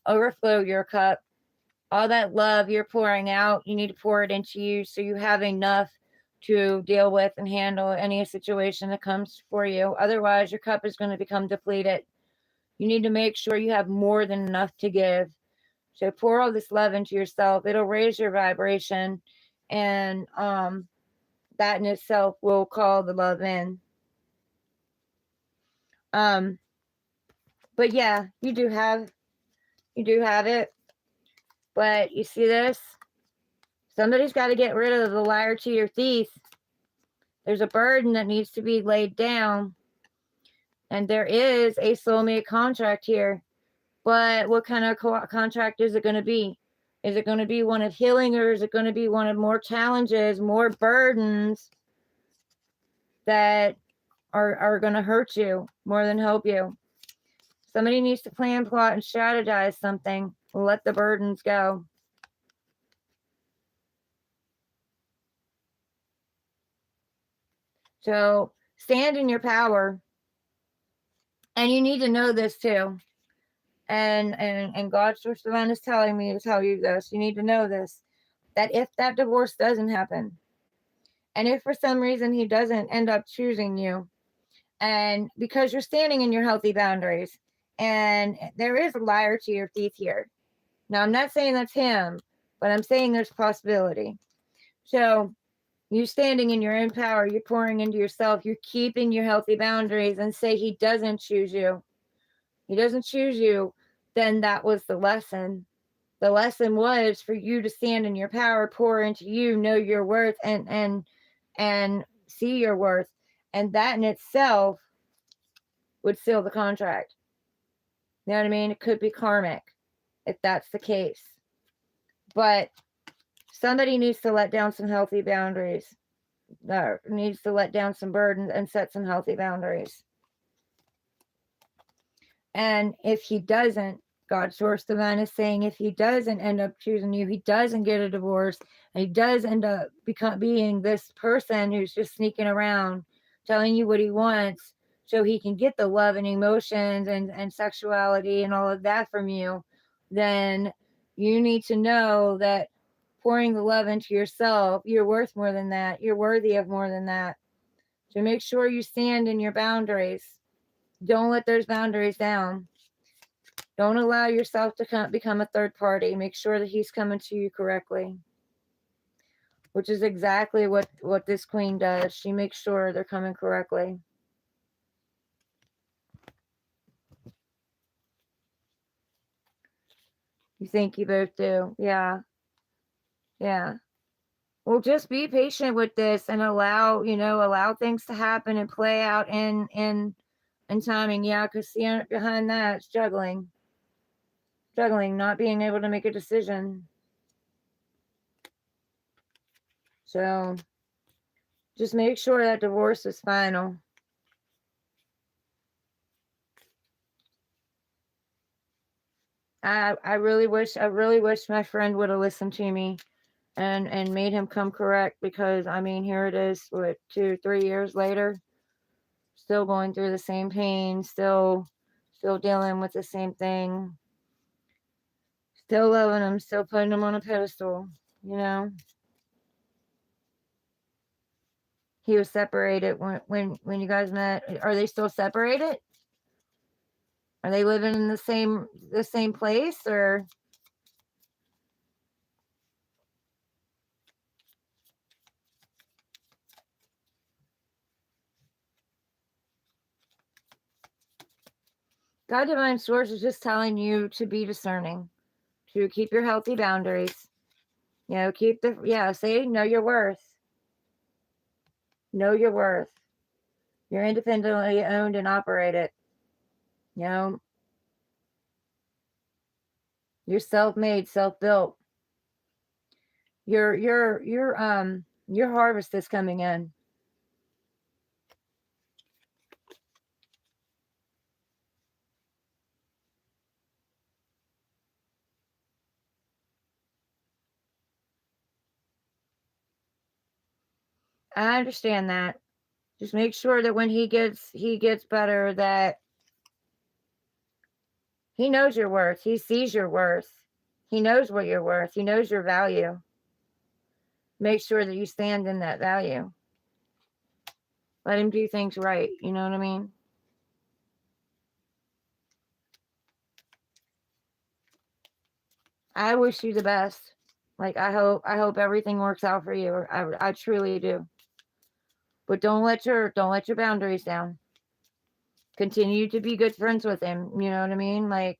Overflow your cup. All that love you're pouring out, you need to pour it into you so you have enough to deal with and handle any situation that comes for you. Otherwise, your cup is going to become depleted. You need to make sure you have more than enough to give. So pour all this love into yourself. It'll raise your vibration, and that in itself will call the love in. Um, but yeah, you do have it. But you see this? Somebody's got to get rid of the liar, cheater, thief. There's a burden that needs to be laid down, and there is a soulmate contract here. But what kind of contract is it going to be? Is it going to be one of healing, or is it going to be one of more challenges, more burdens that are going to hurt you more than help you? Somebody needs to plan, plot, and strategize something. Let the burdens go. So stand in your power. And you need to know this too. And God's source divine is telling me to tell you this. You need to know this. That if that divorce doesn't happen, and if for some reason he doesn't end up choosing you, and because you're standing in your healthy boundaries, and there is a liar to your thief here. Now, I'm not saying that's him, but I'm saying there's a possibility. So you standing in your own power, you're pouring into yourself, you're keeping your healthy boundaries, and say he doesn't choose you. He doesn't choose you, then that was the lesson. The lesson was for you to stand in your power, pour into you, know your worth, and see your worth. And that in itself would seal the contract. You know what I mean? It could be karmic if that's the case. But somebody needs to let down some healthy boundaries. Needs to let down some burdens and set some healthy boundaries. And if he doesn't, God's source divine is saying if he doesn't end up choosing you, he doesn't get a divorce, and he does end up being this person who's just sneaking around, telling you what he wants so he can get the love and emotions and sexuality and all of that from you, then you need to know that pouring the love into yourself, you're worth more than that. You're worthy of more than that. So make sure you stand in your boundaries. Don't let those boundaries down. Don't allow yourself to become a third party. Make sure that he's coming to you correctly, which is exactly what this queen does. She makes sure they're coming correctly. You think you both do. Yeah. Yeah. Well, just be patient with this and allow things to happen and play out in timing. Yeah, because behind that, it's juggling, not being able to make a decision. So just make sure that divorce is final. I really wish my friend would have listened to me and made him come correct, because I mean, here it is, what, 2-3 years later, still going through the same pain, still dealing with the same thing, still loving him, still putting him on a pedestal, you know. He was separated when you guys met. Are they still separated? Are they living in the same place, or God Divine Source is just telling you to be discerning, to keep your healthy boundaries. Say know your worth. Know your worth. You're independently owned and operated. You're self-made, self-built. Your harvest is coming in. I understand that. Just make sure that when he gets better, that he knows your worth. He sees your worth. He knows what you're worth. He knows your value. Make sure that you stand in that value. Let him do things right. You know what I mean? I wish you the best. Like I hope everything works out for you. I truly do. But don't let your boundaries down. Continue to be good friends with him. You know what I mean? Like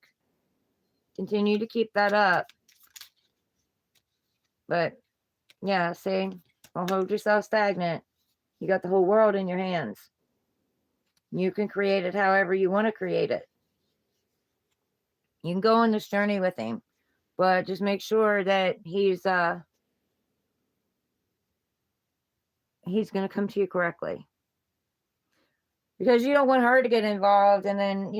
continue to keep that up. But yeah, see, don't hold yourself stagnant. You got the whole world in your hands. You can create it however you want to create it. You can go on this journey with him, but just make sure that he's going to come to you correctly, because you don't want her to get involved and then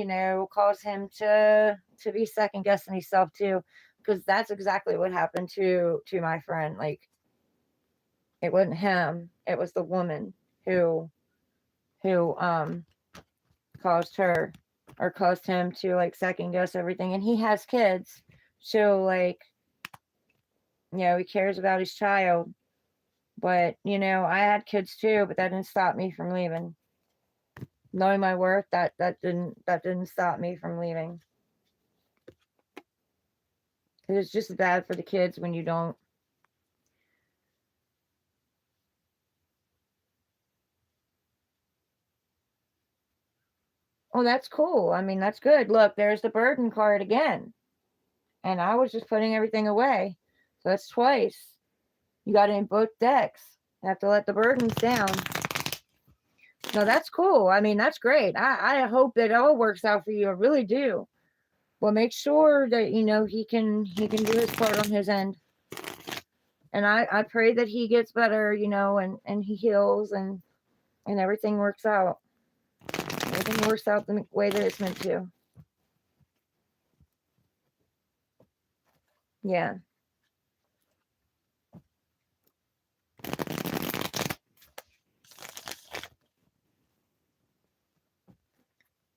cause him to be second guessing himself too, because that's exactly what happened to my friend. Like, it wasn't him, it was the woman who caused her, or caused him to like second guess everything. And he has kids, so like, he cares about his child. But I had kids too, but that didn't stop me from leaving. Knowing my worth, that didn't stop me from leaving. It's just bad for the kids when you don't. Oh, that's cool. I mean, that's good. Look, there's the burden card again. And I was just putting everything away. So that's twice. You got it in both decks. You have to let the burdens down. No, that's cool. I mean, that's great. I hope that it all works out for you. I really do. Well, make sure that he can do his part on his end. And I pray that he gets better, and he heals, and everything works out. Everything works out the way that it's meant to. Yeah.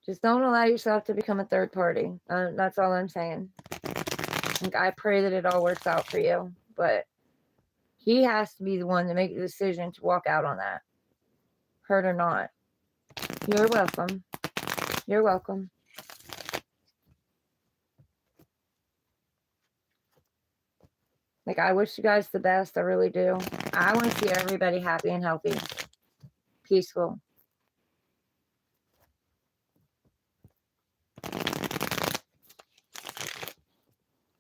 Just don't allow yourself to become a third party. That's all I'm saying. Like, I pray that it all works out for you, but he has to be the one to make the decision to walk out on that, hurt or not. You're welcome. You're welcome. Like, I wish you guys the best. I really do. I want to see everybody happy and healthy, peaceful.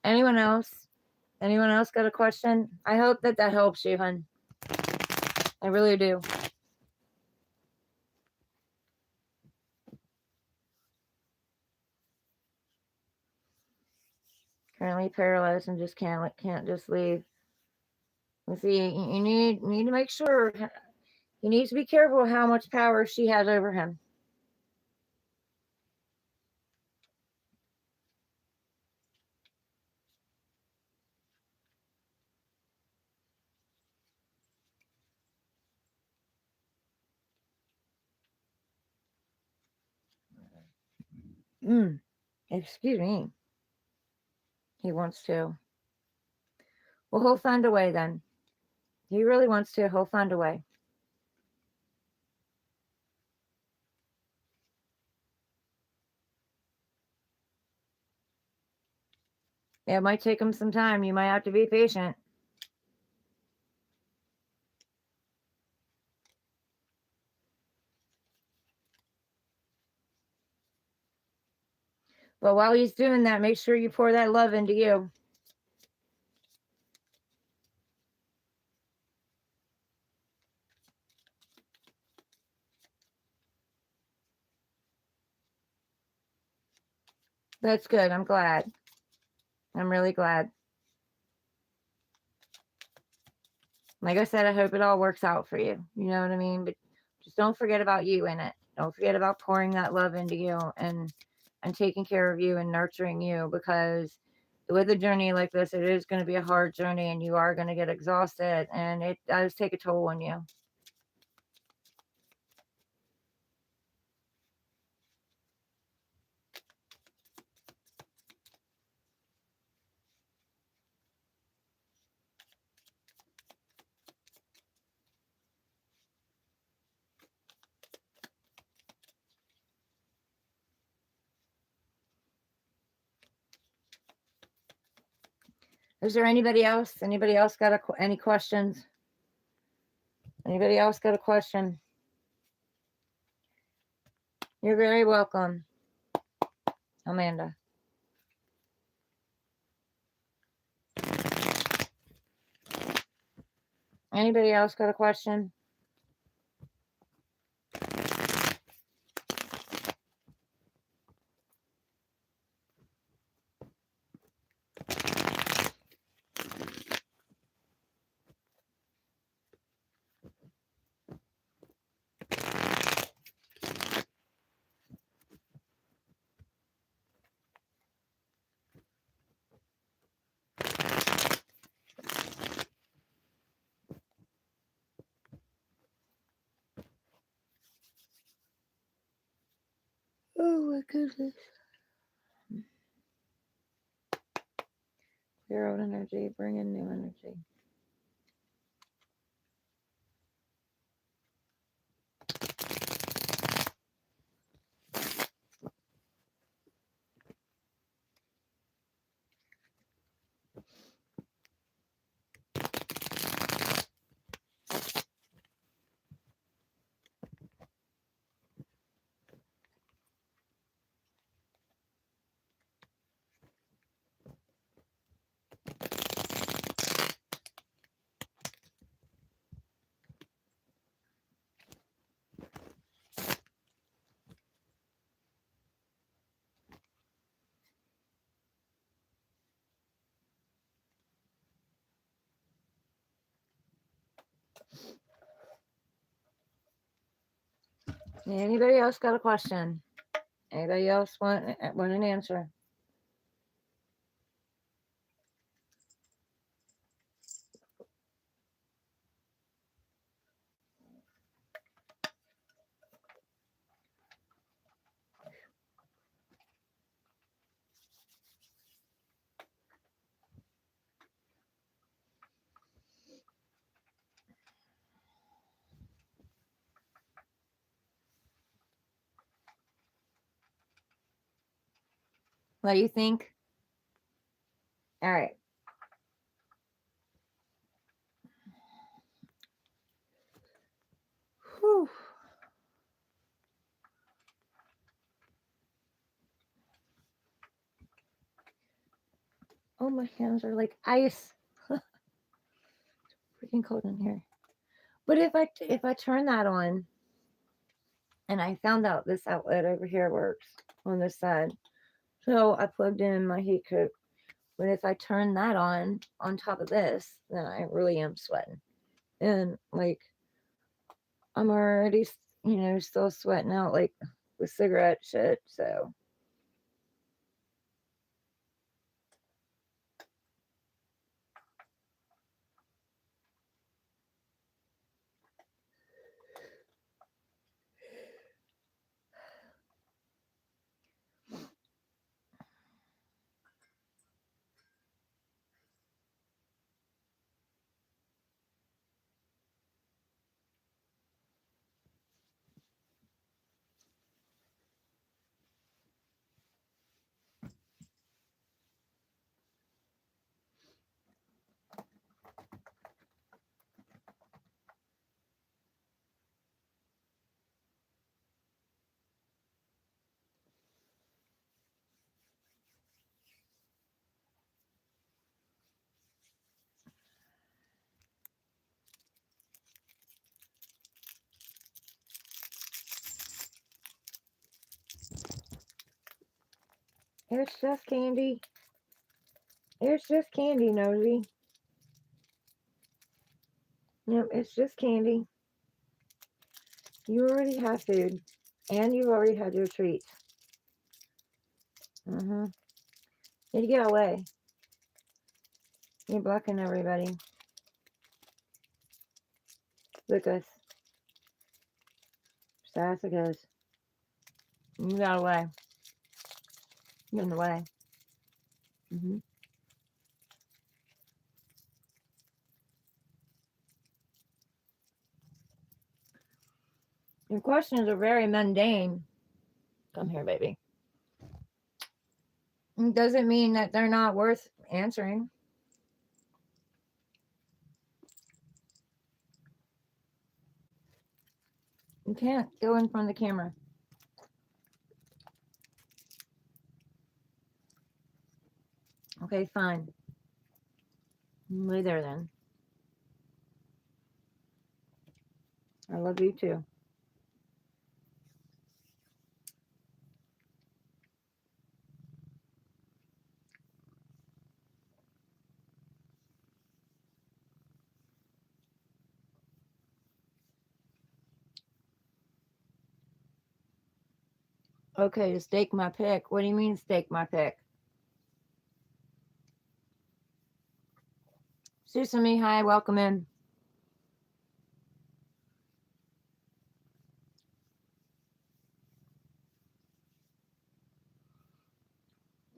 Anyone else? Anyone else got a question? I hope that helps you, hun. I really do. Currently paralyzed and just can't just leave. Let's see. You need to make sure. He needs to be careful how much power she has over him. Excuse me. He wants to. Well, he'll find a way then. He really wants to. He'll find a way. It might take him some time. You might have to be patient. But while he's doing that, make sure you pour that love into you. That's good. I'm glad. I'm really glad. Like I said, I hope it all works out for you. You know what I mean? But just don't forget about you in it. Don't forget about pouring that love into you and taking care of you and nurturing you, because with a journey like this, it is going to be a hard journey and you are going to get exhausted and it does take a toll on you. Is there anybody else? Anybody else got any questions? Anybody else got a question? You're very welcome, Amanda. Anybody else got a question? Oh my goodness. Clear out energy, bring in new energy. Anybody else got a question? Anybody else want an answer? What do you think? All right. Whew. Oh, my hands are like ice. Freaking cold in here. But if I turn that on, and I found out this outlet over here works on this side, so I plugged in my heat coat. But if I turn that on top of this, then I really am sweating, and like I'm already, still sweating out like with cigarette shit. So here's Chef Candy. It's just candy, Nosy. Yep, it's just candy. You already have food. And you've already had your treats. Mm-hmm. Need to get away. You're blocking everybody. Lucas. Sassicus. You got away. You're in the way. Mm-hmm. Your questions are very mundane. Come here, baby. It doesn't mean that they're not worth answering. You can't go in front of the camera. Okay, fine. Lay there then. I love you too. Okay, to stake my pick. What do you mean stake my pick? Susumi, hi, welcome in.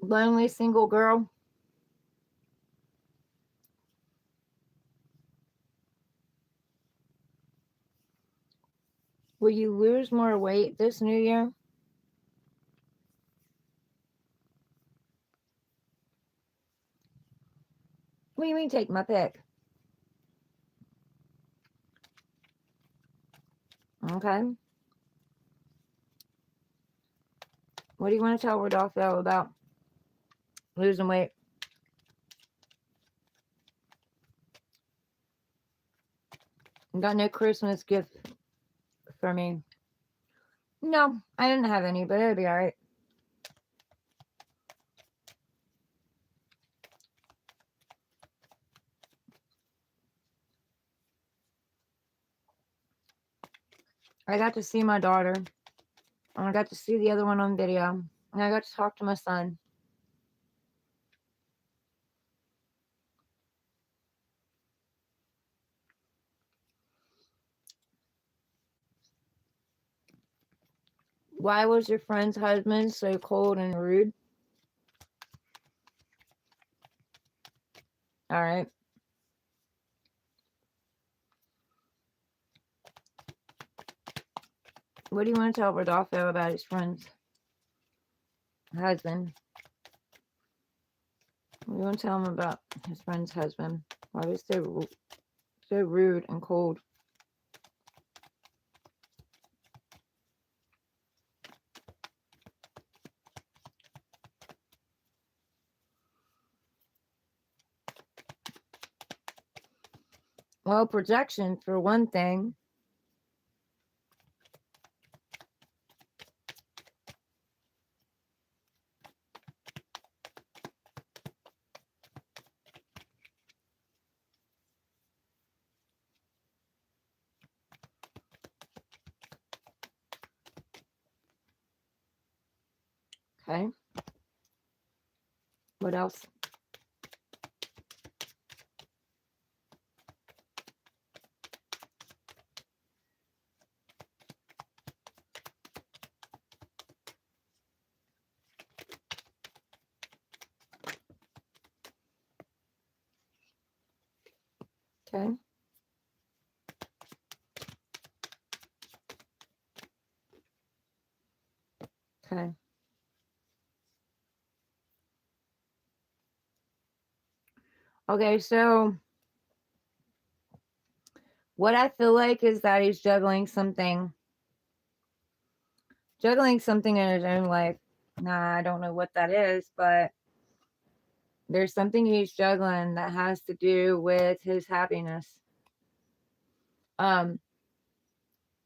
Lonely single girl. Will you lose more weight this new year? What do you mean take my pick? Okay. What do you want to tell Rodolfo about losing weight? You got no Christmas gift for me. No, I didn't have any, but it'll be alright. I got to see my daughter. And I got to see the other one on video. And I got to talk to my son. Why was your friend's husband so cold and rude? Alright. What do you want to tell Rodolfo about his friend's husband? What do you want to tell him about his friend's husband? Why was so rude and cold? Well, projection for one thing. Okay. What else? Okay. Okay. Okay, so what I feel like is that he's juggling something in his own life. Nah, I don't know what that is, but there's something he's juggling that has to do with his happiness. Um,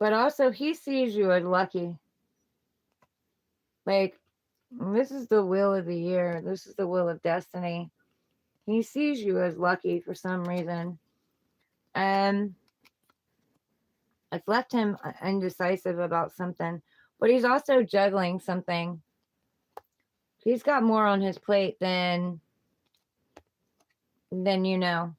but also he sees you as lucky. Like, this is the will of the year. This is the will of destiny. He sees you as lucky for some reason. And it's left him indecisive about something. But he's also juggling something. He's got more on his plate than you know,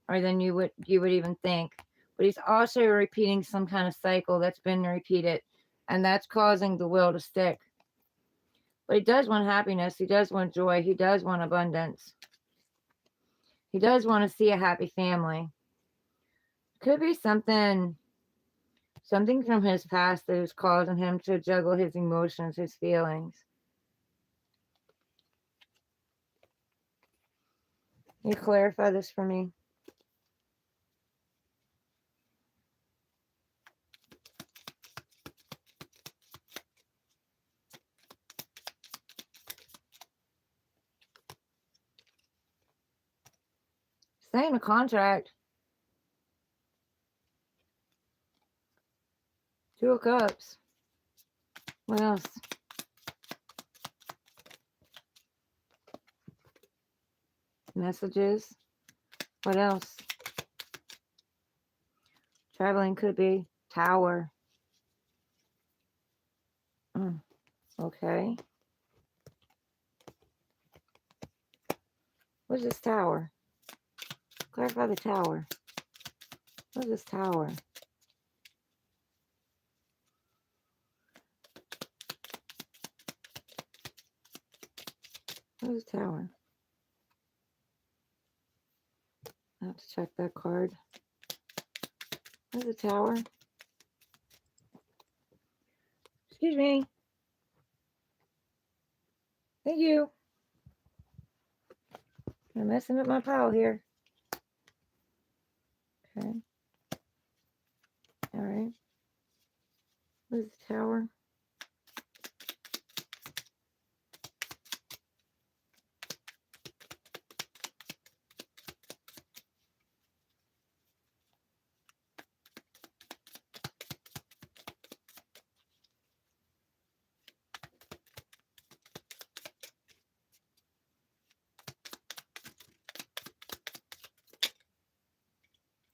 or than you would even think. But he's also repeating some kind of cycle that's been repeated, and that's causing the will to stick. But he does want happiness. He does want joy. He does want abundance. He does want to see a happy family. Could be something from his past that is causing him to juggle his emotions, his feelings. Can you clarify this for me? Sign a contract. Two of Cups. What else? Messages. What else? Traveling could be. Tower. Okay. What's this tower? Clarify the tower. What's this tower? Where's the tower? I have to check that card. Where's the tower? Excuse me. Thank you. I'm messing up my pile here. Okay. All right. Where's the tower?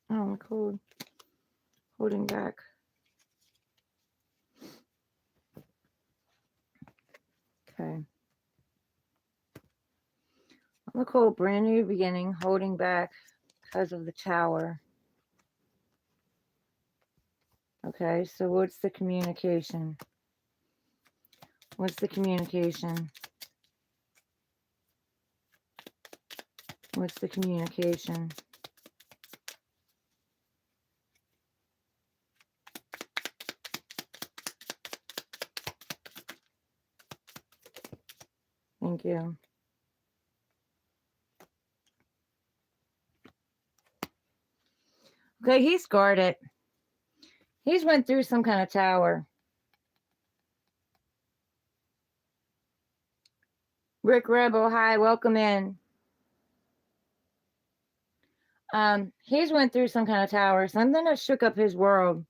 Oh, I'm cold. Holding back. Okay. I'm a cold, brand new beginning, holding back because of the tower. Okay, so what's the communication? What's the communication? What's the communication? Thank you. Okay, he's guarded. He's went through some kind of tower. Rick Rebel, hi, welcome in. He's went through some kind of tower, something that shook up his world.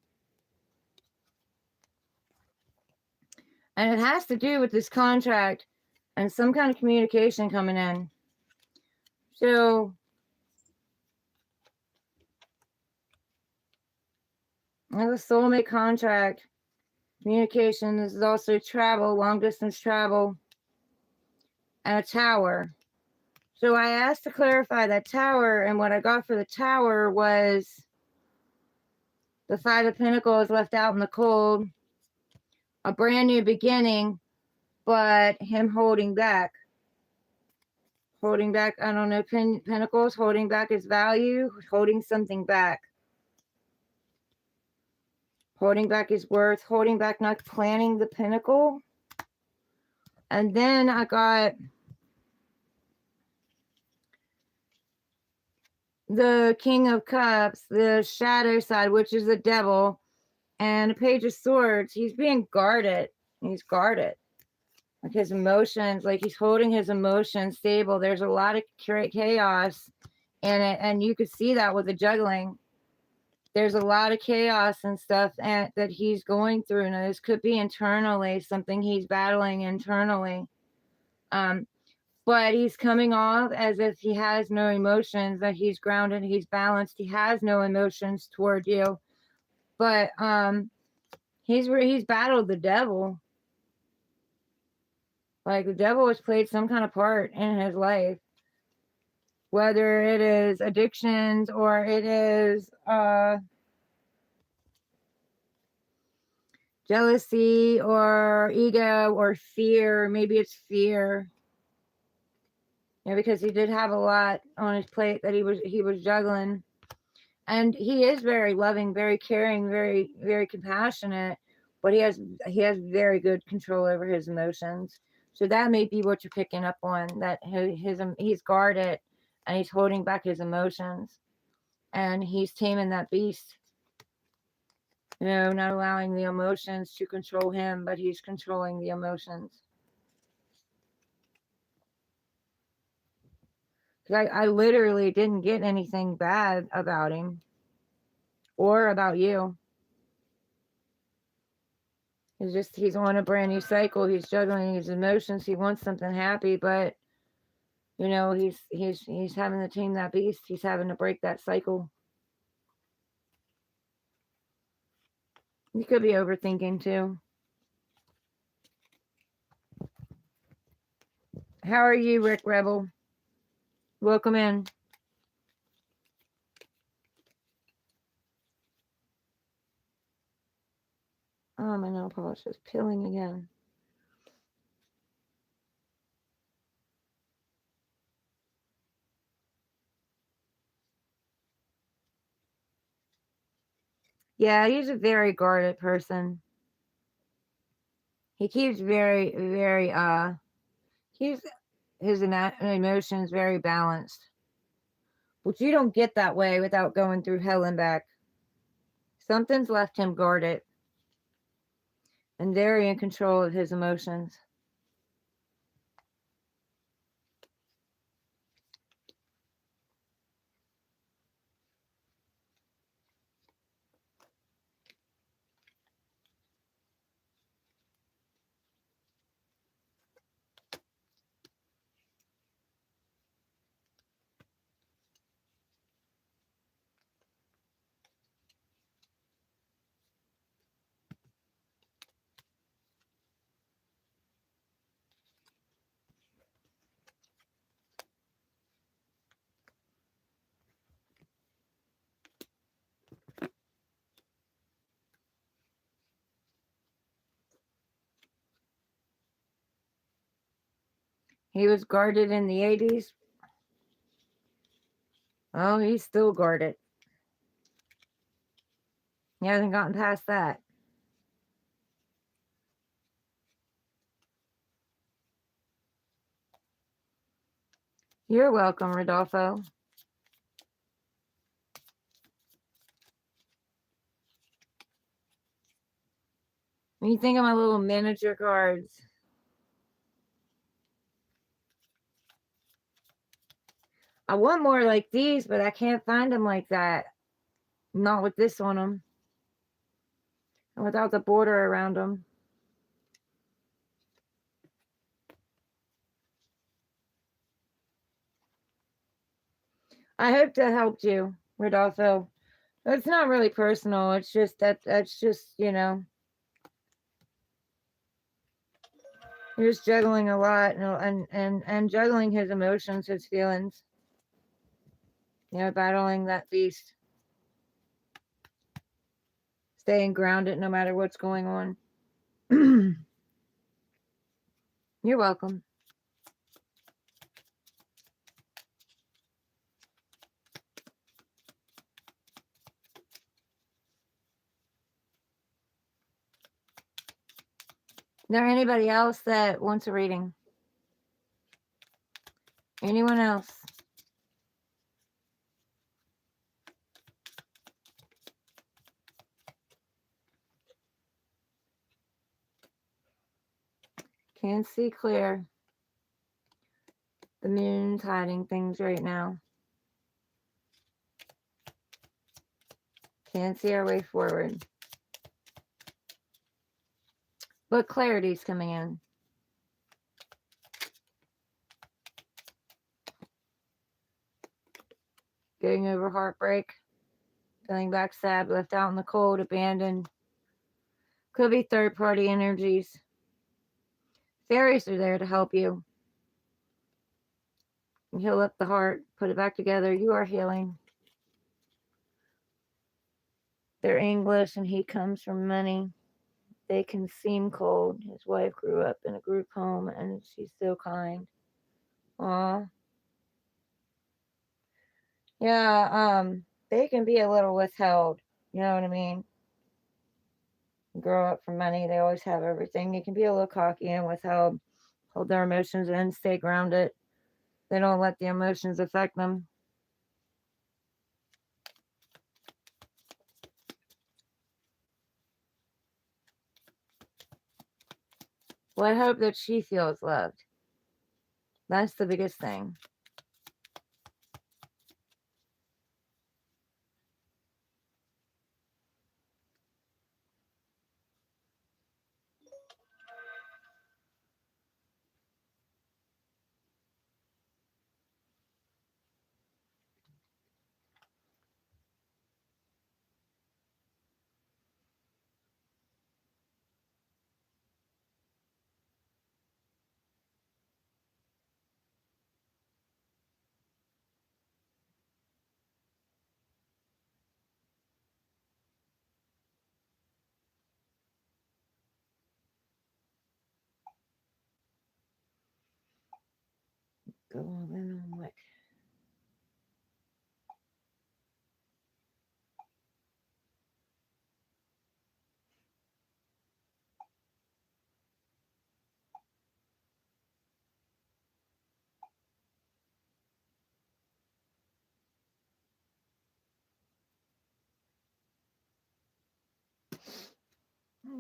And it has to do with this contract and some kind of communication coming in. So as a soulmate contract, communication, this is also travel, long distance travel, and a tower. So I asked to clarify that tower, and what I got for the tower was the Five of Pentacles left out in the cold, a brand new beginning, but him holding back. Holding back, I don't know, Pentacles, holding back his value, holding something back. Holding back his worth, holding back not planning the pinnacle. And then I got the King of Cups, the shadow side, which is the devil, and a Page of Swords. He's being guarded. He's guarded. Like his emotions, like he's holding his emotions stable. There's a lot of chaos in it, and you could see that with the juggling. There's a lot of chaos and stuff that he's going through. Now, this could be internally, something he's battling internally. but he's coming off as if he has no emotions, that he's grounded, he's balanced, he has no emotions toward you. But he's battled the devil. Like, the devil has played some kind of part in his life, whether it is addictions or it is jealousy or ego or fear. Maybe it's fear. Because he did have a lot on his plate that he was juggling. And he is very loving, very caring, very, very compassionate, but he has very good control over his emotions. So that may be what you're picking up on, that he's guarded and he's holding back his emotions, and he's taming that beast. Not allowing the emotions to control him, but he's controlling the emotions. I literally didn't get anything bad about him or about you. He's on a brand new cycle. He's juggling his emotions. He wants something happy, but he's having to tame that beast. He's having to break that cycle. You could be overthinking too. How are you, Rick Rebel? Welcome in. Oh, my nail polish is peeling again. Yeah, he's a very guarded person. He keeps very, very, keeps his emotions very balanced. But you don't get that way without going through hell and back. Something's left him guarded and very in control of his emotions. He was guarded in the 80s. Oh, he's still guarded. He hasn't gotten past that. You're welcome, Rodolfo. What do you think of my little miniature cards? I want more like these, but I can't find them like that. Not with this on them. And without the border around them. I hope that helped you, Rodolfo. It's not really personal. It's just that's just, you're just juggling a lot, and juggling his emotions, his feelings. Battling that beast. Staying grounded no matter what's going on. You're welcome. Is there anybody else that wants a reading? Anyone else? Can't see clear. The moon's hiding things right now. Can't see our way forward. But clarity's coming in. getting over heartbreak, feeling backstabbed, left out in the cold, abandoned. Could be third party energies. Fairies are there to help you heal up the heart, put it back together. You are healing. They're English and he comes from money. They can seem cold. His wife grew up in a group home and she's so kind. Aw. Yeah, they can be a little withheld. You know what I mean? Grow up from money, they always have everything. They can be a little cocky and withheld, hold their emotions in, stay grounded. They don't let the emotions affect them. Well, I hope that she feels loved. That's the biggest thing. Go all in on what?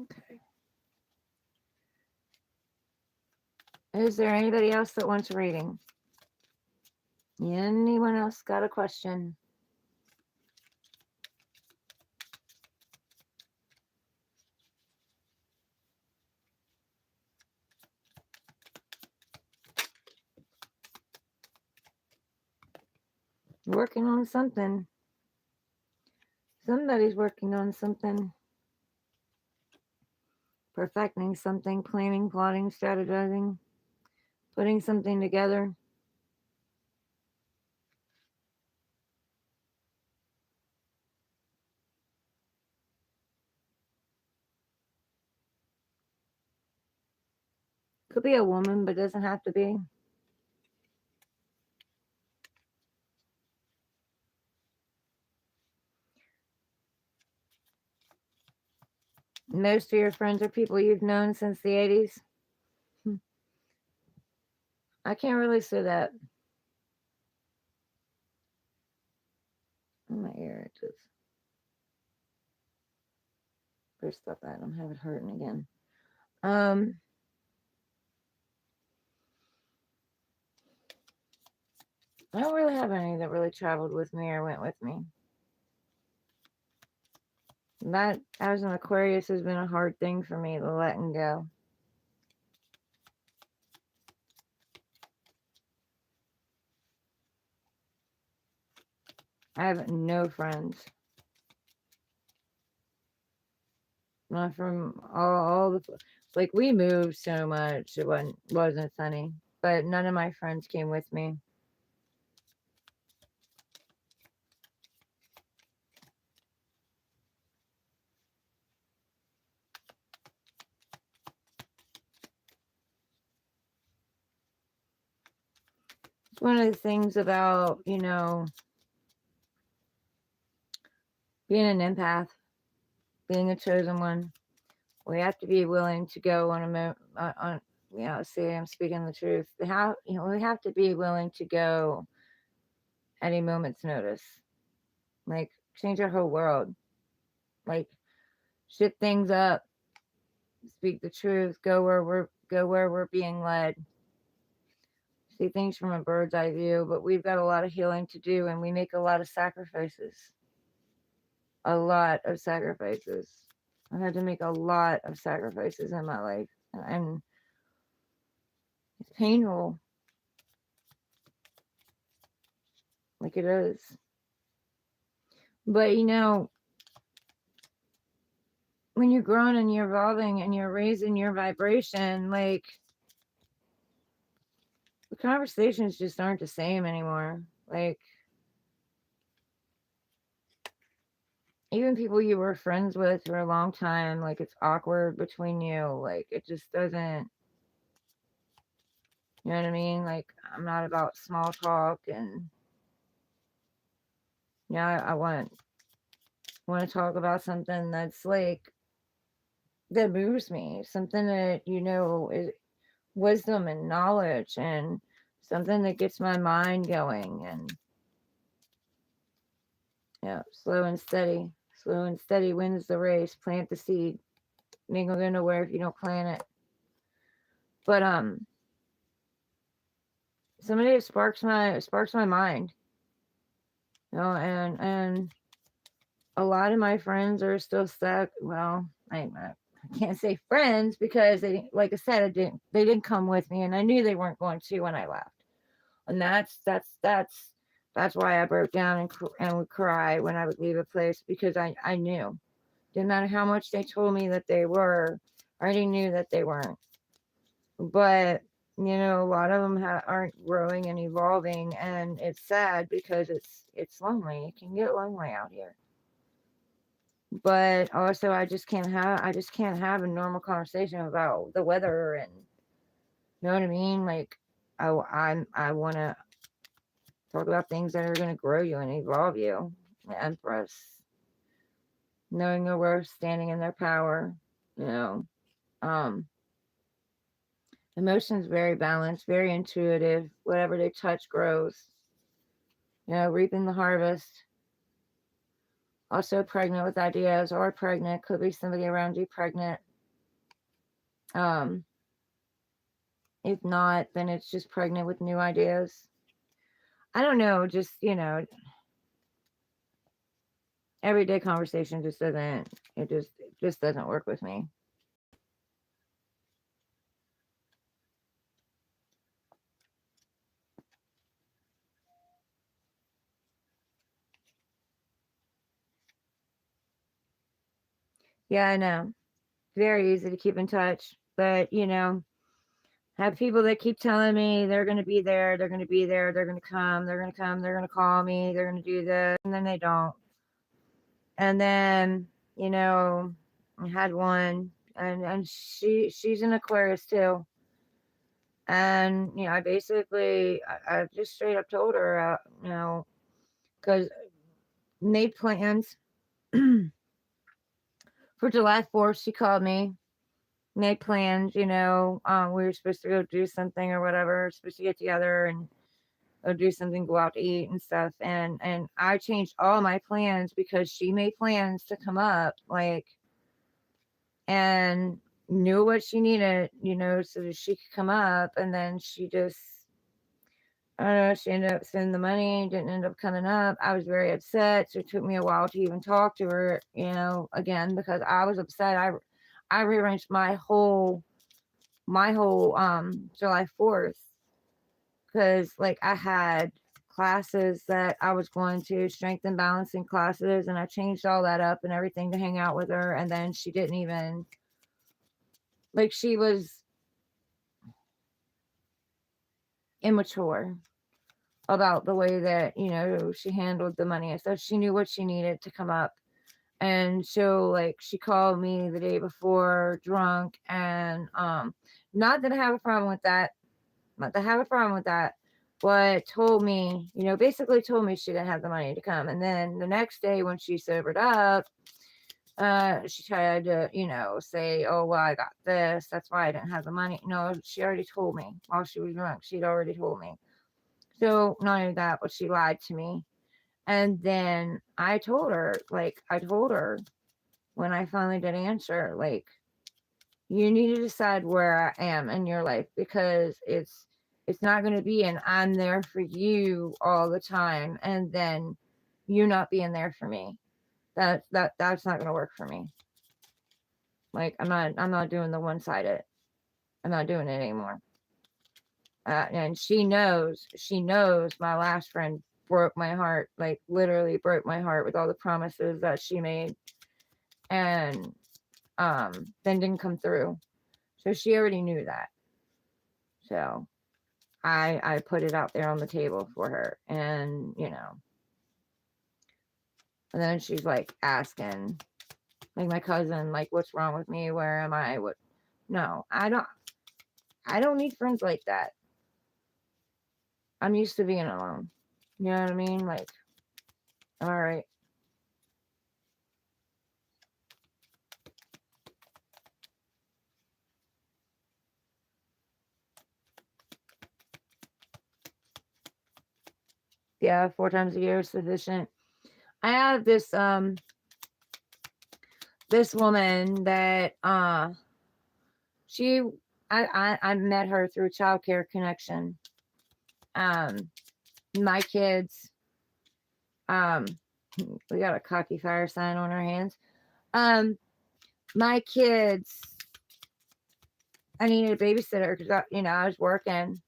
Okay. Is there anybody else that wants a reading? Anyone else got a question? Working on something. Somebody's working on something. Perfecting something, planning, plotting, strategizing, putting something together. Could be a woman, but doesn't have to be. Most of your friends are people you've known since the 80s. I can't really say that. Oh, my ear, it just first up that. I'm having hurting again. Um, I don't really have any that really traveled with me or went with me. That, as an Aquarius, has been a hard thing for me to letting go. I have no friends. Not from all the, like, we moved so much, it wasn't funny. But none of my friends came with me. It's one of the things about, being an empath, being a chosen one. We have to be willing to go on see, I'm speaking the truth. We have to be willing to go at a moment's notice. Like, change our whole world. Like, shift things up, speak the truth, go where we're being led. See things from a bird's eye view, but we've got a lot of healing to do and we make a lot of sacrifices. A lot of sacrifices. I've had to make a lot of sacrifices in my life. And it's painful. Like, it is. But when you're growing and you're evolving and you're raising your vibration, like the conversations just aren't the same anymore. Like even people you were friends with for a long time, like it's awkward between you. Like it just doesn't, you know what I mean? Like I'm not about small talk, and I want to talk about something that's like that moves me, something that is wisdom and knowledge, and something that gets my mind going. And yeah, slow and steady wins the race. Plant the seed. You ain't gonna go nowhere if you don't plant it. But somebody sparks my mind, and a lot of my friends are still stuck. Well, I can't say friends because like I said, they didn't come with me, and I knew they weren't going to when I left. And that's why I broke down and would cry when I would leave a place, because I knew, didn't matter how much they told me that they were, I already knew that they weren't. But a lot of them aren't growing and evolving, and it's sad because it's lonely. It can get lonely out here. But also, I just can't have a normal conversation about the weather, and you know what I mean. Like I want to talk about things that are going to grow you and evolve you. The Empress, knowing your worth, standing in their power. You know, um, emotions very balanced, very intuitive. Whatever they touch grows. Reaping the harvest. Also pregnant with ideas, or pregnant, could be somebody around you pregnant. Um, if not, then it's just pregnant with new ideas. I don't know, just everyday conversation just doesn't it just doesn't work with me. Yeah, I know. Very easy to keep in touch, but have people that keep telling me they're going to be there, they're going to be there, they're going to come, they're going to come, they're going to call me, they're going to do this, and then they don't. And then, I had one, and she's an Aquarius too. And I basically I just straight up told her, because made plans for July 4th. She called me, made plans. We were supposed to go do something or whatever, supposed to get together and go do something, go out to eat and stuff. And I changed all my plans because she made plans to come up, like, and knew what she needed, so that she could come up. And then she just, I don't know, she ended up spending the money, didn't end up coming up. I was very upset. So it took me a while to even talk to her, again, because I was upset. I rearranged my whole July 4th, because like I had classes that I was going to, strength and balancing classes, and I changed all that up and everything to hang out with her. And then she didn't even, like, she was immature about the way that she handled the money and stuff. She knew what she needed to come up. And so, like, she called me the day before drunk, and not that I have a problem with that, not that I have a problem with that, but told me, basically told me she didn't have the money to come. And then the next day when she sobered up, she tried to, say, oh, well, I got this, that's why I didn't have the money. No, she already told me while she was drunk. She'd already told me. So not only that, but she lied to me. And then I told her when I finally did answer, like, you need to decide where I am in your life, because it's not going to be an I'm there for you all the time and then you not being there for me. That's not going to work for me. Like, I'm not doing the one-sided. I'm not doing it anymore. And she knows my last friend broke my heart, like literally broke my heart with all the promises that she made, and then didn't come through. So she already knew that. So I put it out there on the table for her, and and then she's like asking, like my cousin, like what's wrong with me? Where am I? What? No, I don't need friends like that. I'm used to being alone. You know what I mean? Like, all right. Yeah, 4 times a year is sufficient. I have this woman that she I met her through Child Care Connection. Um my kids, um we got a cocky fire sign on our hands. Um my kids, I needed a babysitter because I was working,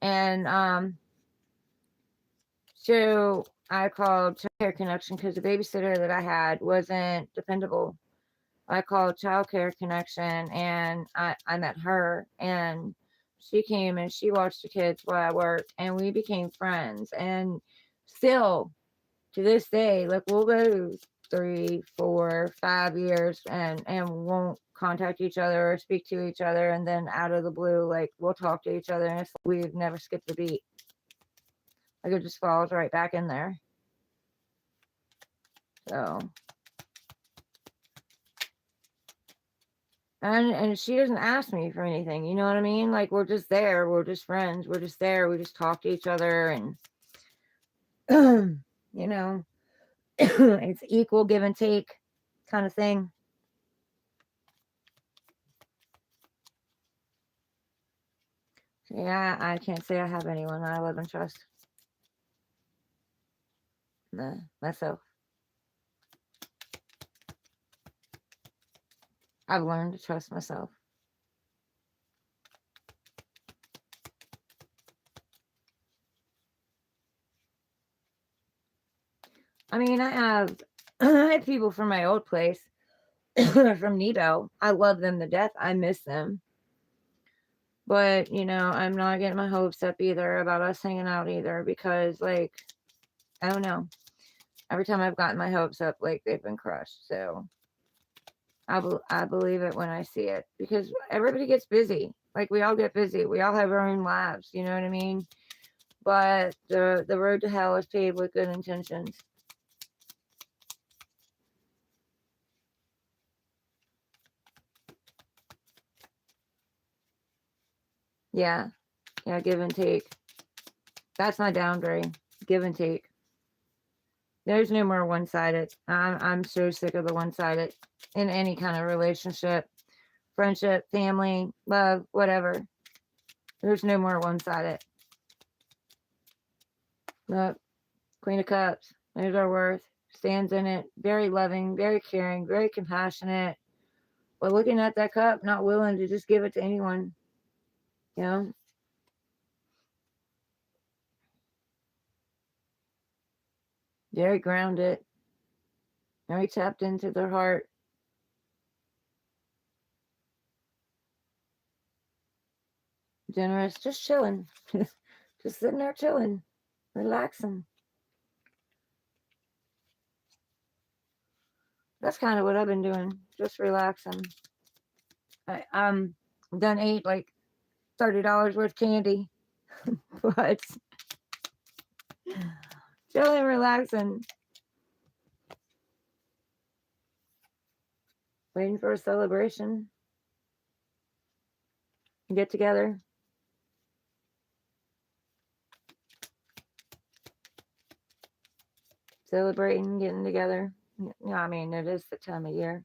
and so I called Child Care Connection because the babysitter that I had wasn't dependable. I called Child Care Connection, and I met her, and she came and she watched the kids while I worked, and we became friends. And still to this day, like we'll go 3, 4, 5 years and won't contact each other or speak to each other, and then out of the blue, like we'll talk to each other, and it's like we've never skipped a beat. Like it just falls right back in there. So, and she doesn't ask me for anything, you know what I mean? Like we're just there, we're just friends, we're just there, we just talk to each other, and you know, it's equal give and take kind of thing. So yeah, I can't say I have anyone I love and trust. Nah, myself. I've learned to trust myself. I mean, I have I have people from my old place from Nido. I love them to death. I miss them. But, I'm not getting my hopes up either about us hanging out either, because, like, I don't know. Every time I've gotten my hopes up, like, they've been crushed. So I believe it when I see it, because everybody gets busy. Like, we all get busy. We all have our own lives. You know what I mean? But the road to hell is paved with good intentions. Yeah. Yeah, give and take. That's my downgrade. Give and take. There's no more one sided. I'm so sick of the one sided in any kind of relationship, friendship, family, love, whatever. There's no more one sided. Look, Queen of Cups. There's our worth. Stands in it. Very loving, very caring, very compassionate. But looking at that cup, not willing to just give it to anyone. You know? Very grounded. Very tapped into their heart. Generous. Just chilling. Just sitting there chilling. Relaxing. That's kind of what I've been doing. Just relaxing. I done ate like $30 worth of candy, but chilling, relaxing, waiting for a celebration, get together, celebrating, getting together. I mean, it is the time of year.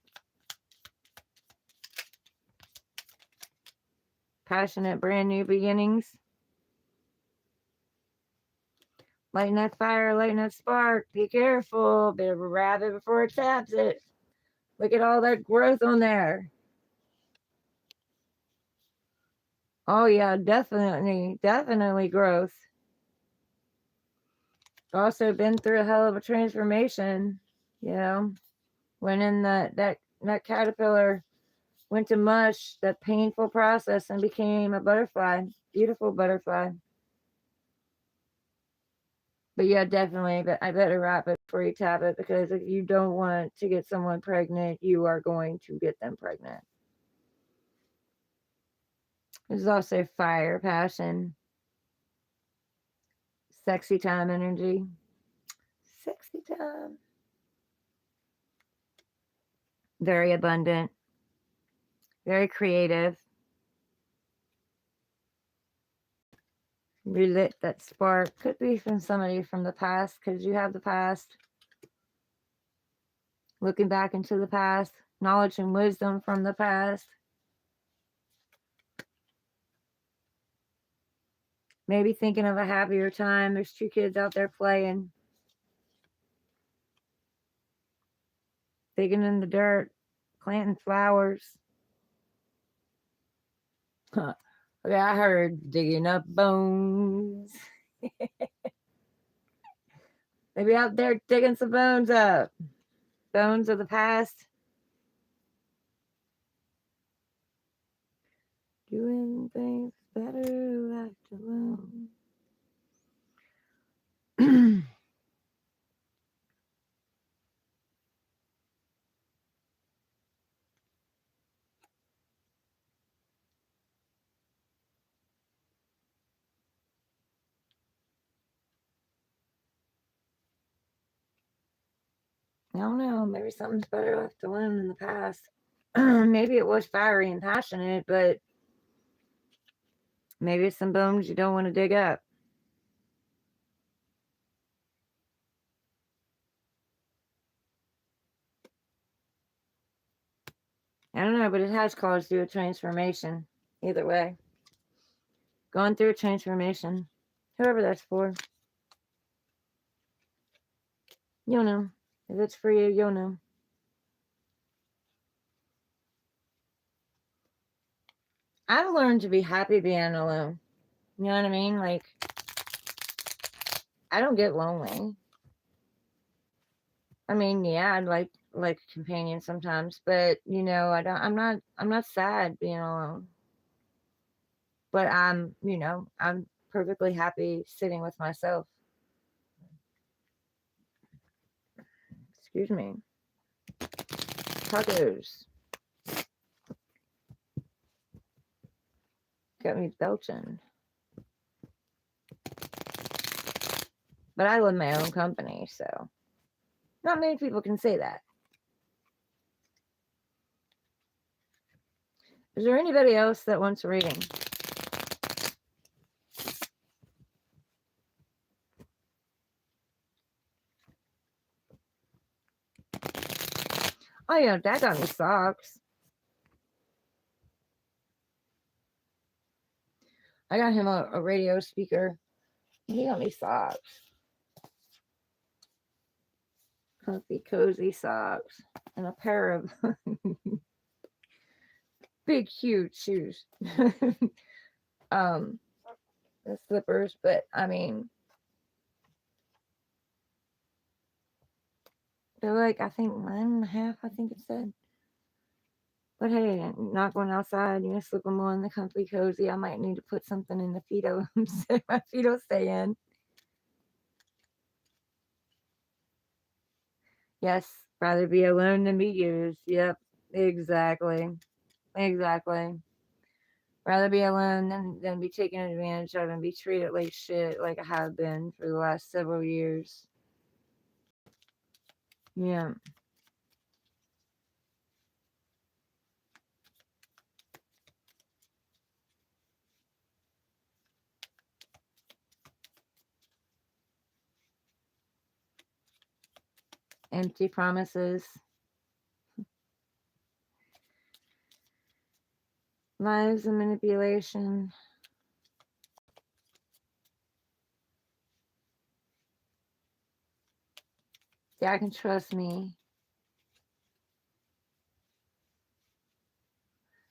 Passionate, brand new beginnings. Lighting that fire, lighting that spark. Be careful. Bit of a rabbit before it taps it. Look at all that growth on there. Oh yeah, definitely, definitely growth. Also been through a hell of a transformation, you know. When in that caterpillar went to mush, that painful process, and became a butterfly, beautiful butterfly. But yeah, definitely. But I better wrap it before you tap it, because if you don't want to get someone pregnant, you are going to get them pregnant. There's also fire, passion, sexy time energy. Sexy time. Very abundant, very creative. Relit that spark. Could be from somebody from the past, because you have the past. Looking back into the past, knowledge and wisdom from the past. Maybe thinking of a happier time. There's two kids out there playing, digging in the dirt, planting flowers. Huh. Okay, I heard digging up bones. Maybe out there digging some bones up. Bones of the past. Doing things better left alone. I don't know. Maybe something's better left alone in the past. Maybe it was fiery and passionate, but maybe it's some bones you don't want to dig up. I don't know, but it has caused you a transformation. Either way, going through a transformation, whoever that's for, you'll know. If it's for you, you'll know. I've learned to be happy being alone. You know what I mean? Like, I don't get lonely. I mean, yeah, I'd like a companion sometimes, but you know, I'm not sad being alone. But I'm perfectly happy sitting with myself. Excuse me. Tacos got me belching. But I love my own company, so not many people can say that. Is there anybody else that wants a reading? Oh yeah, that got me socks. I got him a radio speaker. He got me socks. Comfy, cozy socks. And a pair of big, huge shoes. um, the slippers, but I mean, they're like, I think 1.5, I think it said. But hey, not going outside, slip them on the comfy cozy. I might need to put something in the feet so my feet will stay in. Yes, rather be alone than be used. Yep, exactly. Exactly. Rather be alone than be taken advantage of and be treated like shit like I have been for the last several years. Yeah. Empty promises. Lies and manipulation. Yeah, can trust me.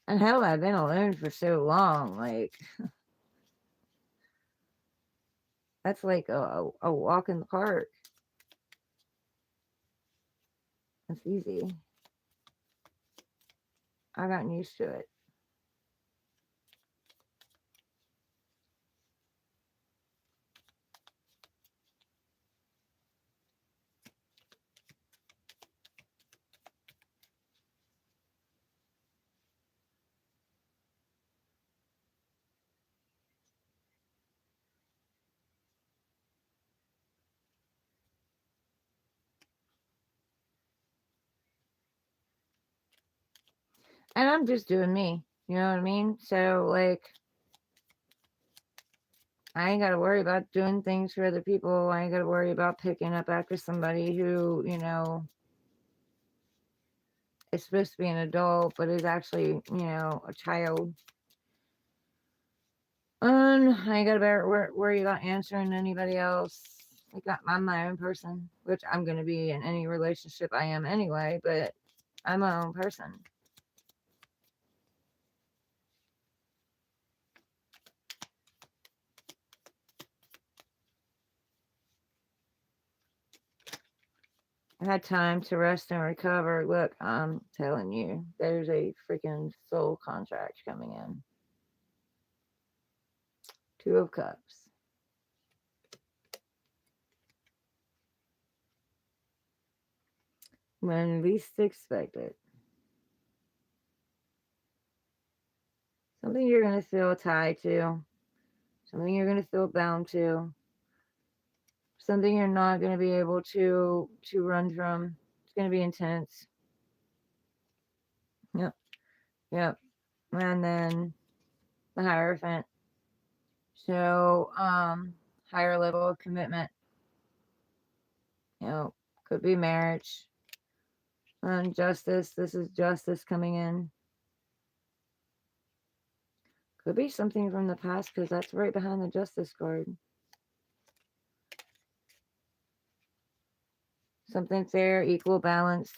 And hell, I've been alone for so long. Like, That's like a walk in the park. That's easy. I've gotten used to it. And I'm just doing me. You know what I mean? So, like, I ain't got to worry about doing things for other people. I ain't got to worry about picking up after somebody who, is supposed to be an adult, but is actually, a child. I ain't got to worry about answering anybody else. Like, I'm my own person, which I'm going to be in any relationship I am anyway, but I'm my own person. I had time to rest and recover. Look, I'm telling you, there's a freaking soul contract coming in. Two of Cups. When least expected. Something you're going to feel tied to. Something you're going to feel bound to. Something you're not going to be able to run from. It's going to be intense. Yep. Yep. And then the Hierophant. So, higher level of commitment. Could be marriage. And justice. This is justice coming in. Could be something from the past because that's right behind the justice card. Something fair, equal, balanced.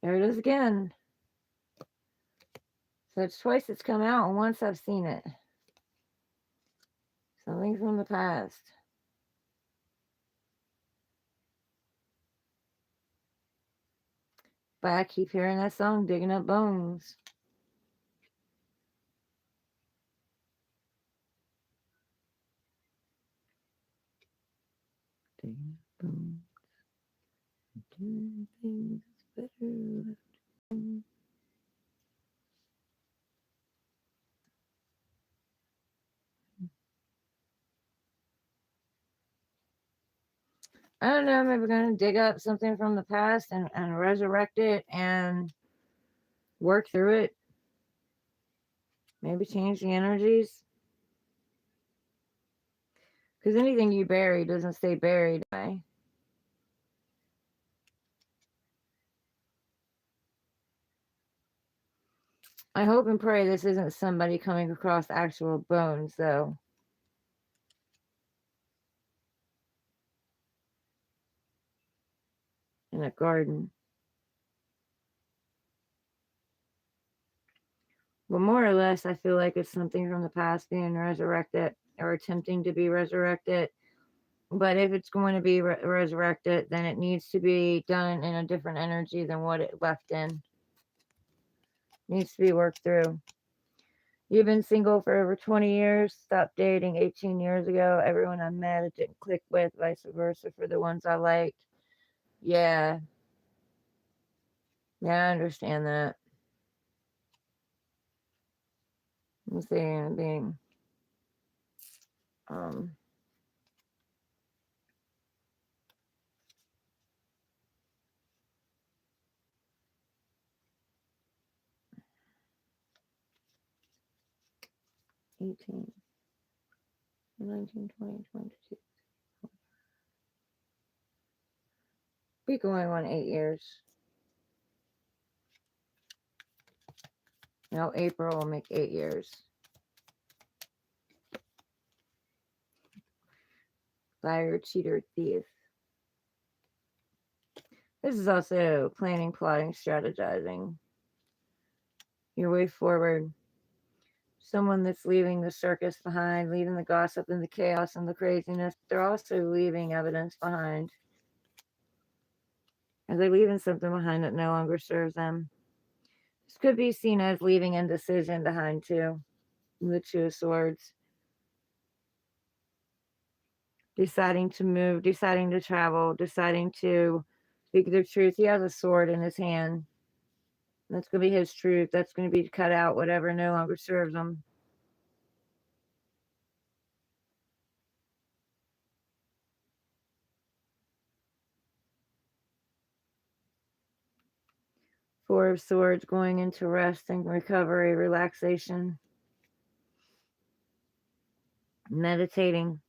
There it is again. So it's twice it's come out, and once I've seen it. Something from the past. But I keep hearing that song, Digging Up Bones. Digging up bones. Doing things better. I don't know, maybe we're going to dig up something from the past and resurrect it and work through it. Maybe change the energies. Because anything you bury doesn't stay buried. Anyway. I hope and pray this isn't somebody coming across actual bones, though. In a garden. But more or less, I feel like it's something from the past being resurrected or attempting to be resurrected. But if it's going to be resurrected, then it needs to be done in a different energy than what it left in. It needs to be worked through. You've been single for over 20 years, stopped dating 18 years ago. Everyone I met, it didn't click with, vice versa for the ones I liked. Yeah. Yeah, I understand that. I'm saying being 18. 19, 20, 22. Be going on 8 years. Now April will make 8 years. Liar, cheater, thief. This is also planning, plotting, strategizing your way forward. Someone that's leaving the circus behind, leaving the gossip and the chaos and the craziness. They're also leaving evidence behind. And they're leaving something behind that no longer serves them. This could be seen as leaving indecision behind too. The Two of Swords. Deciding to move, deciding to travel, deciding to speak the truth. He has a sword in his hand. That's going to be his truth. That's going to be to cut out whatever no longer serves him. Four of Swords, going into rest and recovery, relaxation, meditating,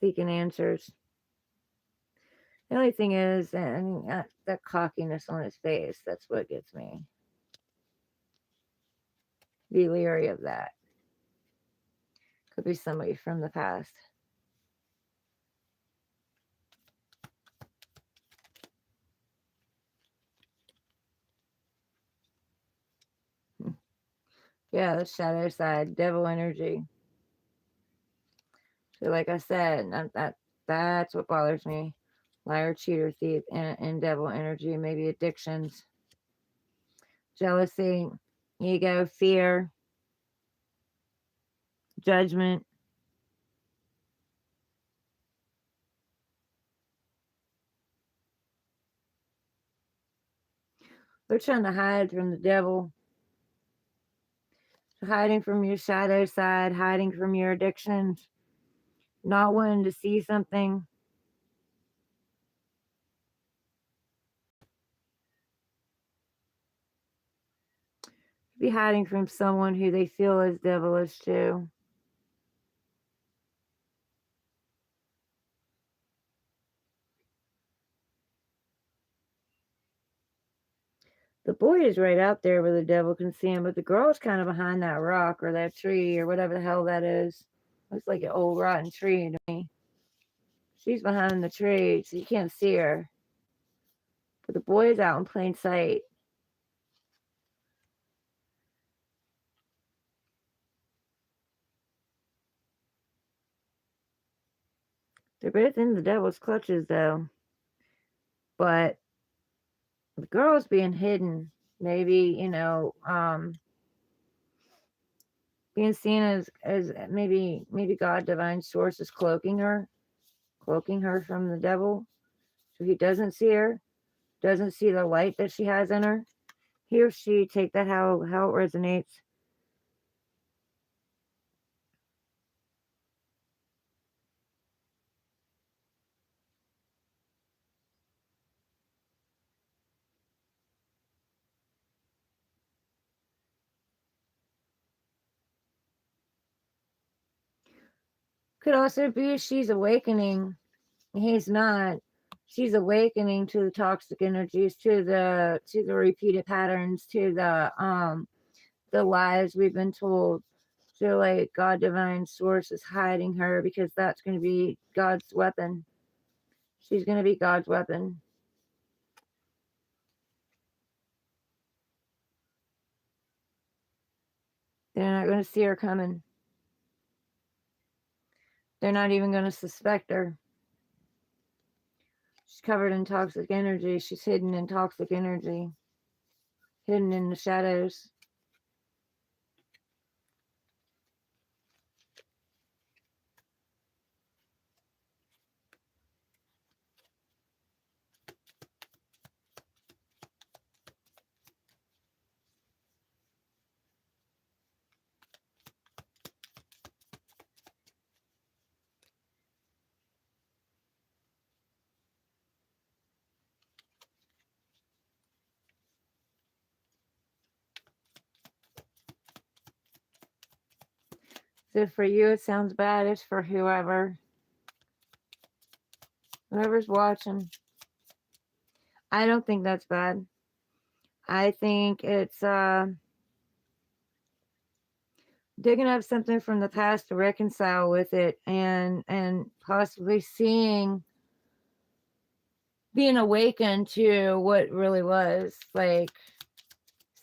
seeking answers. The only thing is, that cockiness on his face, that's what gets me. Be leery of that. Could be somebody from the past. Yeah, the shadow side, devil energy. So, like I said, that's what bothers me. Liar, cheater, thief, and devil energy. Maybe addictions, jealousy, ego, fear, judgment. They're trying to hide from the devil, hiding from your shadow side, hiding from your addictions, not wanting to see something. Be hiding from someone who they feel is devilish too. The boy is right out there where the devil can see him, but the girl's kind of behind that rock or that tree or whatever the hell that is. Looks like an old rotten tree to me. She's behind the tree, so you can't see her. But the boy is out in plain sight. They're both in the devil's clutches, though. But the girl's being hidden. Maybe, being seen as maybe God, divine source is cloaking her from the devil, so he doesn't see her, doesn't see the light that she has in her. He or she, take that how it resonates. Could also be she's awakening. He's not. She's awakening to the toxic energies, to the repeated patterns, to the lies we've been told. So like God, divine source is hiding her because that's going to be God's weapon. She's going to be God's weapon. They're not going to see her coming. They're not even going to suspect her. She's covered in toxic energy. She's hidden in toxic energy, hidden in the shadows. So for you, it sounds bad. It's for whoever's watching. I don't think that's bad. I think it's digging up something from the past to reconcile with it, and possibly being awakened to what really was, like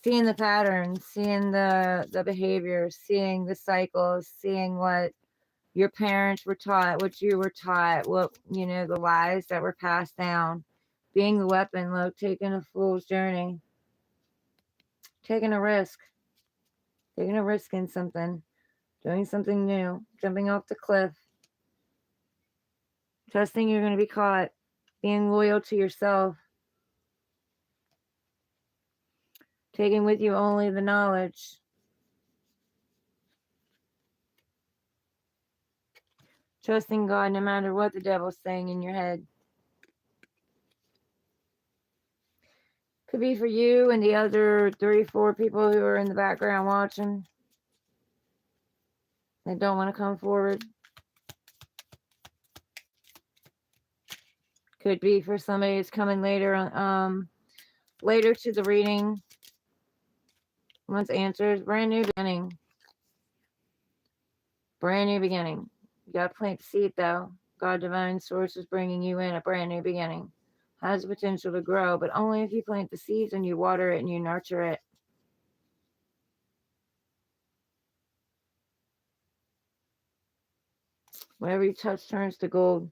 seeing the patterns, seeing the behaviors, seeing the cycles, seeing what your parents were taught, what you were taught, what, the lies that were passed down, being the weapon. Look, taking a fool's journey, taking a risk, in something, doing something new, jumping off the cliff, trusting you're going to be caught, being loyal to yourself, taking with you only the knowledge, trusting God no matter what the devil's saying in your head. Could be for you and the other 3-4 people who are in the background watching that don't want to come forward. Could be for somebody who's coming later to the reading. Wants answers. Brand new beginning. Brand new beginning. You gotta plant the seed though. God divine source is bringing you in a brand new beginning. Has the potential to grow, but only if you plant the seeds and you water it and you nurture it. Whatever you touch turns to gold.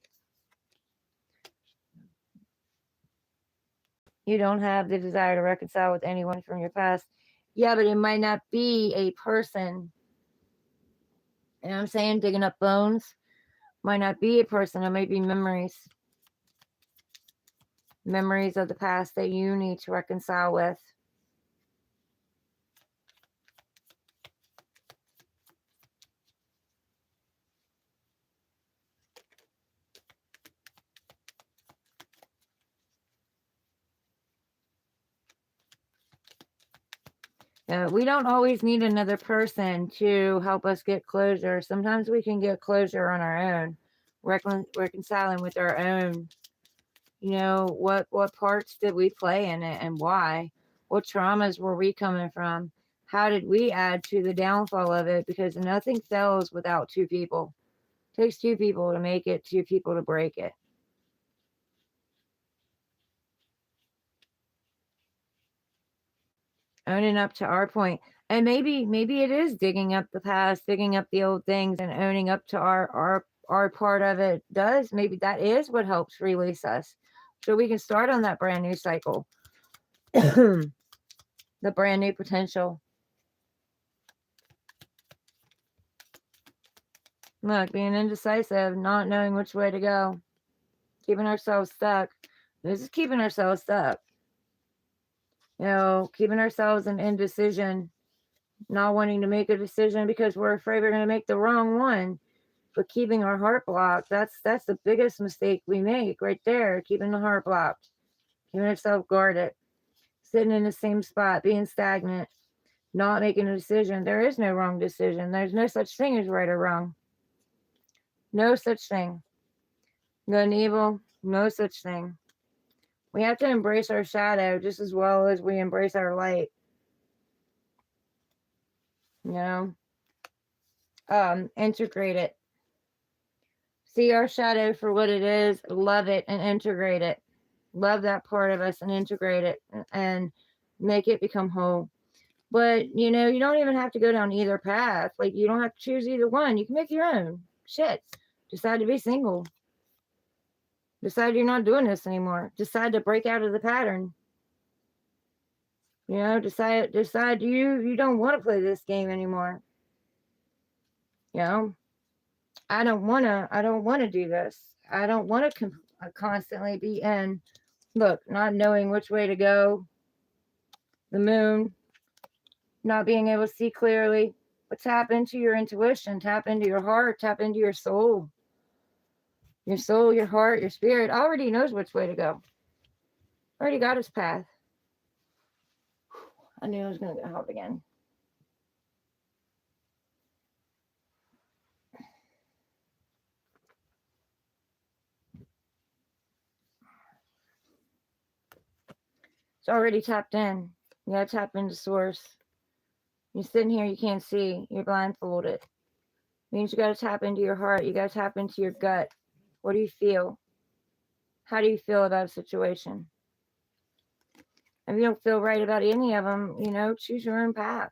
You don't have the desire to reconcile with anyone from your past. Yeah, but it might not be a person. And I'm saying digging up bones. Might not be a person. It might be memories. Memories of the past that you need to reconcile with. We don't always need another person to help us get closure. Sometimes we can get closure on our own, reconciling with our own. What parts did we play in it and why? What traumas were we coming from? How did we add to the downfall of it? Because nothing fails without two people. It takes two people to make it, two people to break it. Owning up to our point. And maybe it is digging up the past, digging up the old things and owning up to our part of it does. Maybe that is what helps release us. So we can start on that brand new cycle. The brand new potential. Look, being indecisive, not knowing which way to go, keeping ourselves stuck. This is keeping ourselves stuck. Keeping ourselves in indecision, not wanting to make a decision because we're afraid we're going to make the wrong one. But keeping our heart blocked, that's the biggest mistake we make right there. Keeping the heart blocked, keeping ourselves guarded, sitting in the same spot, being stagnant, not making a decision. There is no wrong decision. There's no such thing as right or wrong. No such thing. Good and evil, no such thing. We have to embrace our shadow just as well as we embrace our light. Integrate it. See our shadow for what it is, love it, and integrate it. Love that part of us and integrate it and make it become whole. But you don't even have to go down either path. Like, you don't have to choose either one. You can make your own. Shit. Decide to be single. Decide you're not doing this anymore. Decide to break out of the pattern. Decide you don't want to play this game anymore. I don't want to do this. I don't want to constantly be in, look, not knowing which way to go, the moon, not being able to see clearly. But tap into your intuition, tap into your heart, tap into your soul. Your soul, your heart, your spirit already knows which way to go. Already got his path. I knew I was going to get hot again. It's already tapped in. You gotta tap into source. You're sitting here, you can't see. You're blindfolded. Means you gotta tap into your heart. You gotta tap into your gut. What do you feel? How do you feel about a situation? If you don't feel right about any of them, choose your own path.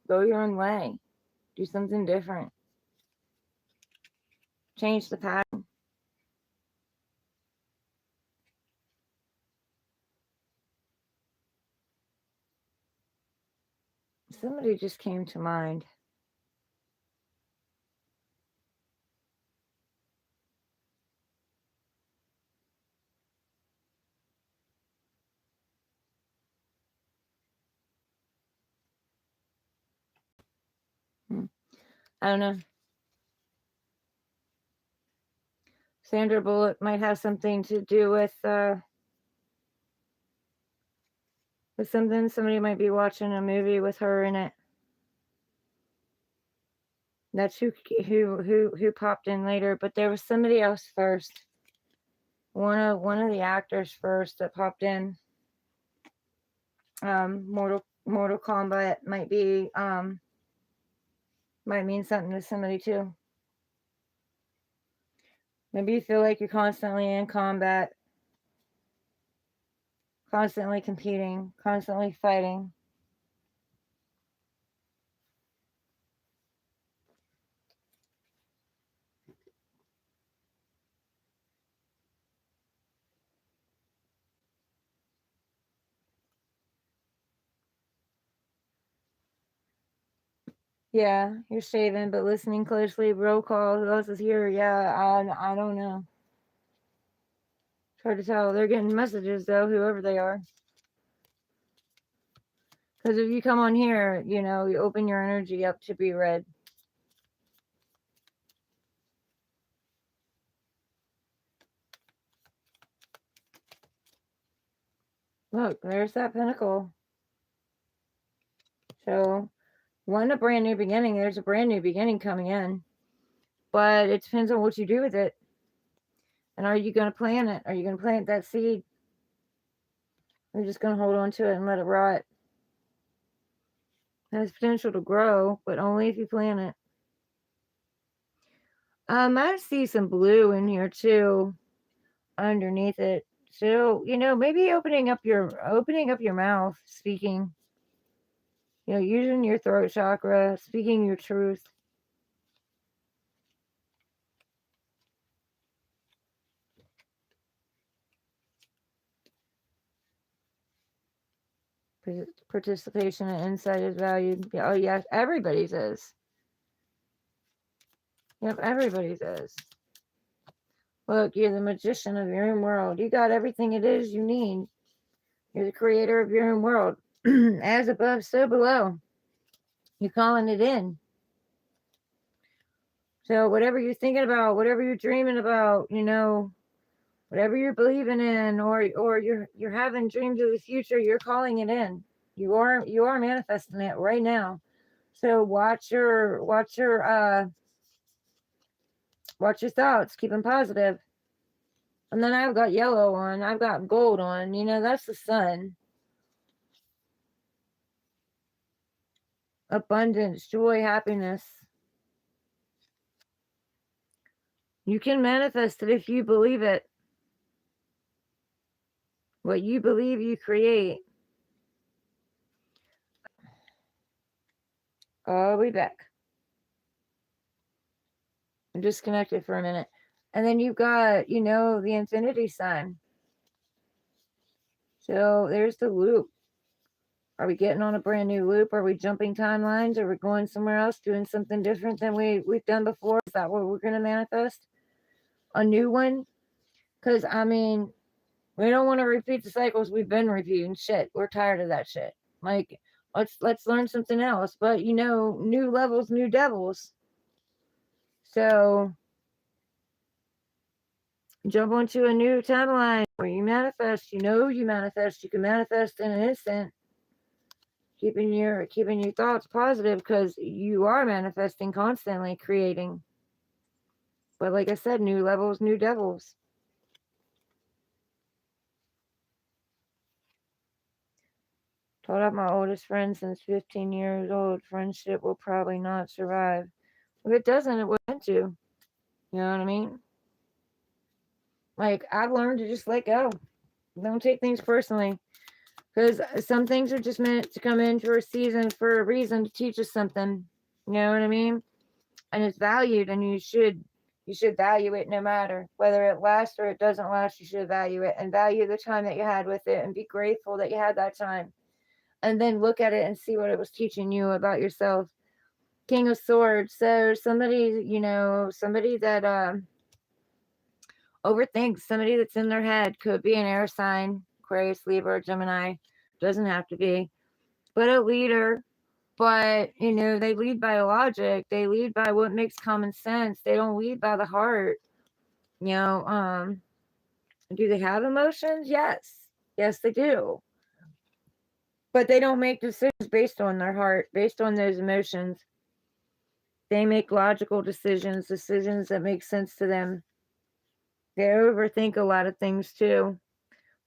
Go your own way. Do something different. Change the pattern. Somebody just came to mind. I don't know. Sandra Bullock might have something to do with something. Somebody might be watching a movie with her in it. That's who popped in later, but there was somebody else first. One of the actors first that popped in. Mortal Kombat might mean something to somebody too. Maybe you feel like you're constantly in combat, constantly competing, constantly fighting. Yeah, you're shaving, but listening closely. Roll call. Who else is here? Yeah, I don't know. It's hard to tell. They're getting messages though, whoever they are. Because if you come on here, you open your energy up to be read. Look, there's that pinnacle. So, a brand new beginning. There's a brand new beginning coming in. But it depends on what you do with it. And are you going to plant it? Are you going to plant that seed? Or are you just going to hold on to it and let it rot? It has potential to grow, but only if you plant it. I see some blue in here too, underneath it. So maybe opening up your mouth, speaking. Using your throat chakra, speaking your truth. Participation and insight is valued. Oh yes, everybody's is. Yep, everybody's is. Look, you're the magician of your own world. You got everything it is you need. You're the creator of your own world. As above, so below. You're calling it in. So whatever you're thinking about, whatever you're dreaming about, whatever you're believing in, or you're having dreams of the future, you're calling it in. You are manifesting it right now. So watch your thoughts, keep them positive. And then I've got yellow on, I've got gold on, that's the sun. Abundance, joy, happiness. You can manifest it if you believe it. What you believe, you create. I'll be back. I'm disconnected for a minute. And then you've got, the infinity sign. So there's the loop. Are we getting on a brand new loop? Are we jumping timelines? Are we going somewhere else, doing something different than we've done before? Is that what we're going to manifest? A new one? Because, we don't want to repeat the cycles we've been repeating. Shit, we're tired of that shit. Like, let's learn something else. But, new levels, new devils. So, jump onto a new timeline where you manifest. You manifest. You can manifest in an instant. Keeping your thoughts positive because you are manifesting constantly, creating. But like I said, new levels, new devils. Told up my oldest friend since 15 years old, friendship will probably not survive. If it doesn't, it will meant to. You know what I mean? Like, I've learned to just let go. Don't take things personally. Because some things are just meant to come in for a season, for a reason, to teach us something. You know what I mean? And it's valued, and you should value it no matter whether it lasts or it doesn't last. You should value it and value the time that you had with it, and be grateful that you had that time. And then look at it and see what it was teaching you about yourself. King of Swords. So somebody that overthinks, somebody that's in their head, could be an air sign, Aquarius, Libra, Gemini. Doesn't have to be, but a leader. But they lead by logic. They lead by what makes common sense. They don't lead by the heart. You know, do they have emotions? Yes, they do. But they don't make decisions based on their heart, based on those emotions. They make logical decisions that make sense to them. They overthink a lot of things too,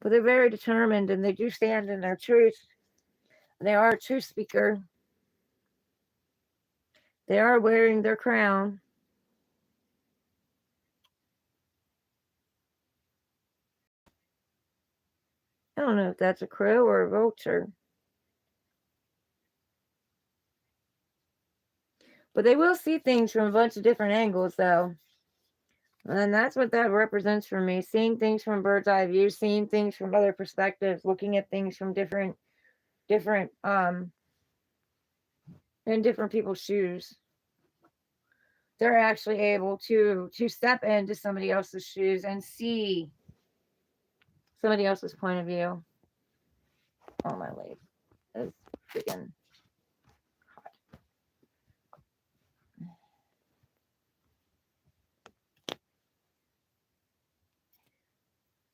but they're very determined, and they do stand in their truth. They are a truth speaker. They are wearing their crown. I don't know if that's a crow or a vulture, but they will see things from a bunch of different angles, though. And that's what that represents for me: seeing things from bird's eye view, seeing things from other perspectives, looking at things from different in different people's shoes. They're actually able to step into somebody else's shoes and see somebody else's point of view. Oh, my leg is freaking hot.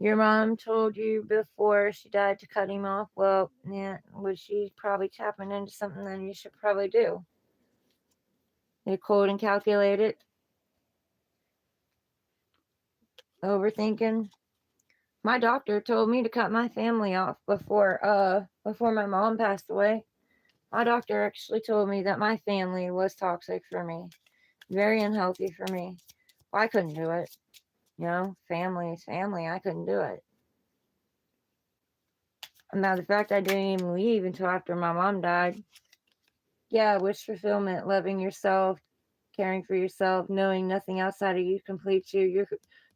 Your mom told you before she died to cut him off. Well, yeah, was she probably tapping into something that you should probably do? You're cold and calculated, overthinking. My doctor told me to cut my family off before my mom passed away. My doctor actually told me that my family was toxic for me, very unhealthy for me. Well, I couldn't do it. Family is family. I couldn't do it. Now, the fact I didn't even leave until after my mom died. Yeah, wish fulfillment, loving yourself, caring for yourself, knowing nothing outside of you completes you.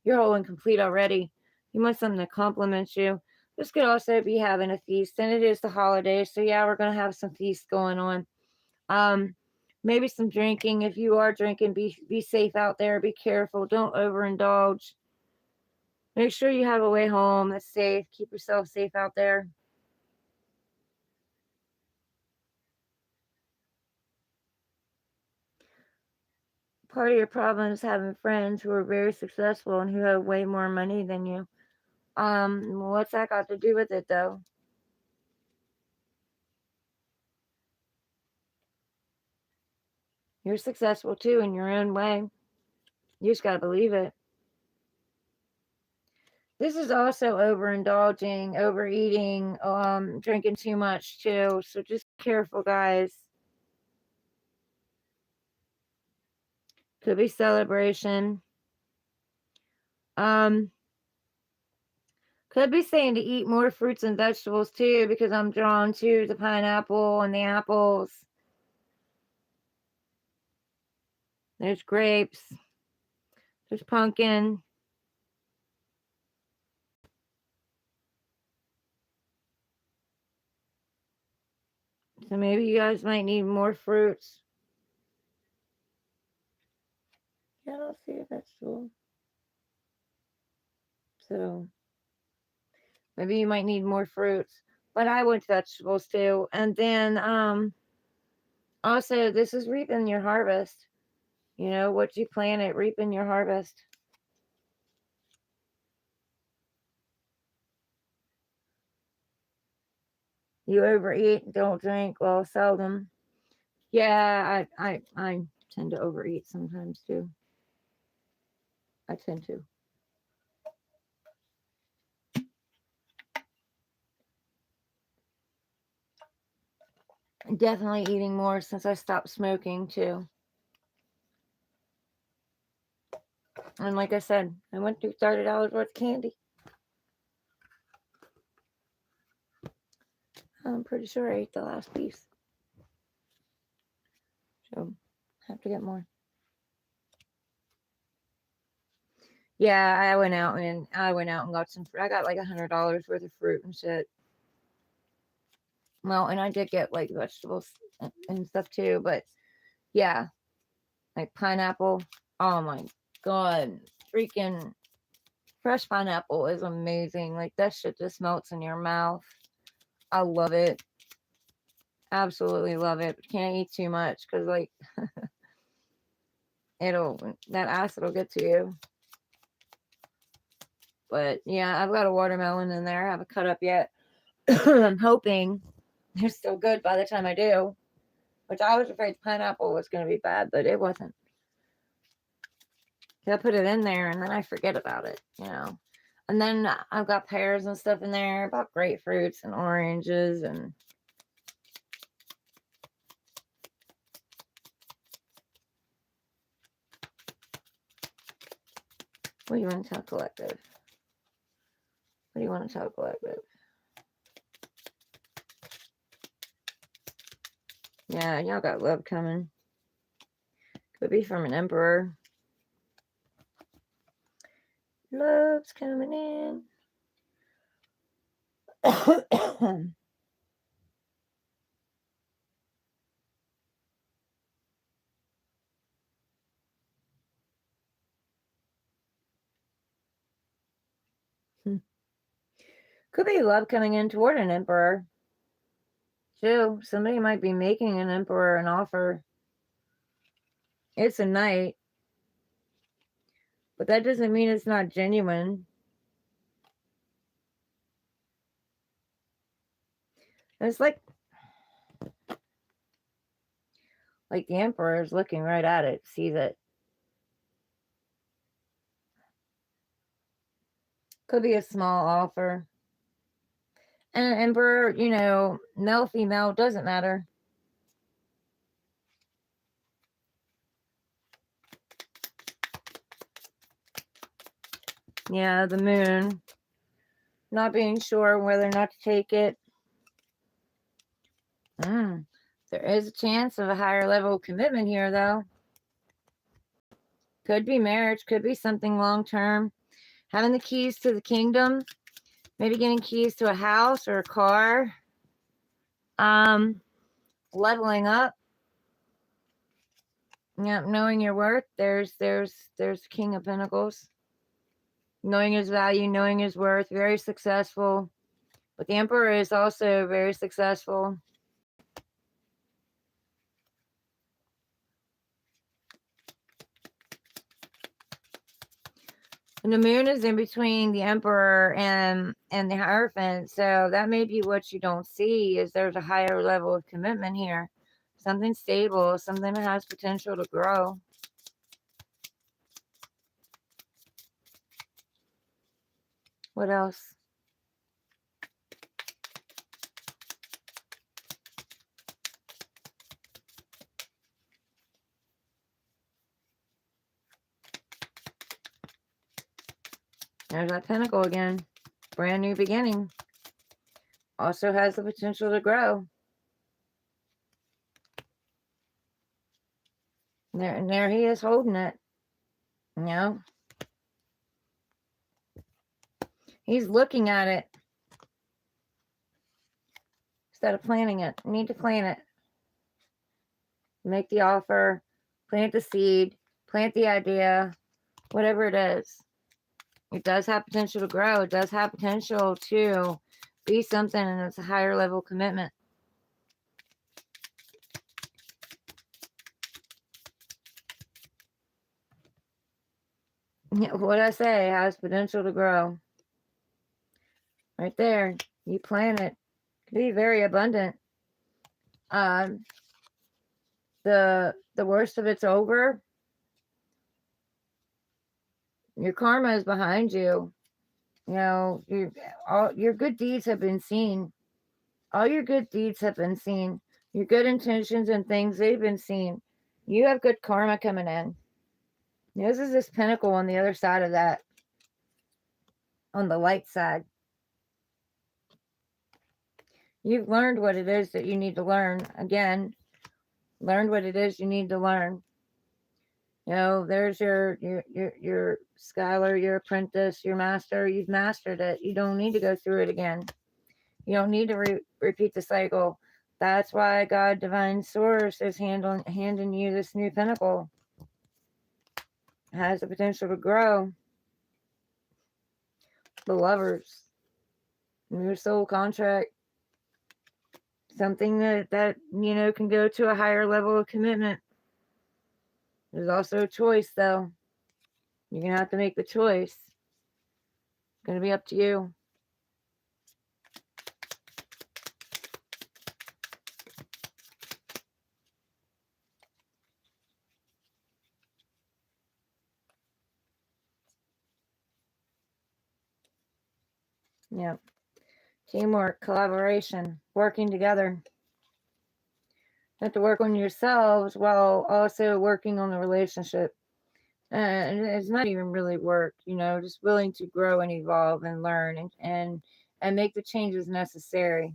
You're whole and complete already. You want something to compliment you. This could also be having a feast, and it is the holidays, so yeah, we're gonna have some feasts going on. Um, Maybe some drinking. If you are drinking, be safe out there. Be careful. Don't overindulge. Make sure you have a way home that's safe. Keep yourself safe out there. Part of your problem is having friends who are very successful and who have way more money than you. What's that got to do with it, though? You're successful too in your own way. You just gotta believe it. This is also overindulging, overeating, drinking too much too. So just be careful, guys. Could be celebration. Um, could be saying to eat more fruits and vegetables too, because I'm drawn to the pineapple and the apples. There's grapes. There's pumpkin. So maybe you guys might need more fruits. Yeah, I don't see a vegetable. So maybe you might need more fruits. But I want vegetables too. And then also, this is reaping your harvest. What you plant it, reaping your harvest. You overeat, don't drink, well, seldom. Yeah, I tend to overeat sometimes too. I tend to. Definitely eating more since I stopped smoking too. And like I said, I went through $30 worth of candy. I'm pretty sure I ate the last piece. So have to get more. Yeah, I went out and got some fruit. I got like $100 worth of fruit and shit. Well, and I did get like vegetables and stuff too, but yeah, like pineapple. Oh my god, freaking fresh pineapple is amazing. Like that shit just melts in your mouth. I love it. Absolutely love it. But can't eat too much because like that acid will get to you. But yeah, I've got a watermelon in there. I haven't cut up yet. I'm hoping they're still good by the time I do. Which I was afraid pineapple was going to be bad, but it wasn't. I put it in there and then I forget about it, you know. And then I've got pears and stuff in there, about grapefruits and oranges and what do you want to tell collective? What do you want to tell collective? Yeah, y'all got love coming. Could be from an emperor. Love's coming in. Could be love coming in toward an emperor. Too. Somebody might be making an emperor an offer. It's a knight. But that doesn't mean it's not genuine. It's like the emperor is looking right at it, sees it. Could be a small offer. And an emperor, you know, male, female, doesn't matter. Yeah, the moon. Not being sure whether or not to take it. There is a chance of a higher level of commitment here, though. Could be marriage, could be something long term. Having the keys to the kingdom, maybe getting keys to a house or a car. Leveling up. Yeah, knowing your worth. There's King of Pentacles. Knowing his value, knowing his worth, very successful. But the Emperor is also very successful. And the moon is in between the Emperor and the Hierophant. So that may be what you don't see, is there's a higher level of commitment here. Something stable, something that has potential to grow. What else? There's that pentacle again. Brand new beginning. Also has the potential to grow. And there he is holding it. You know? He's looking at it. Instead of planning it. You need to plan it. Make the offer. Plant the seed. Plant the idea. Whatever it is. It does have potential to grow. It does have potential to be something, and it's a higher level commitment. What I say has potential to grow. Right there. You plant it. Could be very abundant. The worst of it's over. Your karma is behind you. You know, all your good deeds have been seen. All your good deeds have been seen. Your good intentions and things they've been seen. You have good karma coming in. This is this pinnacle on the other side of that, on the light side. You've learned what it is that you need to learn. Again, learned what it is you need to learn. There's your scholar, your apprentice, your master. You've mastered it. You don't need to go through it again. You don't need to repeat the cycle. That's why God, Divine Source, is handing you this new pinnacle. It has the potential to grow. The Lovers, new soul contract, something that can go to a higher level of commitment. There's also a choice, though. You're gonna have to make the choice. It's gonna be up to you. Yeah. Teamwork, collaboration, working together. You have to work on yourselves while also working on the relationship. And it's not even really work, just willing to grow and evolve and learn and make the changes necessary.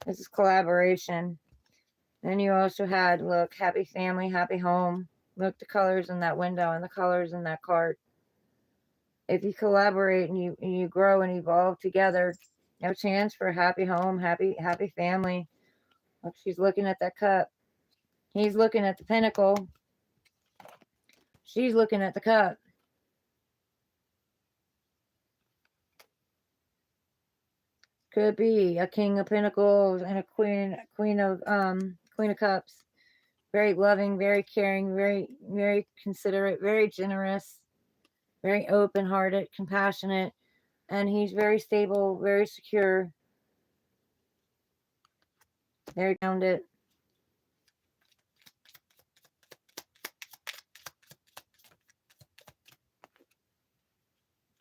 This is collaboration. Then you also had, look, happy family, happy home. Look, the colors in that window and the colors in that card. If you collaborate and you grow and evolve together, you have a chance for a happy home, happy family. Look, she's looking at that cup. He's looking at the pinnacle. She's looking at the cup. Could be a king of pentacles and a queen of cups. Very loving, very caring, very, very considerate, very generous, very open-hearted, compassionate, and he's very stable, very secure, very grounded.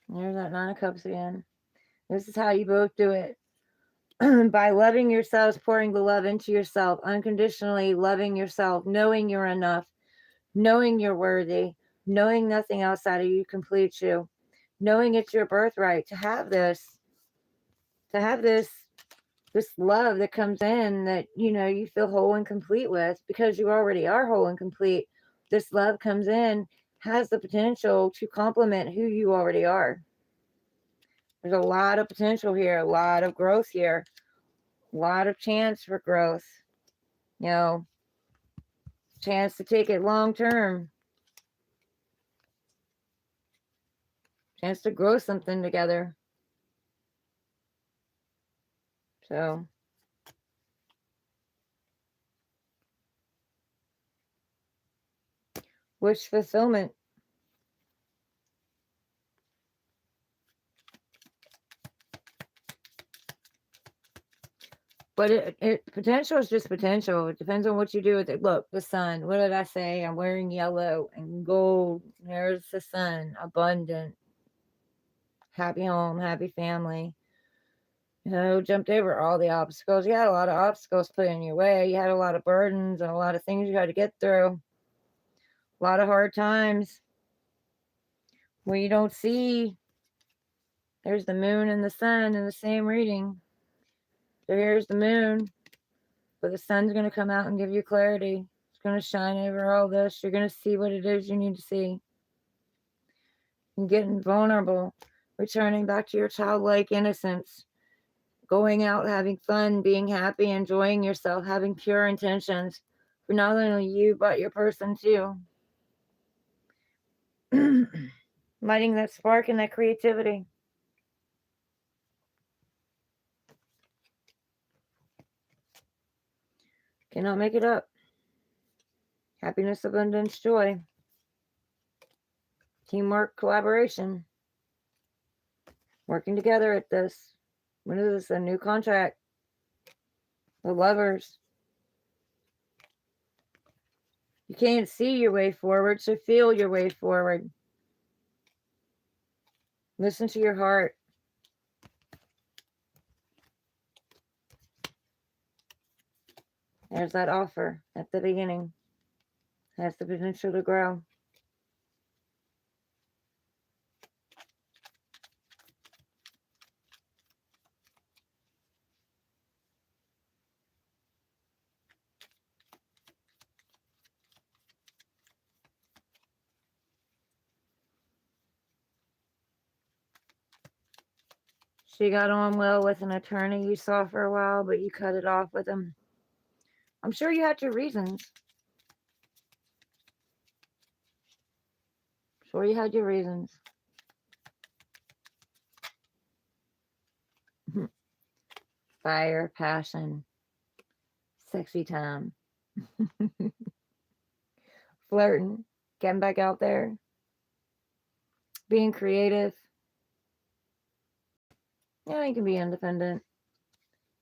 There's that Nine of Cups again. This is how you both do it. By loving yourselves, pouring the love into yourself, unconditionally loving yourself, knowing you're enough, knowing you're worthy, knowing nothing outside of you completes you, knowing it's your birthright to have this love that comes in that you feel whole and complete with, because you already are whole and complete. This love comes in, has the potential to complement who you already are. There's a lot of potential here, a lot of growth here, a lot of chance for growth, chance to take it long term, chance to grow something together. So wish fulfillment. But potential is just potential. It depends on what you do with it. Look, the sun. What did I say? I'm wearing yellow and gold. There's the sun. Abundant. Happy home. Happy family. Jumped over all the obstacles. You had a lot of obstacles put in your way. You had a lot of burdens and a lot of things you had to get through. A lot of hard times. Where you don't see, there's the moon and the sun in the same reading. So here's the moon. But the sun's going to come out and give you clarity. It's going to shine over all this. You're going to see what it is you need to see. And getting vulnerable, returning back to your childlike innocence, going out, having fun, being happy, enjoying yourself, having pure intentions for not only you, but your person too. Lighting that spark and that creativity. Cannot make it up. Happiness, abundance, joy. Teamwork, collaboration. Working together at this. What is this? A new contract. The Lovers. You can't see your way forward, so feel your way forward. Listen to your heart. There's that offer at the beginning. Has the potential to grow. She got on well with an attorney you saw for a while, but you cut it off with him. I'm sure you had your reasons. Sure you had your reasons. Fire, passion, sexy time, flirting, getting back out there, being creative. Yeah, you can be independent,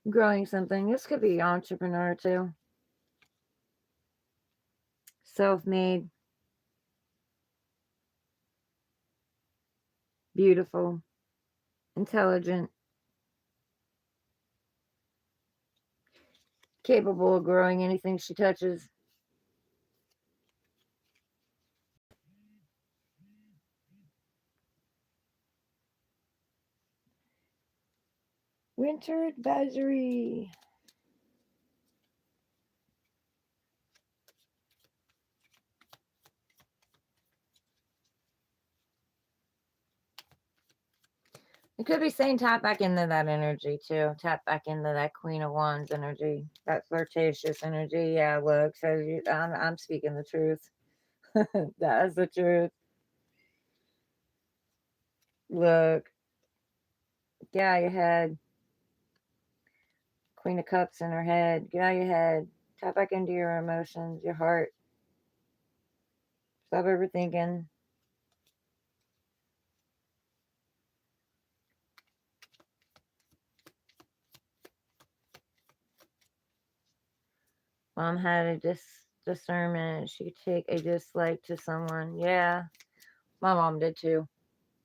growing something. This could be entrepreneur too. Self-made, beautiful, intelligent, capable of growing anything she touches. Winter advisory. It could be saying tap back into that energy too. Tap back into that Queen of Wands energy, that flirtatious energy. Yeah, look, so I'm speaking the truth. That's the truth. Look, get out of your head. Queen of Cups in her head. Get out of your head. Tap back into your emotions, your heart. Stop overthinking. Mom had a discernment. She could take a dislike to someone. Yeah, my mom did too.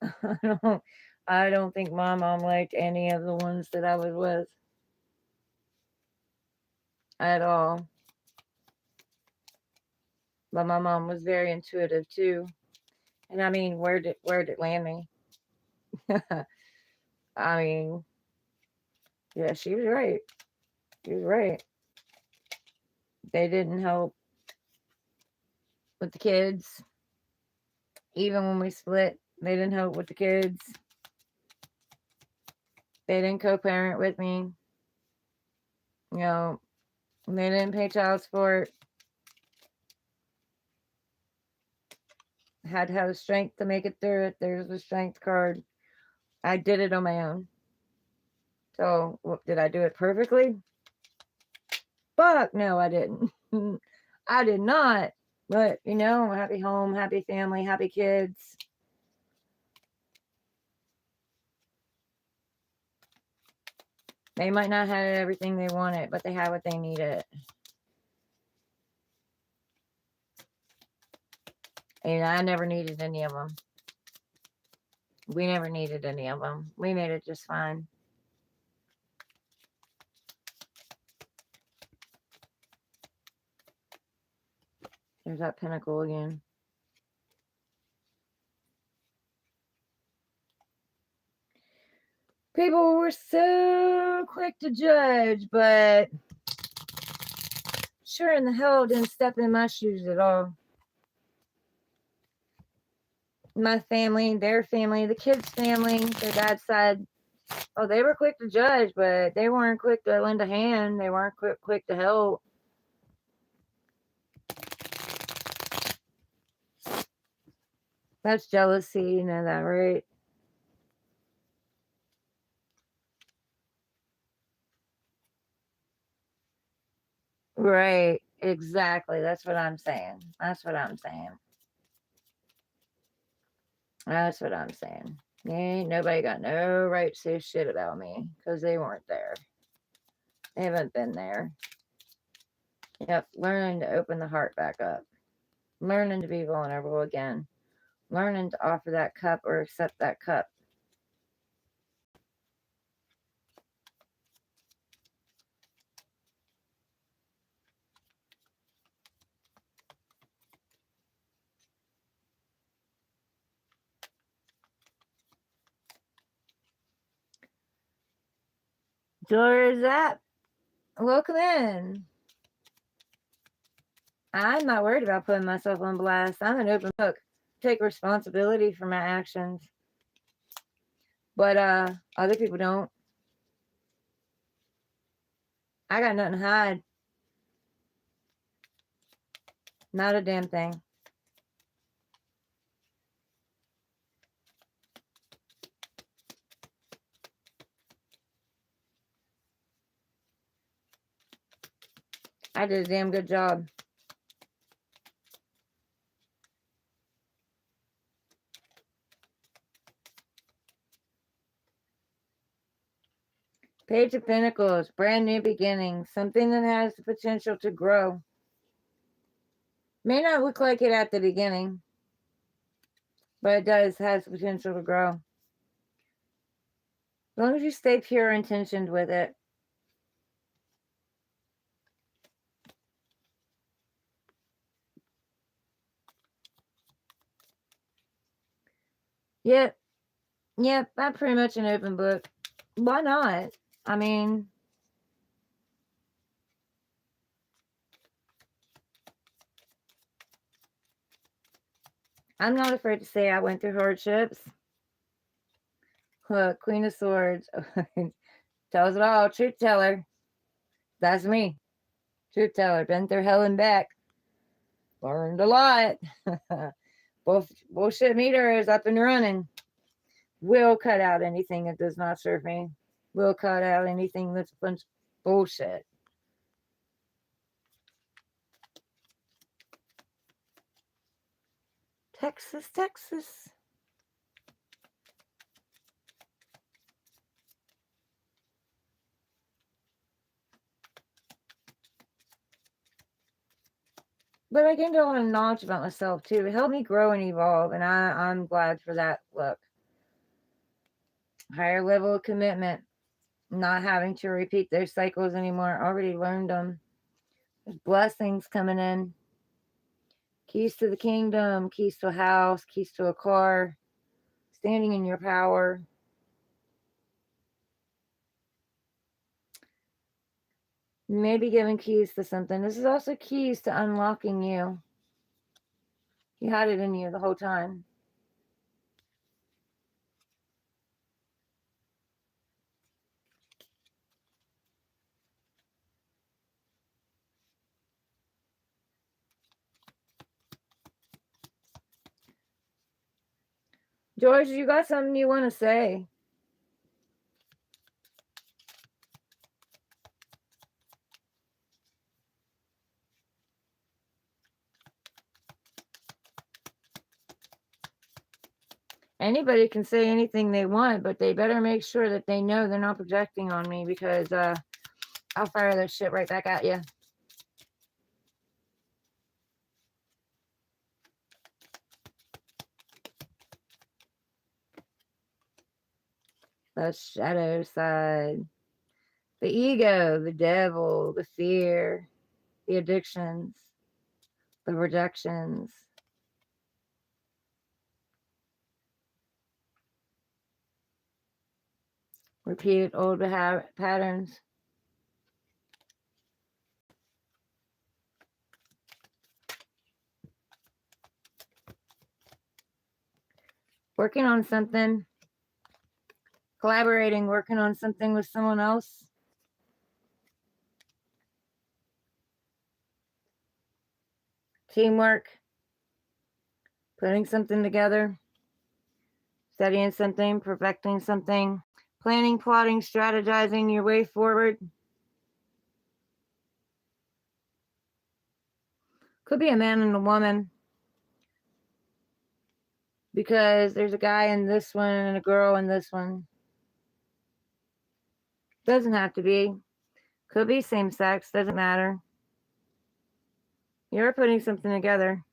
I don't, I don't think my mom liked any of the ones that I was with at all. But my mom was very intuitive too. And I mean, where did it land me? I mean, yeah, she was right. She was right. They didn't help with the kids. Even when we split, they didn't help with the kids. They didn't co-parent with me. You know, they didn't pay child support. Had to have the strength to make it through it. There's the strength card. I did it on my own. So, did I do it perfectly? Fuck, no, I didn't. I did not. But, happy home, happy family, happy kids. They might not have everything they wanted, but they had what they needed. And I never needed any of them. We never needed any of them. We made it just fine. There's that pinnacle again. People were so quick to judge, but sure in the hell didn't step in my shoes at all. My family, their family, the kids' family, their dad's side, oh, they were quick to judge, but they weren't quick to lend a hand. They weren't quick to help. That's jealousy, you know that, right? Right, exactly. That's what I'm saying. That's what I'm saying. That's what I'm saying. Ain't nobody got no right to say shit about me because they weren't there. They haven't been there. Yep, learning to open the heart back up. Learning to be vulnerable again. Learning to offer that cup or accept that cup. George Zapp, welcome in. I'm not worried about putting myself on blast. I'm an open book. Take responsibility for my actions. But other people don't. I got nothing to hide. Not a damn thing. I did a damn good job. Page of Pentacles, brand new beginning, something that has the potential to grow. May not look like it at the beginning, but it has the potential to grow. As long as you stay pure intentioned with it. Yep, I'm pretty much an open book. Why not? I mean, I'm not afraid to say I went through hardships. Look, Queen of Swords tells it all. Truth teller. That's me. Truth teller. Been through hell and back. Learned a lot. Bullshit meter is up and running. Will cut out anything that does not serve me. Will cut out anything that's a bunch of bullshit. Texas, Texas. But I gained a lot of knowledge about myself too. It helped me grow and evolve, and I'm glad for that. Look, higher level of commitment, not having to repeat those cycles anymore. Already learned them. There's blessings coming in. Keys to the kingdom, keys to a house, keys to a car, standing in your power. Maybe giving keys to something. This is also keys to unlocking you. You had it in you the whole time. George, you got something you want to say? Anybody can say anything they want, but they better make sure that they know they're not projecting on me, because I'll fire that shit right back at you. The shadow side. The ego, the devil, the fear, the addictions, the rejections. Repeated old patterns. Working on something. Collaborating, working on something with someone else. Teamwork. Putting something together. Studying something, perfecting something. Planning, plotting, strategizing your way forward. Could be a man and a woman, because there's a guy in this one and a girl in this one. Doesn't have to be. Could be same sex, doesn't matter. You're putting something together.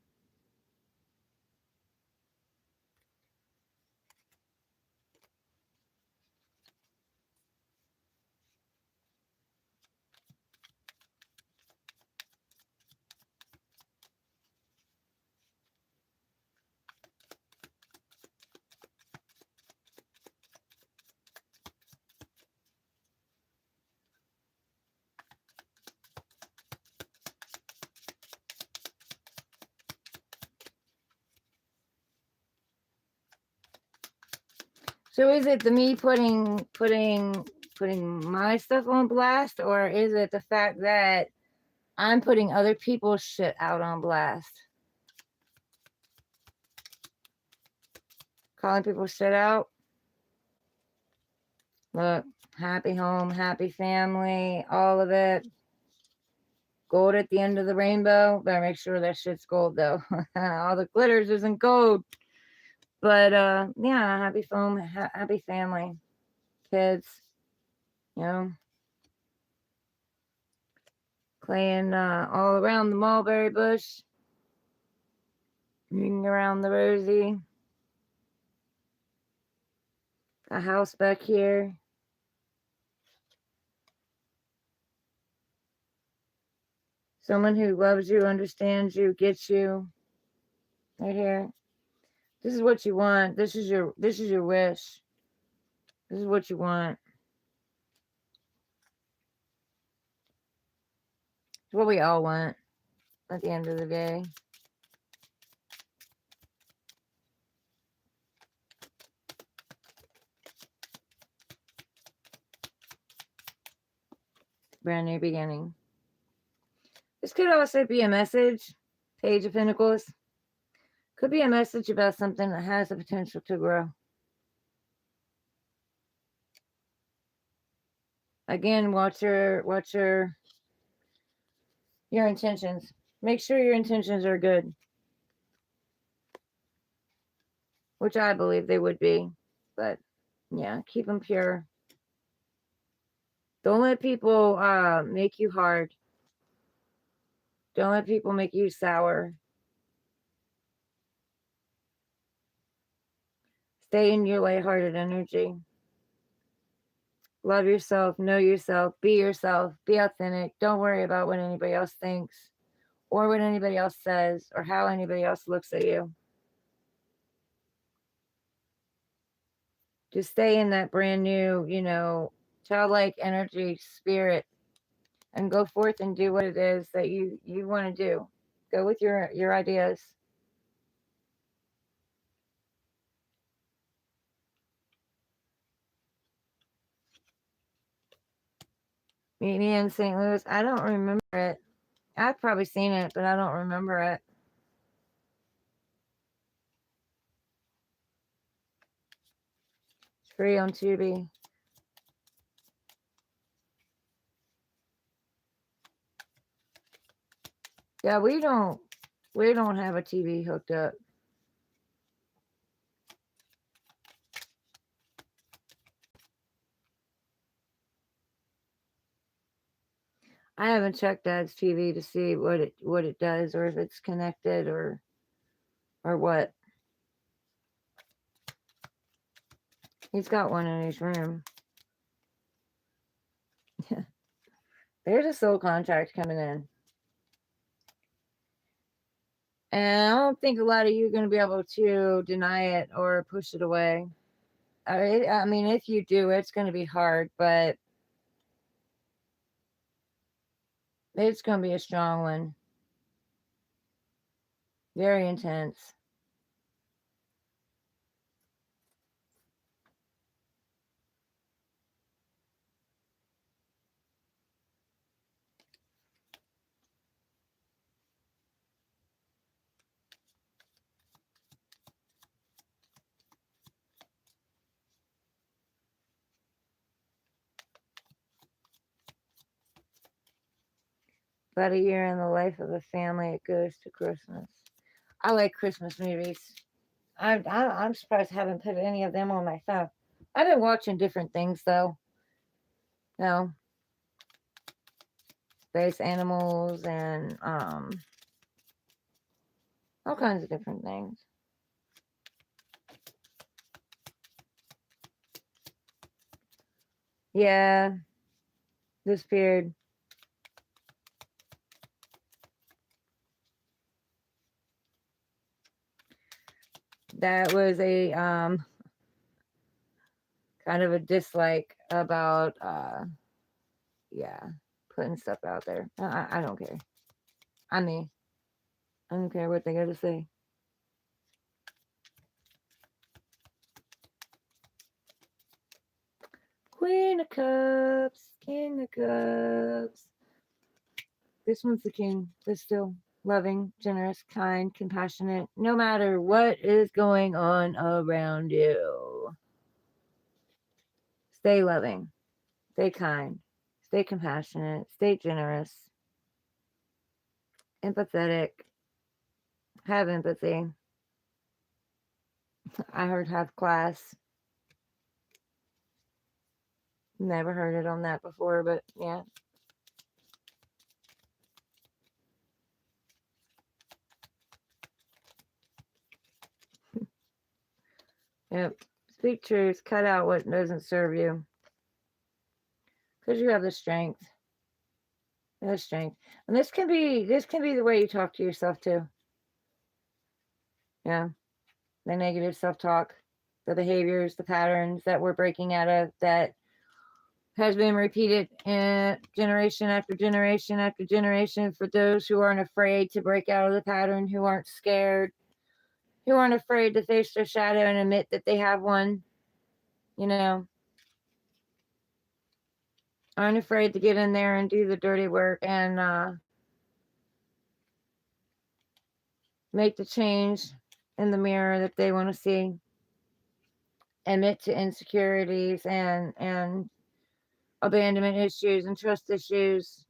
So is it the me putting my stuff on blast, or is it the fact that I'm putting other people's shit out on blast? Calling people shit out? Look, happy home, happy family, all of it. Gold at the end of the rainbow. Better make sure that shit's gold though. All the glitters isn't gold. But yeah, happy home, happy family, kids, you know, playing all around the mulberry bush, ringing around the rosy. A house back here. Someone who loves you, understands you, gets you. Right here. This is what you want. This is your wish. This is what you want. It's what we all want at the end of the day. Brand new beginning. This could also be a message. Page of Pentacles. Could be a message about something that has the potential to grow. Again, watch your intentions. Make sure your intentions are good, which I believe they would be. But yeah, keep them pure. Don't let people make you hard. Don't let people make you sour. Stay in your lighthearted energy. Love yourself, know yourself, be authentic. Don't worry about what anybody else thinks or what anybody else says or how anybody else looks at you. Just stay in that brand new, childlike energy, spirit, and go forth and do what it is that you want to do. Go with your ideas. Meet me in St. Louis. I don't remember it. I've probably seen it, but I don't remember it. It's free on Tubi. Yeah, we don't have a TV hooked up. I haven't checked Dad's TV to see what it does or if it's connected or what. He's got one in his room. There's a soul contract coming in. And I don't think a lot of you are going to be able to deny it or push it away. I mean, if you do, it's going to be hard, but it's going to be a strong one. Very intense. About a year in the life of a family, it goes to Christmas. I like Christmas movies. I'm surprised I haven't put any of them on my phone. I've been watching different things though. You know, space animals and all kinds of different things. Yeah, disappeared. That was a kind of a dislike about yeah, putting stuff out there. I don't care. I mean, I don't care what they got to say. Queen of Cups, King of Cups. This one's the king. They're still loving, generous, kind, compassionate, no matter what is going on around you. Stay loving, stay kind, stay compassionate, stay generous, empathetic, have empathy. I heard have class. Never heard it on that before, but yeah. Yep. Speak truth, cut out what doesn't serve you. Because you have the strength. The strength. And this can be the way you talk to yourself too. Yeah. The negative self talk, the behaviors, the patterns that we're breaking out of that has been repeated generation after generation after generation for those who aren't afraid to break out of the pattern, who aren't scared, who aren't afraid to face their shadow and admit that they have one, you know, aren't afraid to get in there and do the dirty work and make the change in the mirror that they want to see, admit to insecurities and abandonment issues and trust issues,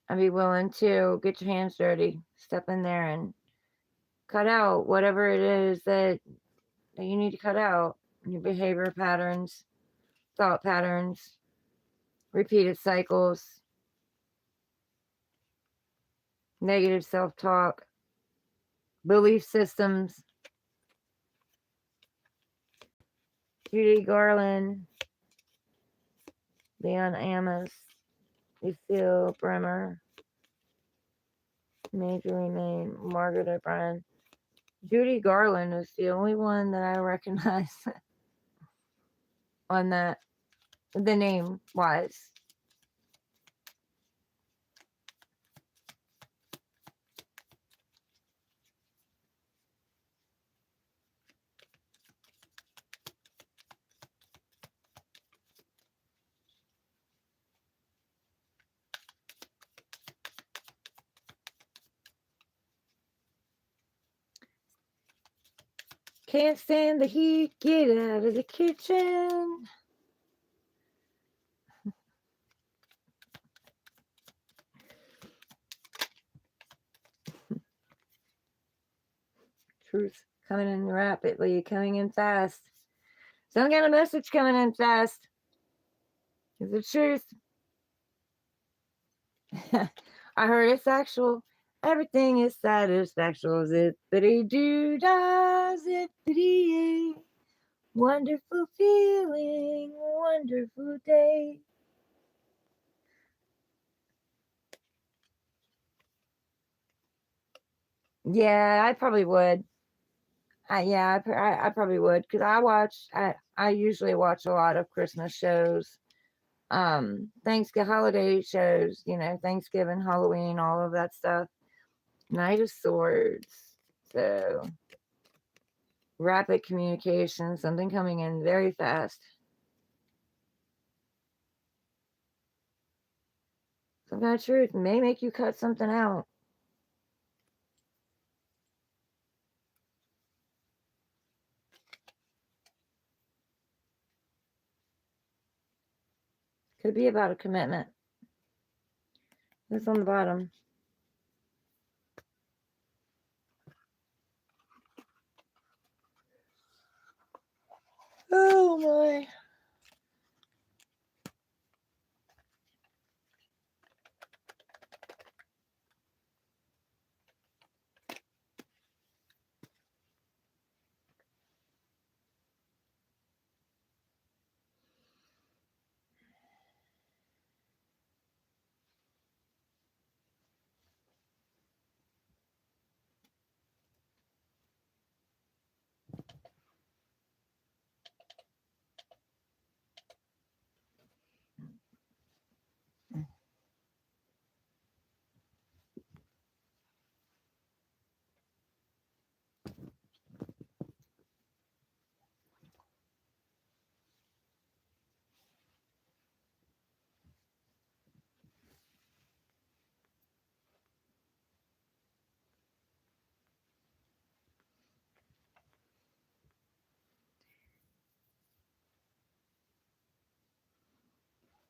and be willing to get your hands dirty, step in there and cut out whatever it is that you need to cut out. Your behavior patterns, thought patterns, repeated cycles, negative self-talk, belief systems. Judy Garland, Leon Amos, Lucille Bremer, Major Remain, Margaret O'Brien. Judy Garland is the only one that I recognize on that, the name wise. Can't stand the heat, get out of the kitchen. Truth coming in rapidly, coming in fast. Some kind of message coming in fast. Is the truth. I heard it's actual. Everything is satisfactual. Zippity doo dah, zippity. Wonderful feeling, wonderful day. Yeah, I probably would. I probably would because I usually watch a lot of Christmas shows, Thanksgiving holiday shows, Thanksgiving, Halloween, all of that stuff. Knight of Swords. So rapid communication, something coming in very fast. Some kind of truth may make you cut something out. Could be about a commitment. That's on the bottom. Oh my.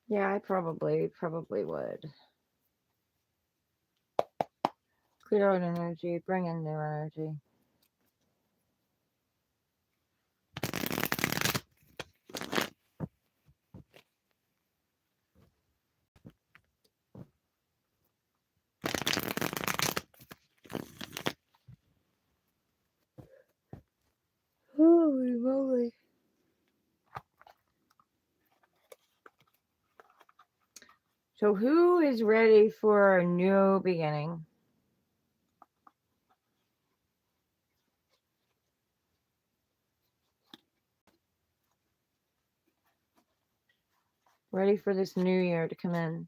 Yeah, I probably would. Clear out energy, bring in new energy. Holy moly. So, who is ready for a new beginning? Ready for this new year to come in?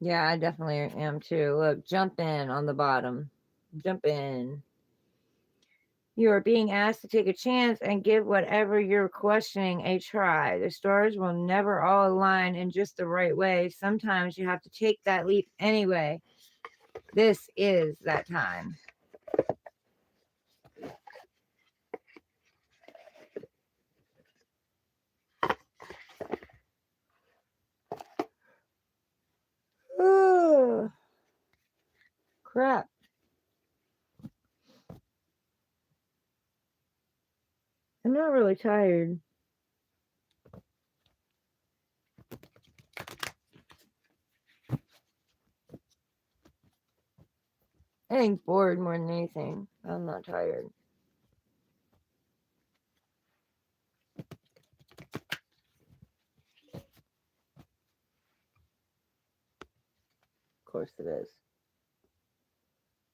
Yeah, I definitely am too. Look, jump in on the bottom. Jump in. You are being asked to take a chance and give whatever you're questioning a try. The stars will never all align in just the right way. Sometimes you have to take that leap anyway. This is that time. Ugh. Crap. I'm not really tired. I think bored more than anything. I'm not tired. Of course it is.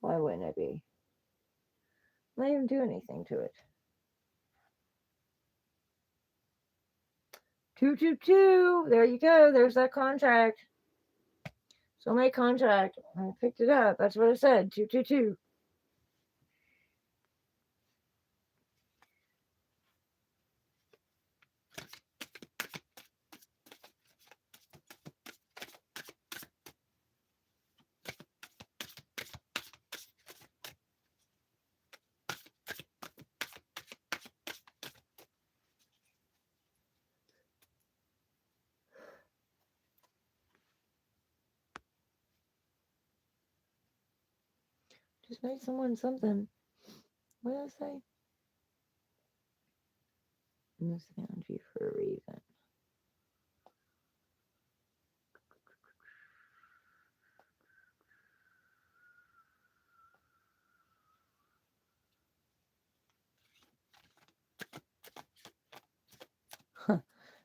Why wouldn't it be? I didn't even do anything to it. 222. There you go. There's that contract. Soulmate contract. I picked it up. That's what it said. 222. Just made someone something. What did I say? This energy for a reason.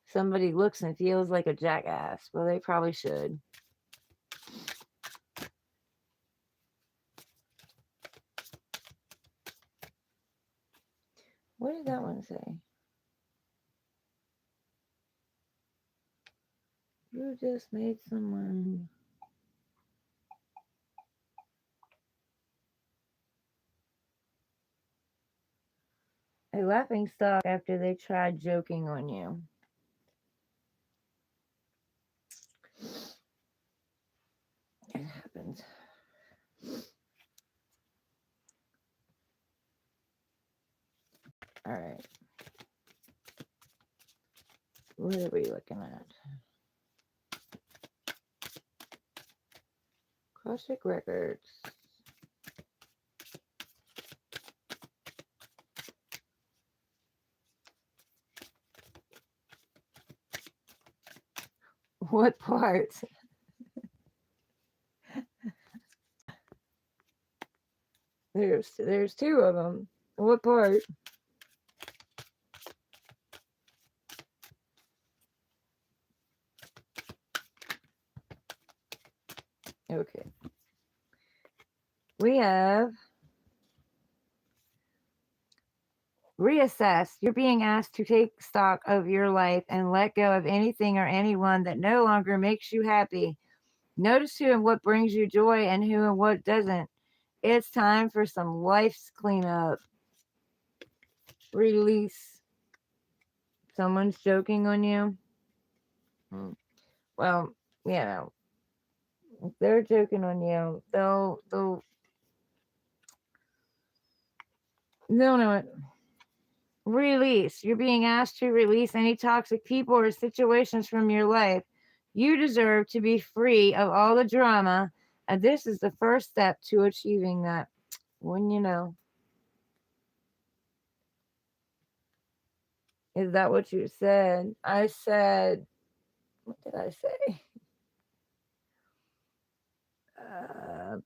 Somebody looks and feels like a jackass. Well, they probably should. What did that one say? You just made someone. A laughing stock after they tried joking on you. It happens. All right. What are we looking at? Classic Records. What parts? There's two of them. What part? Okay. We have Reassess. You're being asked to take stock of your life and let go of anything or anyone that no longer makes you happy. Notice who and what brings you joy and who and what doesn't. It's time for some life's cleanup. Release. Someone's joking on you. Well, you know, if they're joking on you, they'll know it. Release. You're being asked to release any toxic people or situations from your life. You deserve to be free of all the drama, and this is the first step to achieving that. Wouldn't you know? Is that what you said? I said, what did I say? Uh,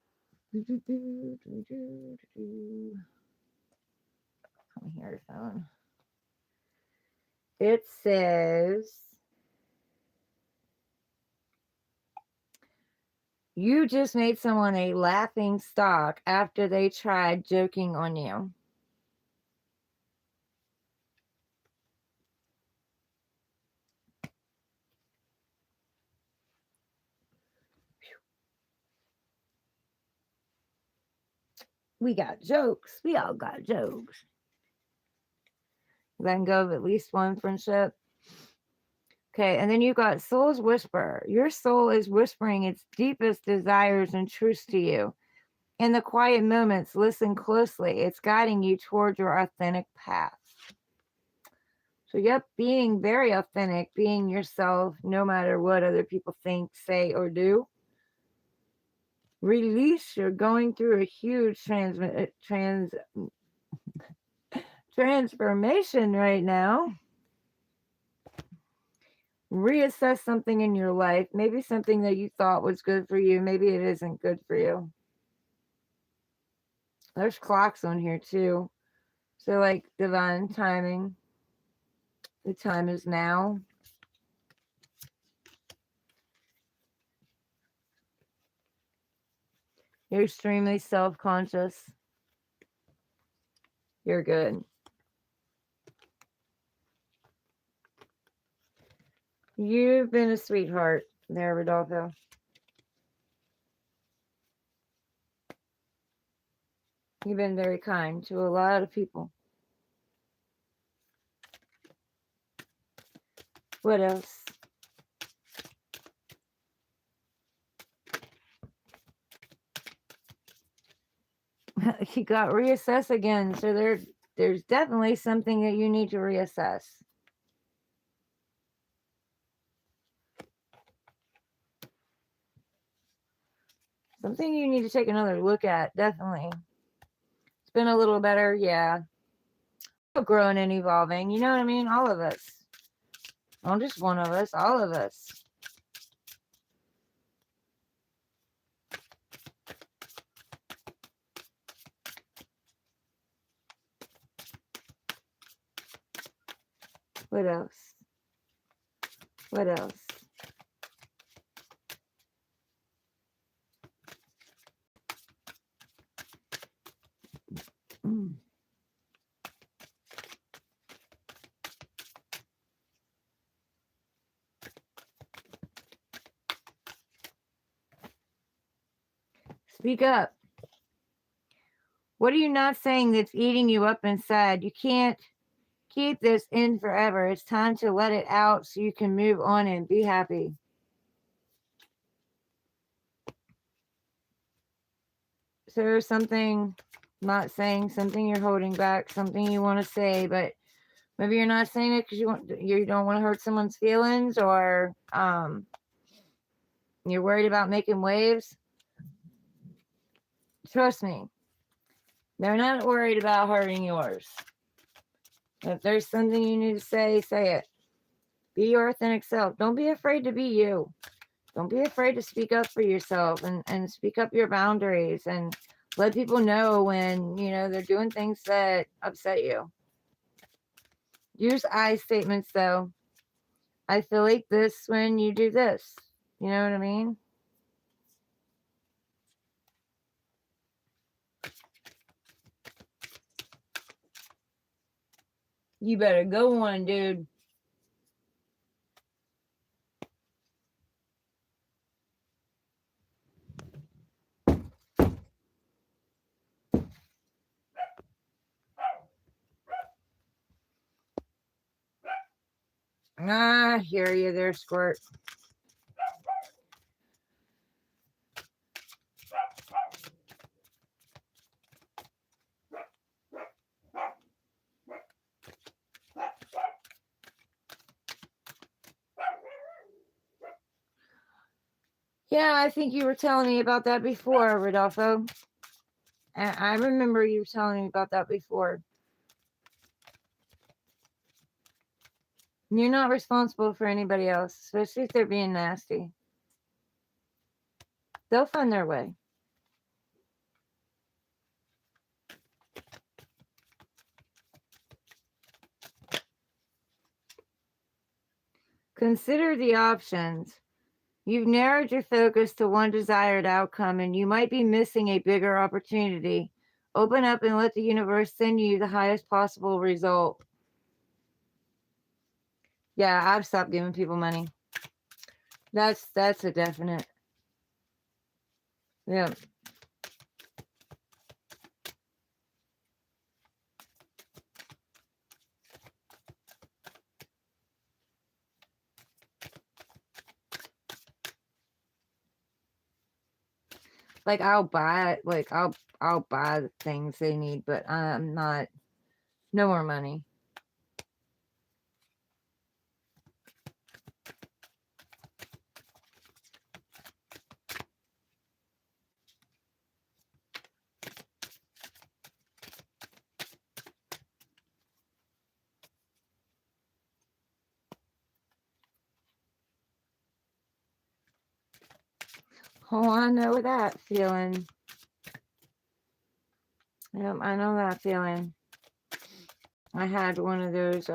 Come here, phone. It says, you just made someone a laughing stock after they tried joking on you. We got jokes. We all got jokes. Letting go of at least one friendship. Okay, and then you got soul's whisper. Your soul is whispering its deepest desires and truths to you. In the quiet moments, listen closely. It's guiding you toward your authentic path. So, yep, being very authentic, being yourself, no matter what other people think, say, or do. Release. You're going through a huge transformation right now. Reassess something in your life. Maybe something that you thought was good for you. Maybe it isn't good for you. There's clocks on here too. So, like divine timing. The time is now. You're extremely self conscious. You're good. You've been a sweetheart there, Rodolfo. You've been very kind to a lot of people. What else? You got reassess again. So there's definitely something that you need to reassess. Something you need to take another look at, definitely. It's been a little better, yeah. Growing and evolving, you know what I mean? All of us. Not just one of us, all of us. What else? What else? Mm. Speak up. What are you not saying that's eating you up inside? You can't keep this in forever. It's time to let it out so you can move on and be happy. So there's something not saying, something you're holding back, something you want to say, but maybe you're not saying it because you don't want to hurt someone's feelings, or you're worried about making waves. Trust me, they're not worried about hurting yours. If there's something you need to say it. Be your authentic self. Don't be afraid to be you. Don't be afraid to speak up for yourself and speak up your boundaries and let people know when, they're doing things that upset you. Use I statements though. I feel like this when you do this. You know what I mean? You better go on, dude. Ah, I hear you there, Squirt. Yeah, I think you were telling me about that before, Rodolfo. I remember you telling me about that before. You're not responsible for anybody else, especially if they're being nasty. They'll find their way. Consider the options. You've narrowed your focus to one desired outcome, and you might be missing a bigger opportunity. Open up and let the universe send you the highest possible result. Yeah, I've stopped giving people money. That's a definite. Yeah. Like I'll buy it. Like I'll buy the things they need, but I'm not. No more money. Oh, I know that feeling. Yep, I know that feeling. I had one of those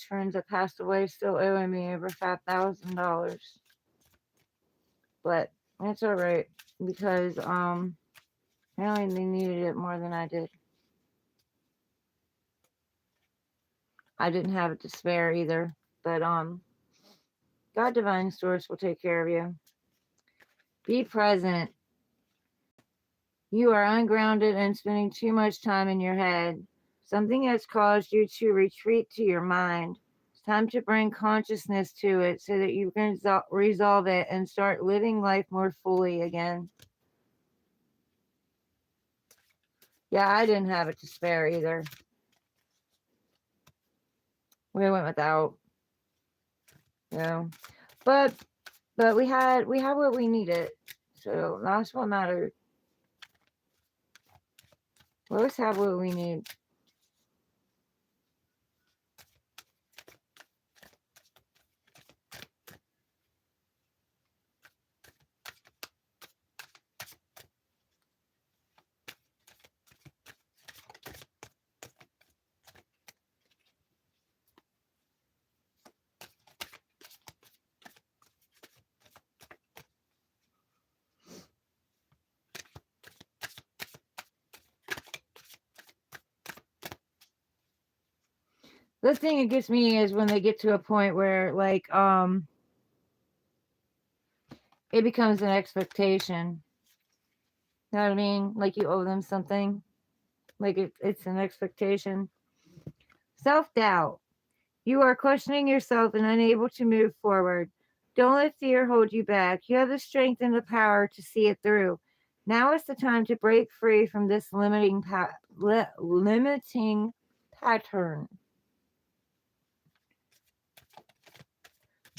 friends that passed away still owing me over $5,000. But it's all right because apparently they needed it more than I did. I didn't have it to spare either, but God divine source will take care of you. Be present. You are ungrounded and spending too much time in your head. Something has caused you to retreat to your mind. It's time to bring consciousness to it so that you can resolve it and start living life more fully again. Yeah, I didn't have it to spare either. We went without, you know. But we had what we needed. So that's what mattered. We always have what we need. The thing that gets me is when they get to a point where like it becomes an expectation. You know what I mean? Like you owe them something. Like it's an expectation. Self-doubt. You are questioning yourself and unable to move forward. Don't let fear hold you back. You have the strength and the power to see it through. Now is the time to break free from this limiting pattern.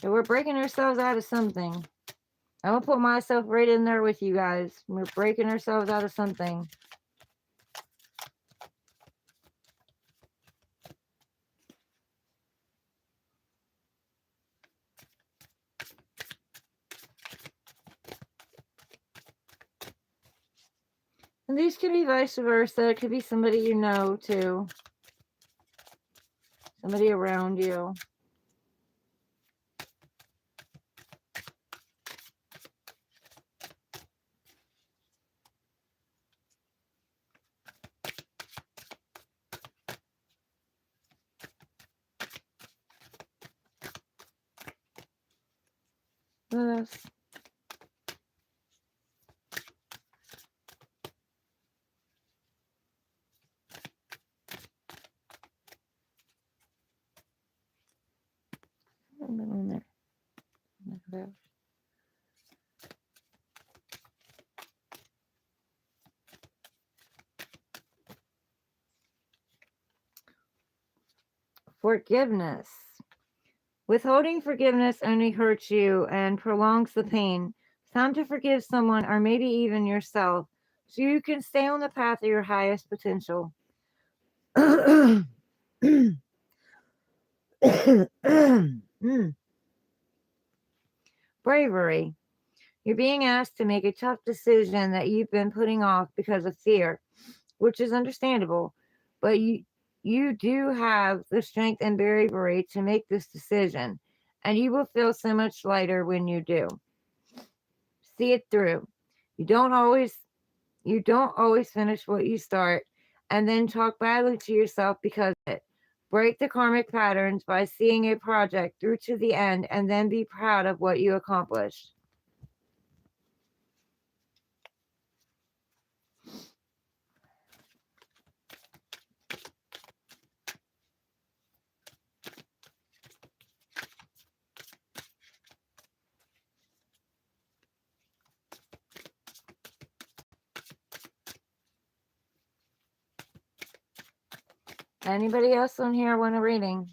So we're breaking ourselves out of something. I'm going to put myself right in there with you guys. We're breaking ourselves out of something. And these could be vice versa. It could be somebody you know, too. Somebody around you. What else? What's on there? About. Forgiveness. Withholding forgiveness only hurts you and prolongs the pain. It's time to forgive someone or maybe even yourself so you can stay on the path of your highest potential. Bravery. You're being asked to make a tough decision that you've been putting off because of fear, which is understandable, but you do have the strength and bravery to make this decision, and you will feel so much lighter when you do. See it through. You don't always you don't always finish what you start and then talk badly to yourself because of it. Break the karmic patterns by seeing a project through to the end and then be proud of what you accomplished. Anybody else on here want a reading?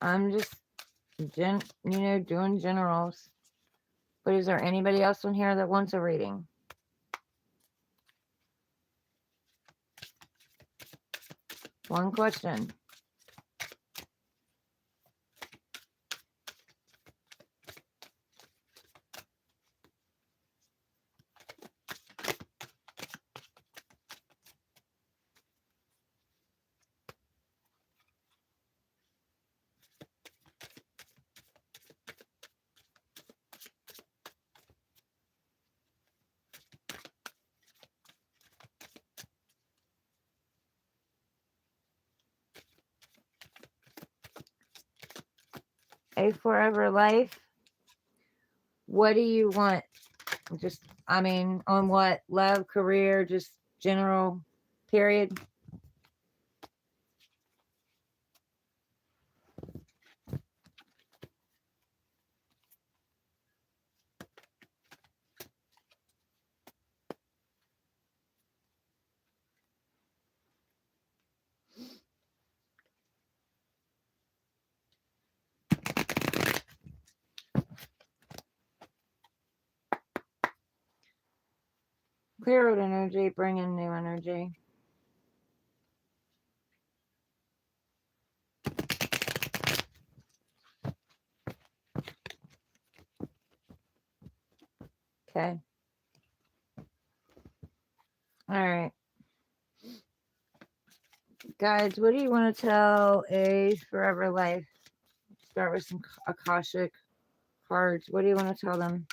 I'm just doing generals. But is there anybody else on here that wants a reading? One question. A forever life. What do you want? Just, on what? Love, career, just general, period. Clear out energy, bring in new energy. Okay. All right. Guys, what do you want to tell a forever life? Start with some Akashic cards. What do you want to tell them?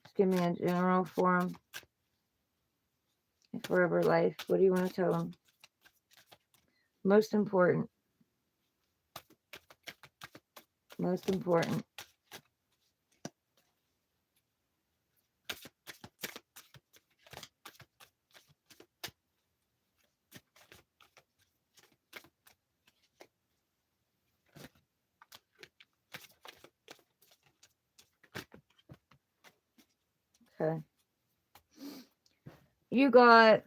Just give me a general for them. A forever life. What do you want to tell them? Most important. Most important. Okay. You got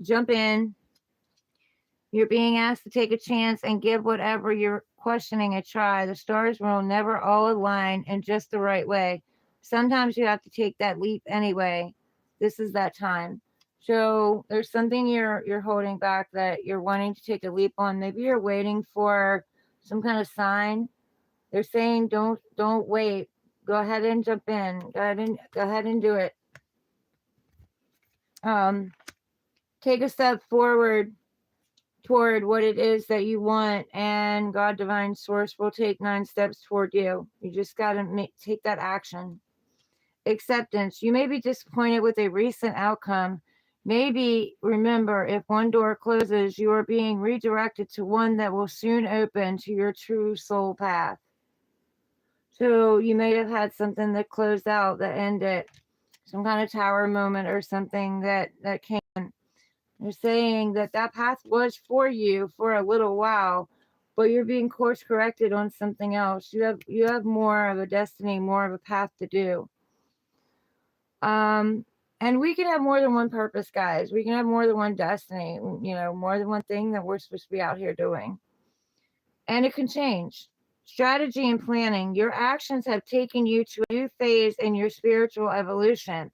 jump in. You're being asked to take a chance and give whatever you're questioning a try. The stars will never all align in just the right way. Sometimes you have to take that leap anyway. This is that time. So there's something you're holding back that you're wanting to take a leap on. Maybe you're waiting for some kind of sign. They're saying don't wait. Go ahead and jump in. Go ahead and do it. Take a step forward toward what it is that you want, and God divine source will take 9 steps toward you. You just got to take that action. Acceptance. You may be disappointed with a recent outcome. Maybe remember, if one door closes, you are being redirected to one that will soon open to your true soul path. So you may have had something that closed out, that ended, some kind of tower moment or something that came. They're saying that that path was for you for a little while, but you're being course corrected on something else. You have more of a destiny, more of a path to do. Um, and we can have more than one purpose, guys. We can have more than one destiny, more than one thing that we're supposed to be out here doing. And it can change. Strategy and planning. Your actions have taken you to a new phase in your spiritual evolution.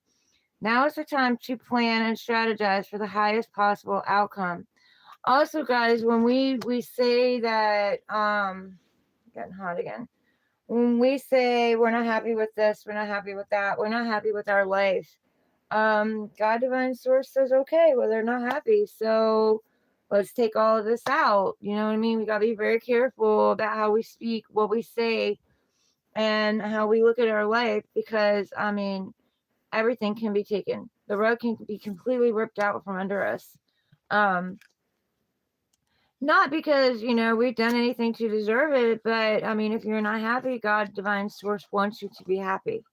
Now is the time to plan and strategize for the highest possible outcome. Also, guys, when we say that, getting hot again. When we say we're not happy with this, we're not happy with that, we're not happy with our life, God Divine Source says, okay, well, they're not happy, so let's take all of this out. You know what I mean? We got to be very careful about how we speak, what we say, and how we look at our life, because, I mean, everything can be taken. The rug can be completely ripped out from under us. Um, Not because, we've done anything to deserve it, but I mean, if you're not happy, God, Divine Source wants you to be happy.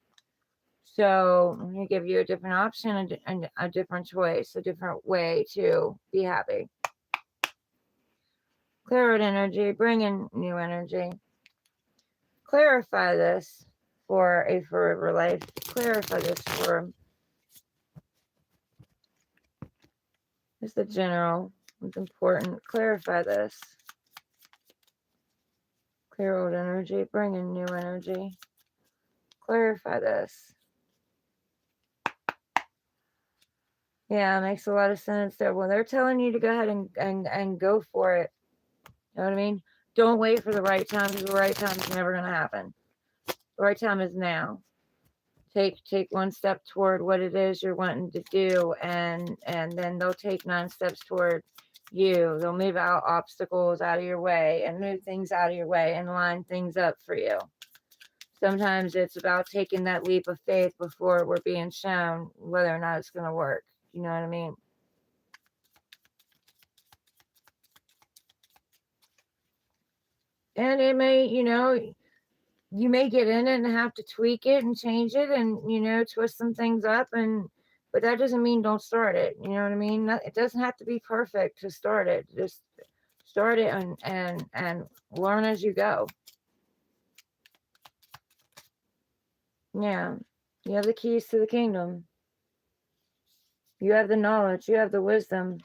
So I'm going to give you a different option, a different choice, a different way to be happy. Clear out energy, bring in new energy. Clarify this for a forever life. Clarify this for just the general. It's important. Clarify this. Clear old energy, bring in new energy. Clarify this. Yeah, it makes a lot of sense there. Well, they're telling you to go ahead and go for it. You know what I mean? Don't wait for the right time, because the right time is never going to happen. The right time is now. Take one step toward what it is you're wanting to do, and then they'll take 9 steps toward you. They'll move out obstacles out of your way and move things out of your way and line things up for you. Sometimes it's about taking that leap of faith before we're being shown whether or not it's going to work. You know what I mean? And it may, you may get in it and have to tweak it and change it and, twist some things up, but that doesn't mean don't start it. You know what I mean? It doesn't have to be perfect to start it. Just start it and learn as you go. Yeah. You have the keys to the kingdom. You have the knowledge. You have the wisdom.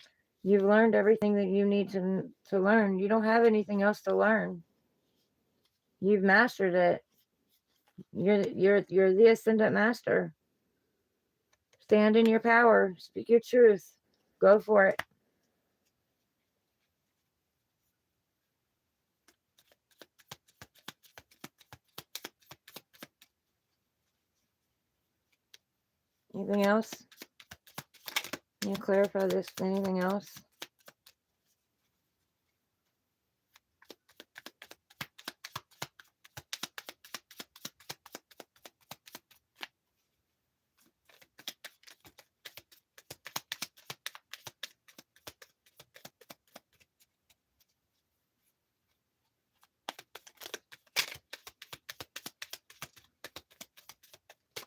You've learned everything that you need to learn. You don't have anything else to learn. You've mastered it. You're the ascendant master. Stand in your power. Speak your truth. Go for it. Anything else? Can you clarify this? Anything else?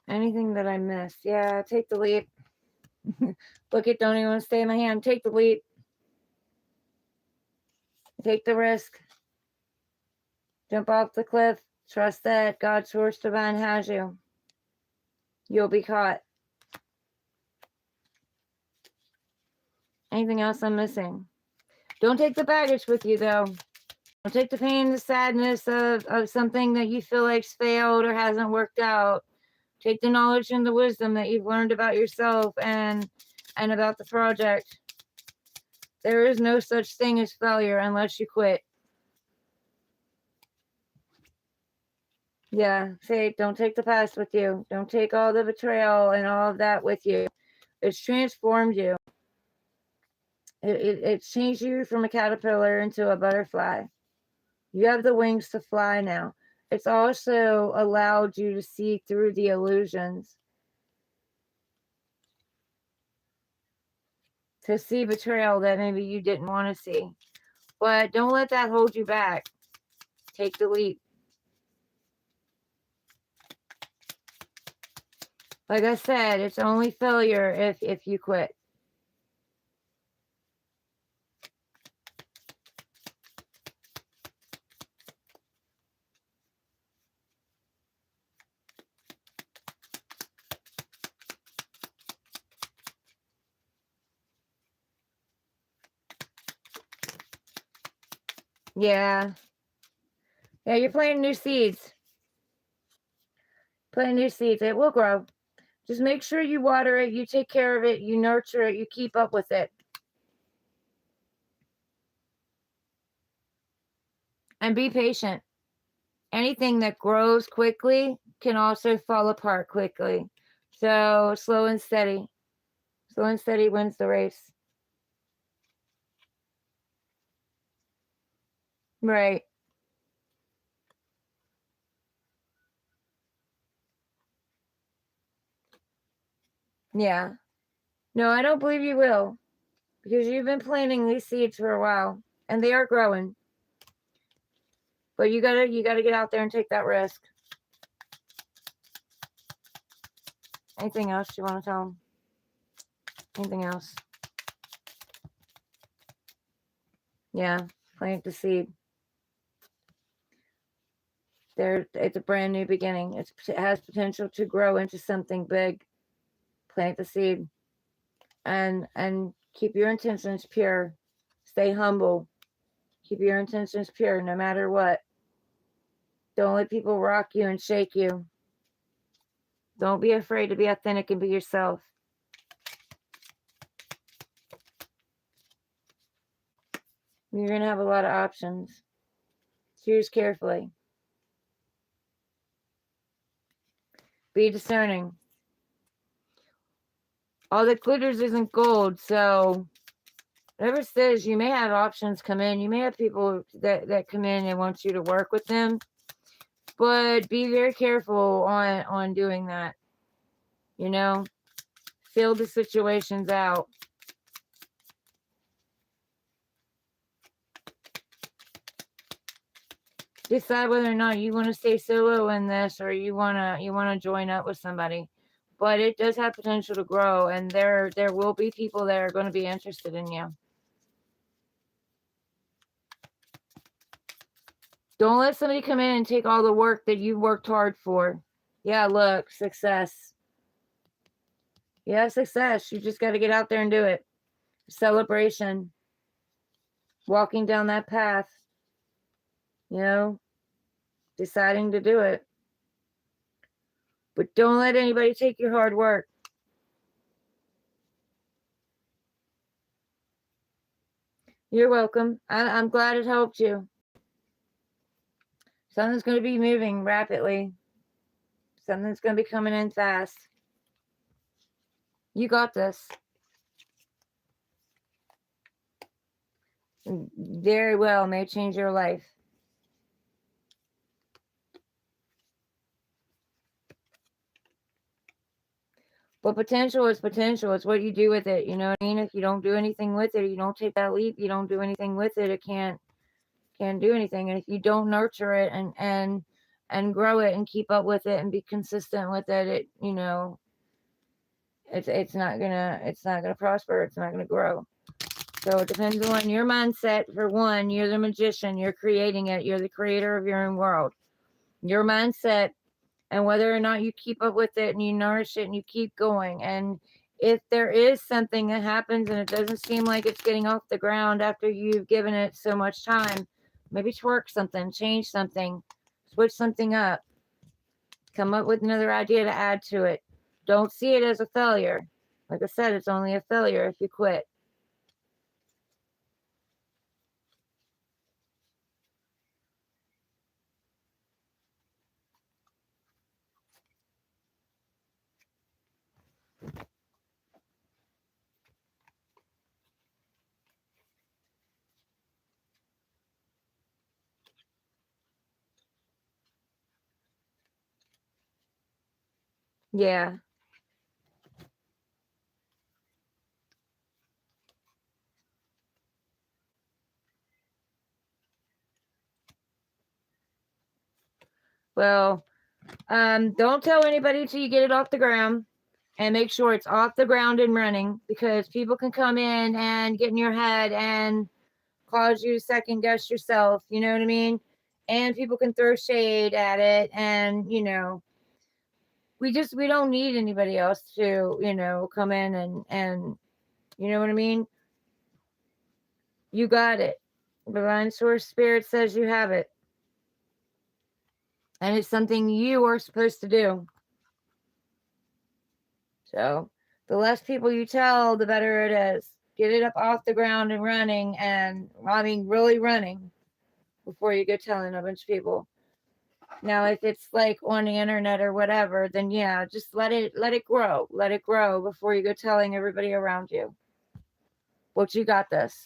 Anything that I missed? Yeah, take the leap. Look, it don't even want to stay in my hand. Take the leap. Take the risk. Jump off the cliff. Trust that God's Source Divine has you. You'll be caught. Anything else I'm missing? Don't take the baggage with you, though. Don't take the pain, the sadness of something that you feel like's failed or hasn't worked out. Take the knowledge and the wisdom that you've learned about yourself and about the project. There is no such thing as failure unless you quit. Yeah, say, don't take the past with you. Don't take all the betrayal and all of that with you. It's transformed you. It's changed you from a caterpillar into a butterfly. You have the wings to fly now. It's also allowed you to see through the illusions. to see betrayal that maybe you didn't want to see. But don't let that hold you back. Take the leap. Like I said, it's only failure if you quit. Yeah. Yeah, you're planting new seeds. Planting new seeds. It will grow. Just make sure you water it, you take care of it, you nurture it, you keep up with it. And be patient. Anything that grows quickly can also fall apart quickly. So slow and steady. Slow and steady wins the race. Right. Yeah. No, I don't believe you will. Because you've been planting these seeds for a while. And they are growing. But you gotta get out there and take that risk. Anything else you want to tell them? Anything else? Yeah. Plant the seed. It's a brand new beginning. It has potential to grow into something big. Plant the seed. And keep your intentions pure. Stay humble. Keep your intentions pure no matter what. Don't let people rock you and shake you. Don't be afraid to be authentic and be yourself. You're going to have a lot of options. Choose carefully. Be discerning. All that glitters isn't gold, so whatever says you may have options come in. You may have people that come in and want you to work with them. But be very careful on doing that. You know? Feel the situations out. Decide whether or not you want to stay solo in this or you wanna join up with somebody. But it does have potential to grow, and there will be people that are going to be interested in you. Don't let somebody come in and take all the work that you worked hard for. Yeah, look, success. Yeah, success. You just got to get out there and do it. Celebration. Walking down that path. You know, deciding to do it. But don't let anybody take your hard work. You're welcome. I'm glad it helped you. Something's going to be moving rapidly. Something's going to be coming in fast. You got this. Very well may change your life. But potential is potential. It's what you do with it. You know what I mean? If you don't do anything with it, you don't take that leap, you don't do anything with it, it can't do anything. And if you don't nurture it and grow it and keep up with it and be consistent with it, it's not gonna prosper. It's not gonna grow. So it depends on your mindset. For one, you're the magician. You're creating it. You're the creator of your own world. Your mindset and whether or not you keep up with it and you nourish it and you keep going. And if there is something that happens and it doesn't seem like it's getting off the ground after you've given it so much time, maybe twerk something, change something, switch something up, come up with another idea to add to it. Don't see it as a failure. Like I said, it's only a failure if you quit. Yeah. Well, don't tell anybody till you get it off the ground, and make sure it's off the ground and running, because people can come in and get in your head and cause you to second guess yourself. You know what I mean? And people can throw shade at it, and we don't need anybody else to come in and you know what I mean. You got it. Divine source spirit says you have it, and it's something you are supposed to do. So the less people you tell, the better it is. Get it up off the ground and running, and I mean really running, before you go telling a bunch of people. Now, if it's like on the internet or whatever, then yeah, just let it grow. Let it grow before you go telling everybody around you. But you got this.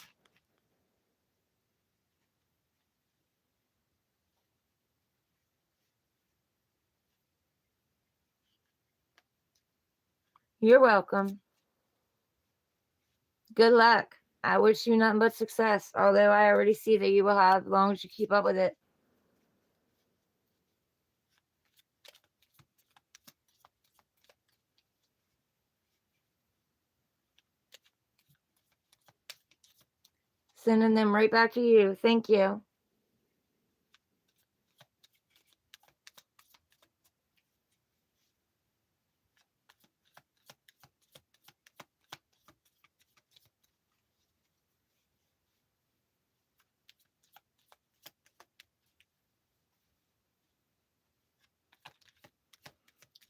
You're welcome. Good luck. I wish you nothing but success, although I already see that you will have, as long as you keep up with it. Sending them right back to you. Thank you.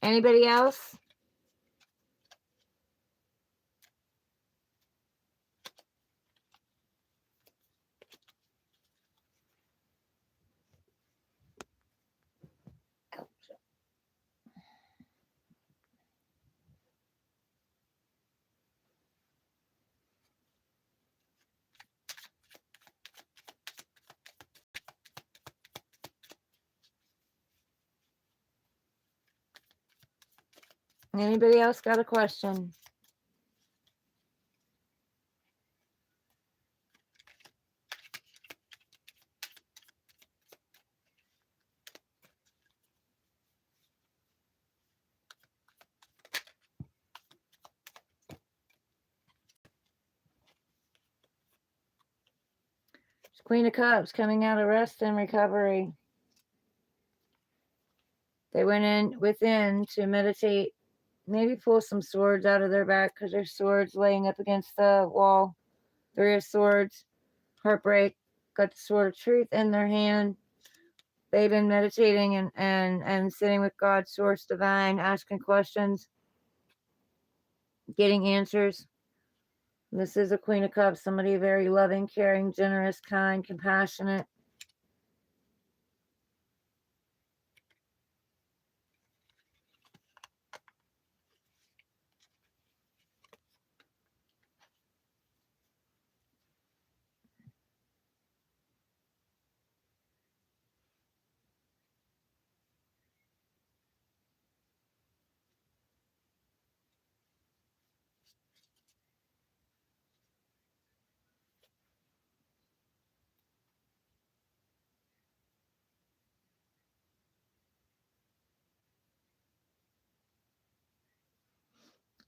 Anybody else? Anybody else got a question? Queen of Cups coming out of rest and recovery. They went in within to meditate, maybe pull some swords out of their back, because there's swords laying up against the wall. 3 of Swords, heartbreak, got the sword of truth in their hand. They've been meditating and sitting with God, source divine, asking questions, getting answers. This is a Queen of Cups, somebody very loving, caring, generous, kind, compassionate.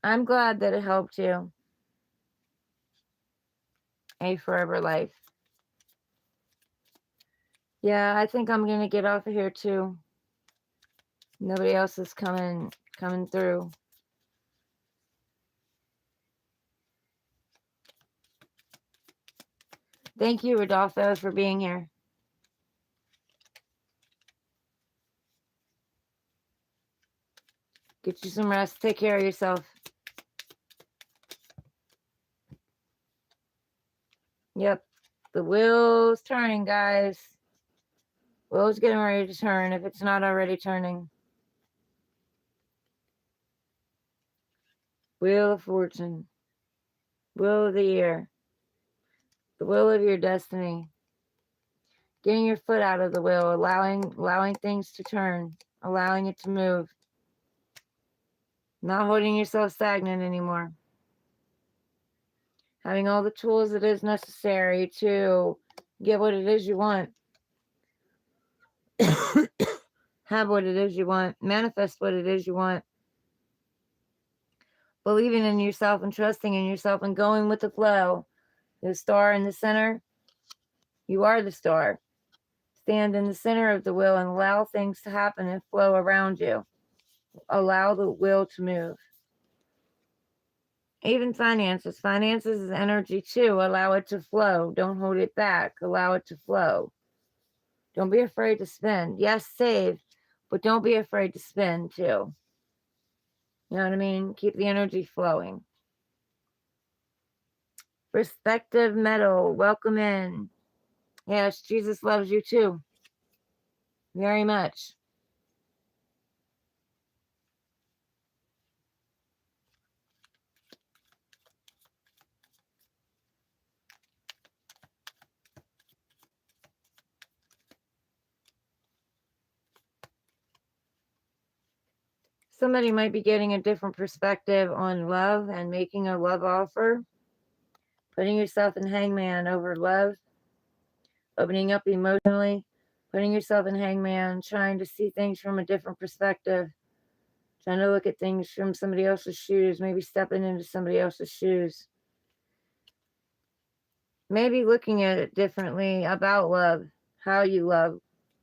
I'm glad that it helped you. A forever life. Yeah, I think I'm gonna get off of here too. Nobody else is coming through. Thank you, Rodolfo, for being here. Get you some rest. Take care of yourself. Yep. The wheel's turning, guys. Wheel's getting ready to turn if it's not already turning. Wheel of Fortune. Wheel of the Year. The wheel of your destiny. Getting your foot out of the wheel, allowing things to turn, allowing it to move. Not holding yourself stagnant anymore. Having all the tools that is necessary to get what it is you want. Have what it is you want. Manifest what it is you want. Believing in yourself and trusting in yourself and going with the flow. The star in the center, you are the star. Stand in the center of the wheel and allow things to happen and flow around you. Allow the wheel to move. Even finances. Finances is energy too. Allow it to flow. Don't hold it back. Allow it to flow. Don't be afraid to spend. Yes, save, but don't be afraid to spend too. You know what I mean? Keep the energy flowing. Perspective metal. Welcome in. Yes, Jesus loves you too. Very much. Somebody might be getting a different perspective on love and making a love offer. Putting yourself in hangman over love. Opening up emotionally. Putting yourself in hangman. Trying to see things from a different perspective. Trying to look at things from somebody else's shoes. Maybe stepping into somebody else's shoes. Maybe looking at it differently about love. How you love.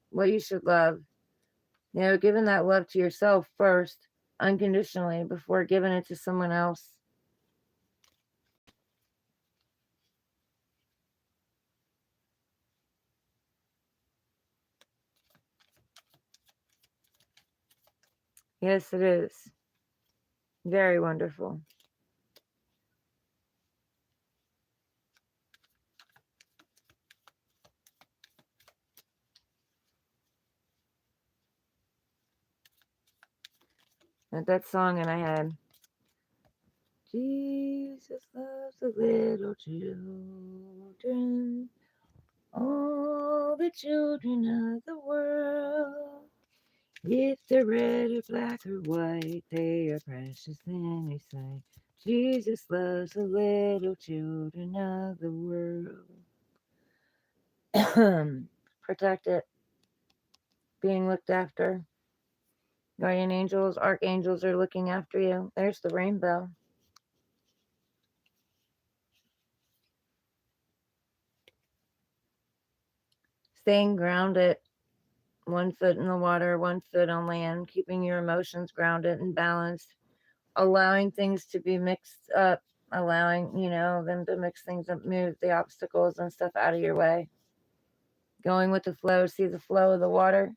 What you should love. You know, giving that love to yourself first, unconditionally, before giving it to someone else. Yes, it is. Very wonderful. That song in my head. Jesus loves the little children, all the children of the world. If they're red or black or white, they are precious in His sight. Jesus loves the little children of the world. Protect it. Being looked after. Guardian angels, archangels are looking after you. There's the rainbow. Staying grounded. 1 foot in the water, 1 foot on land. Keeping your emotions grounded and balanced. Allowing things to be mixed up. Allowing, them to mix things up, move the obstacles and stuff out of your way. Going with the flow. See the flow of the water?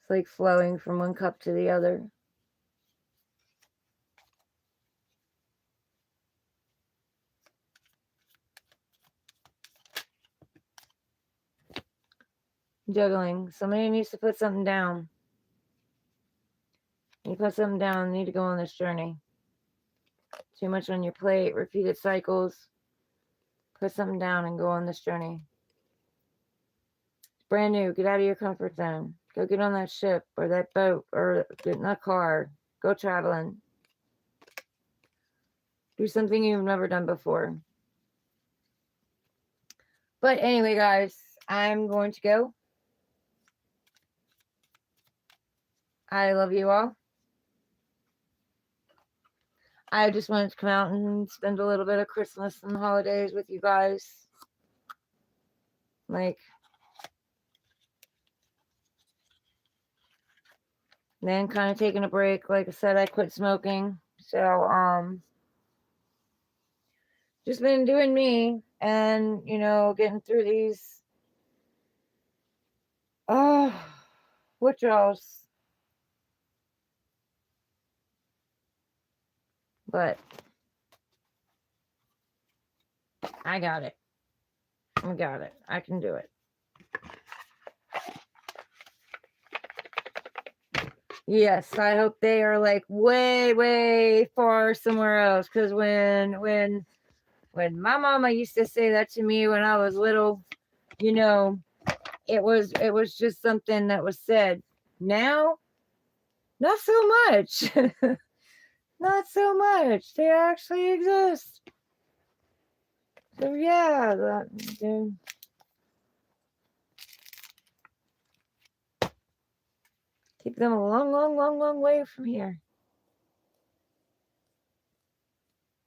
It's like flowing from one cup to the other. Juggling. Somebody needs to put something down. You put something down, you need to go on this journey. Too much on your plate, repeated cycles. Put something down and go on this journey. It's brand new. Get out of your comfort zone. Go get on that ship or that boat or get in a car. Go traveling. Do something you've never done before. But anyway, guys, I'm going to go. I love you all. I just wanted to come out and spend a little bit of Christmas and the holidays with you guys. Then kind of taking a break. Like I said, I quit smoking. So, just been doing me and, getting through these withdrawals. But I got it. I got it. I can do it. Yes, I hope they are like way, way far somewhere else. Because when my mama used to say that to me when I was little, it was just something that was said. Now, not so much. Not so much. They actually exist. So yeah, Keep them a long, long, long, long way from here.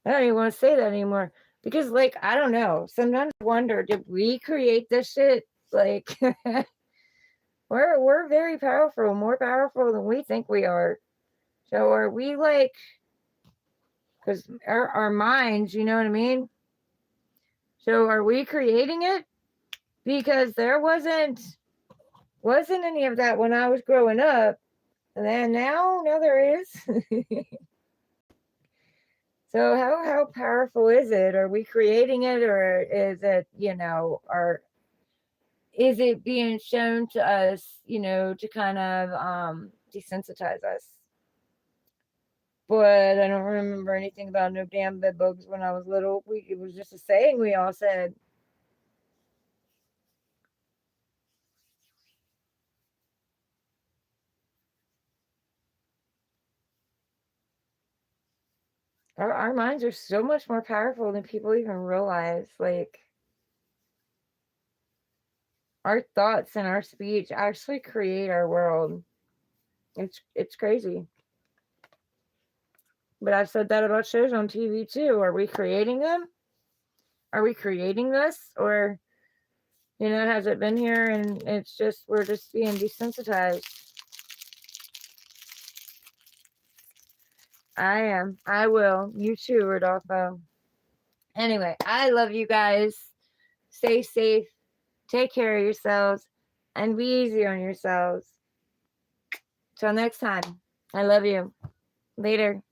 I don't even want to say that anymore. Because, like, I don't know. Sometimes I wonder, did we create this shit? Like, we're very powerful, more powerful than we think we are. So are we like, because our minds, you know what I mean? So are we creating it? Because there wasn't any of that when I was growing up. And then now there is. So how powerful is it? Are we creating it, or is it, or is it being shown to us, to kind of desensitize us? But I don't remember anything about no damn bed bugs when I was little. It was just a saying we all said. Our minds are so much more powerful than people even realize. Like, our thoughts and our speech actually create our world. It's crazy. But I've said that about shows on TV too. Are we creating them? Are we creating this? Or, has it been here and we're just being desensitized? I am. I will. You too, Rodolfo. Anyway, I love you guys. Stay safe. Take care of yourselves. And be easy on yourselves. Till next time. I love you. Later.